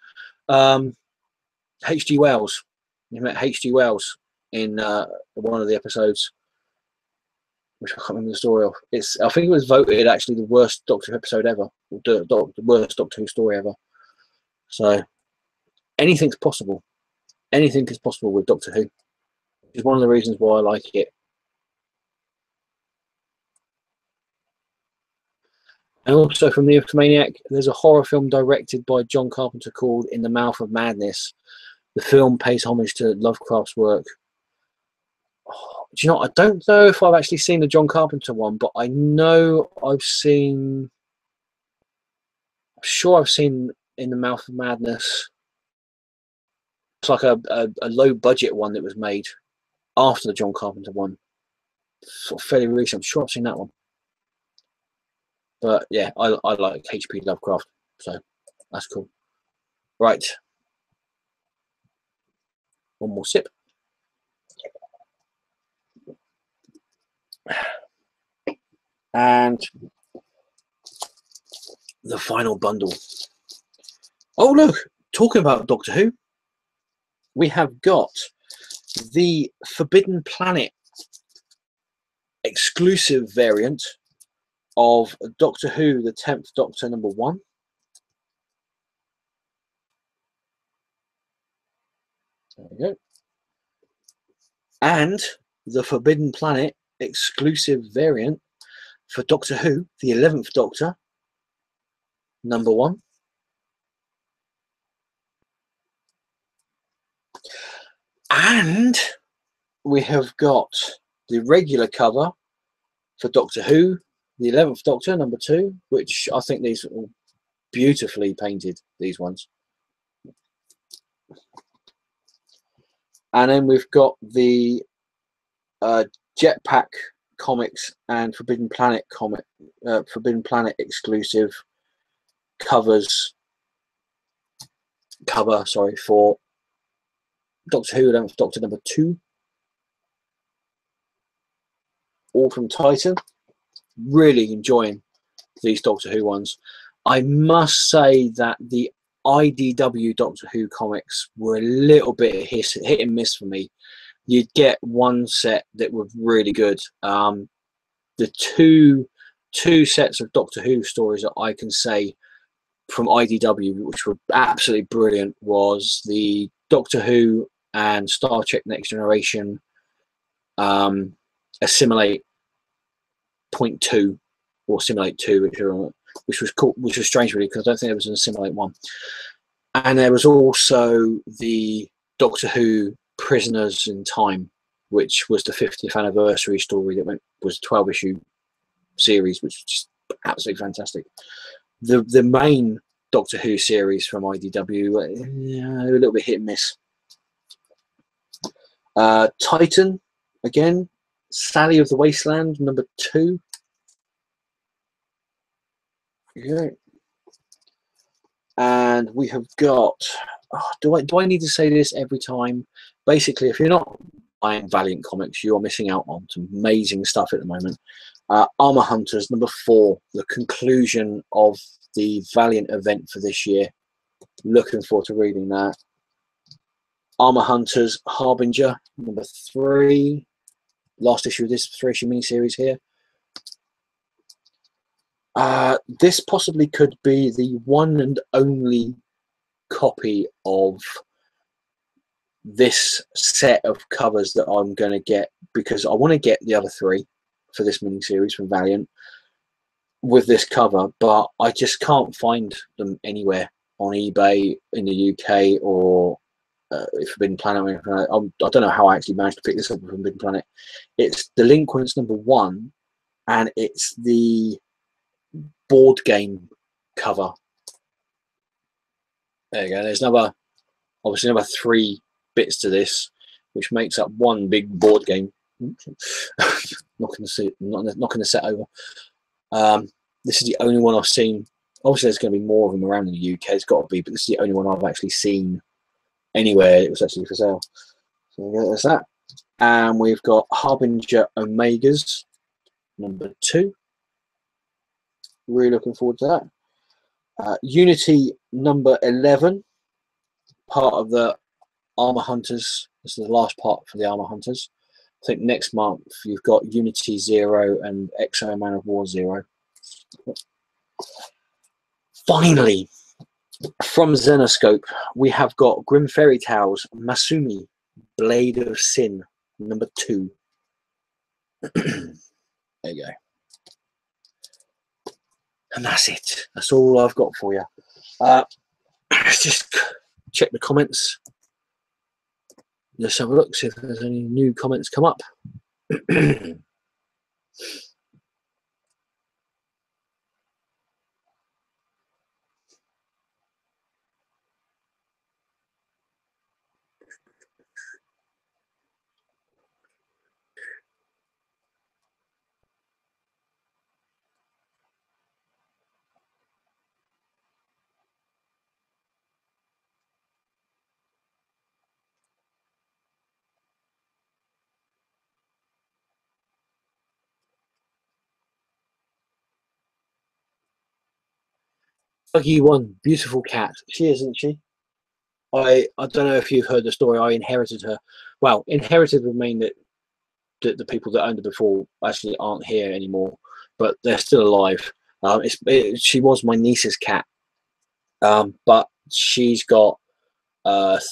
H.G. Wells. He met H.G. Wells in one of the episodes, which I can't remember the story of. I think it was voted actually the worst Doctor Who episode ever, or the worst Doctor Who story ever. So anything's possible. Anything is possible with Doctor Who. It's one of the reasons why I like it. And also from the Infomaniac, there's a horror film directed by John Carpenter called In the Mouth of Madness. The film pays homage to Lovecraft's work. Do you know, I don't know if I've actually seen the John Carpenter one, but I know I'm sure I've seen In the Mouth of Madness. It's like a low budget one that was made after the John Carpenter one. Sort of fairly recent. I'm sure I've seen that one. But yeah, I like H.P. Lovecraft, so that's cool. Right. One more sip. And the final bundle. Oh, look, talking about Doctor Who, we have got the Forbidden Planet exclusive variant of Doctor Who, the 10th Doctor, #1. There we go. And the Forbidden Planet exclusive variant for Doctor Who, the 11th Doctor, #1. And we have got the regular cover for Doctor Who, the 11th Doctor, #2, which I think these are all beautifully painted, these ones. And then we've got the Jetpack Comics and Forbidden Planet Forbidden Planet exclusive cover for Doctor Who, 11th Doctor, #2. All from Titan. Really enjoying these Doctor Who ones. I must say that the IDW Doctor Who comics were a little bit hit and miss for me. You'd get one set that was really good. The two sets of Doctor Who stories that I can say from IDW, which were absolutely brilliant, was the Doctor Who and Star Trek Next Generation Assimilate .2 or Simulate 2, which was cool, which was strange really, because I don't think there was an Assimilate 1. And there was also the Doctor Who Prisoners in Time, which was the 50th anniversary story that was a 12-issue series, which was just absolutely fantastic. The main Doctor Who series from IDW, a little bit hit and miss. Titan, again, Sally of the Wasteland, #2. Okay. And we have got, do I need to say this every time? Basically, if you're not buying Valiant comics, you are missing out on some amazing stuff at the moment. Armor Hunters, #4, the conclusion of the Valiant event for this year. Looking forward to reading that. Armor Hunters Harbinger, #3. Last issue of this 3-issue miniseries here. This possibly could be the one and only copy of this set of covers that I'm going to get, because I want to get the other 3 for this miniseries from Valiant with this cover, but I just can't find them anywhere on eBay in the UK or Forbidden Planet. I don't know how I actually managed to pick this up from Forbidden Planet. It's Delinquents #1, and it's the board game cover. There you go. There's obviously another 3 bits to this, which makes up one big board game. Knocking the set over. This is the only one I've seen. Obviously, there's going to be more of them around in the UK. It's got to be, but this is the only one I've actually seen anywhere it was actually for sale. So there's that. And we've got Harbinger Omegas #2. Really looking forward to that. Unity #11, part of the Armor Hunters. This is the last part for the Armor Hunters. I think next month you've got Unity 0 and XO Man of War 0. Finally, from Zenoscope, we have got Grim Fairy Tales Masumi Blade of Sin #2. There you go. And that's it. That's all I've got for you. Let's just check the comments. Let's have a look, see if there's any new comments come up. Buggy One, beautiful cat. She is, isn't she? I don't know if you've heard the story. I inherited her. Well, inherited would mean that the people that owned her before actually aren't here anymore. but they're still alive. She was my niece's cat, but she's got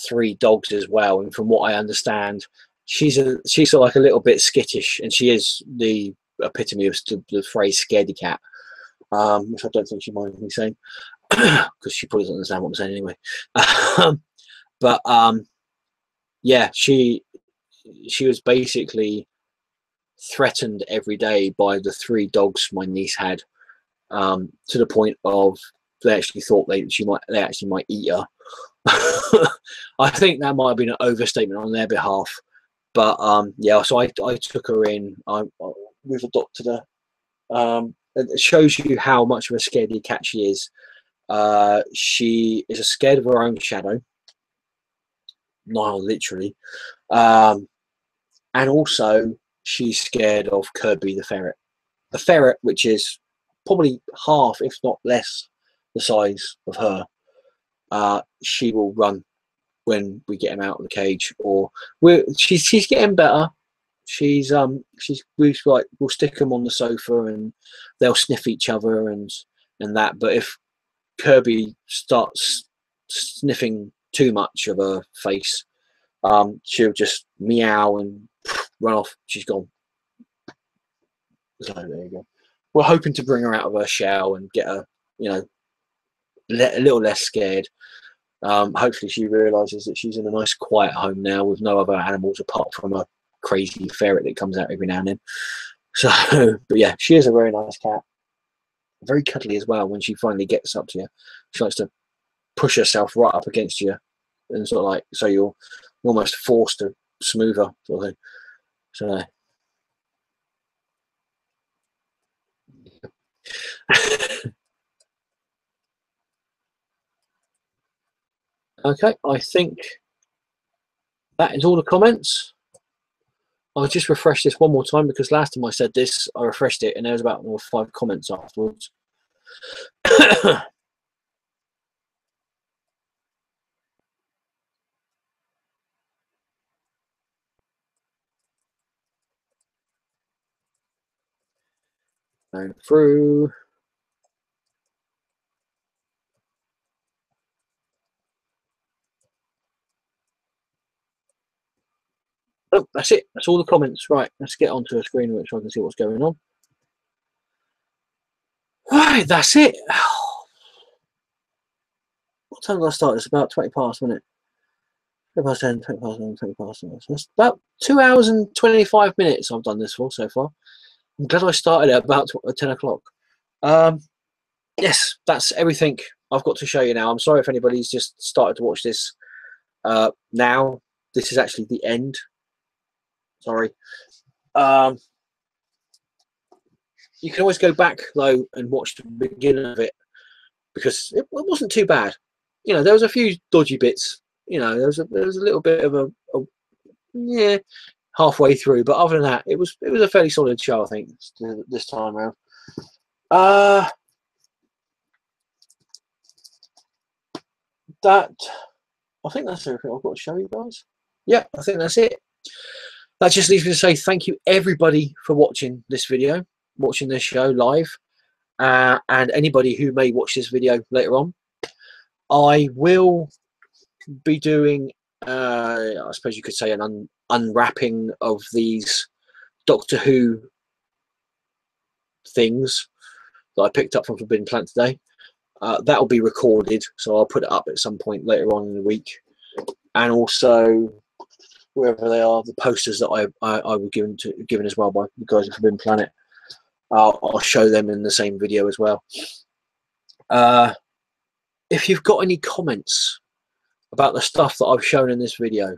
3 dogs as well, and from what I understand, she's sort of like a little bit skittish, and she is the epitome of the phrase "scaredy cat," which I don't think she minds me saying, because she probably doesn't understand what I'm saying anyway. But yeah, she was basically threatened every day by the 3 dogs my niece had, to the point of they actually thought they actually might eat her. I think that might have been an overstatement on their behalf, but yeah. So I took her in. We've adopted her. It shows you how much of a scaredy cat she is. She is scared of her own shadow, not literally, and also she's scared of Kirby the ferret. The ferret, which is probably half, if not less, the size of her. She will run when we get him out of the cage, or she's getting better. We'll stick them on the sofa and they'll sniff each other and that. But if Kirby starts sniffing too much of her face, she'll just meow and run off. She's gone. So there you go. We're hoping to bring her out of her shell and get her, you know, a little less scared. Hopefully she realizes that she's in a nice quiet home now with no other animals apart from a crazy ferret that comes out every now and then. So, but yeah, she is a very nice cat. Very cuddly as well when she finally gets up to you. She likes to push herself right up against you and sort of like, so you're almost forced to smooth her sort of thing. So okay, I think that is all the comments. I'll just refresh this one more time because last time I said this, I refreshed it and there was about 5 comments afterwards. Going through. Oh, that's it. That's all the comments. Right, let's get onto a screen which I can see what's going on. Right, that's it. What time did I start? It's about 20 past, wasn't it? 20 past 10, 20 past 11, 20 past 10. So it's about 2 hours and 25 minutes I've done this for so far. I'm glad I started at about 10 o'clock. Yes, that's everything I've got to show you now. I'm sorry if anybody's just started to watch this now. This is actually the end. Sorry. You can always go back though and watch the beginning of it because it wasn't too bad. You know, there was a few dodgy bits. You know, there was a little bit of a yeah, halfway through, but other than that, it was a fairly solid show, I think, this time around. That I think that's everything I've got to show you guys. Yeah, I think that's it. That just leaves me to say thank you everybody for watching this video, watching this show live, and anybody who may watch this video later on. I will be doing, I suppose you could say, an unwrapping of these Doctor Who things that I picked up from Forbidden Planet today. That will be recorded, so I'll put it up at some point later on in the week. And also, wherever they are, the posters that I were given as well by the guys at Forbidden Planet, I'll show them in the same video as well. If you've got any comments about the stuff that I've shown in this video,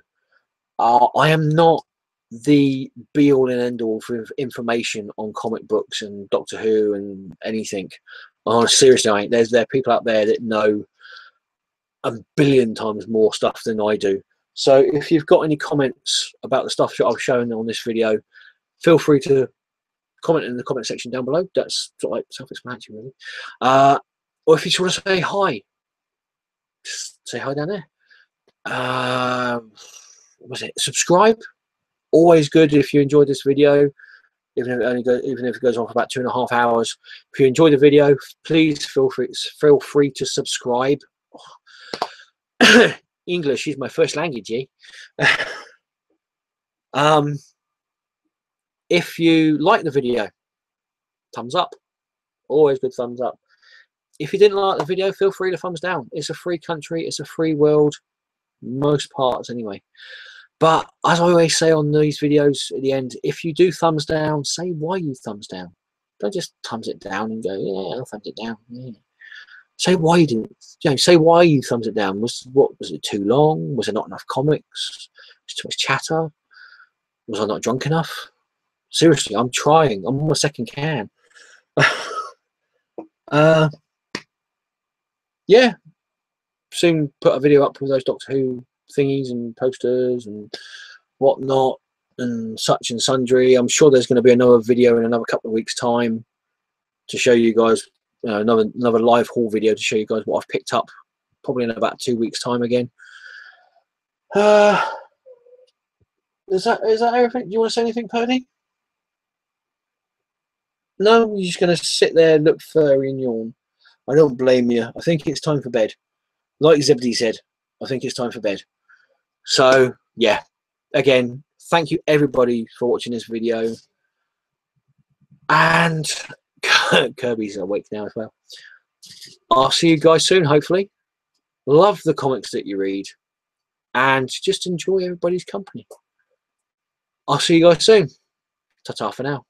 I am not the be-all and end-all for information on comic books and Doctor Who and anything. Oh, seriously, I ain't. There are people out there that know a billion times more stuff than I do. So if you've got any comments about the stuff that I've shown on this video, feel free to comment in the comment section down below. That's sort of like self-explanatory, really. Or if you just want to say hi, just say hi down there. What was it? Subscribe. Always good if you enjoyed this video. even if it goes on for about 2.5 hours. If you enjoy the video, please feel free to subscribe. English is my first language, eh? If you like the video, thumbs up. Always good thumbs up. If you didn't like the video, feel free to thumbs down. It's a free country, it's a free world, most parts anyway. But as I always say on these videos at the end, if you do thumbs down, say why you thumbs down. Don't just thumbs it down and go, yeah, I'll thumbs it down. Yeah. Say why you didn't. You know, say why you thumbs it down. Was it too long? Was there not enough comics? Was too much chatter? Was I not drunk enough? Seriously, I'm trying. I'm on my second can. Yeah. Soon put a video up with those Doctor Who thingies and posters and whatnot and such and sundry. I'm sure there's going to be another video in another couple of weeks' time to show you guys, another live haul video to show you guys what I've picked up, probably in about 2 weeks' time again. Is that everything? Do you want to say anything, Purdy? No, you're just going to sit there, look furry and yawn. I don't blame you. I think it's time for bed. Like Zebedee said, I think it's time for bed. So, yeah. Again, thank you everybody for watching this video. And Kirby's awake now as well. I'll see you guys soon, hopefully. Love the comics that you read. And just enjoy everybody's company. I'll see you guys soon. Ta-ta for now.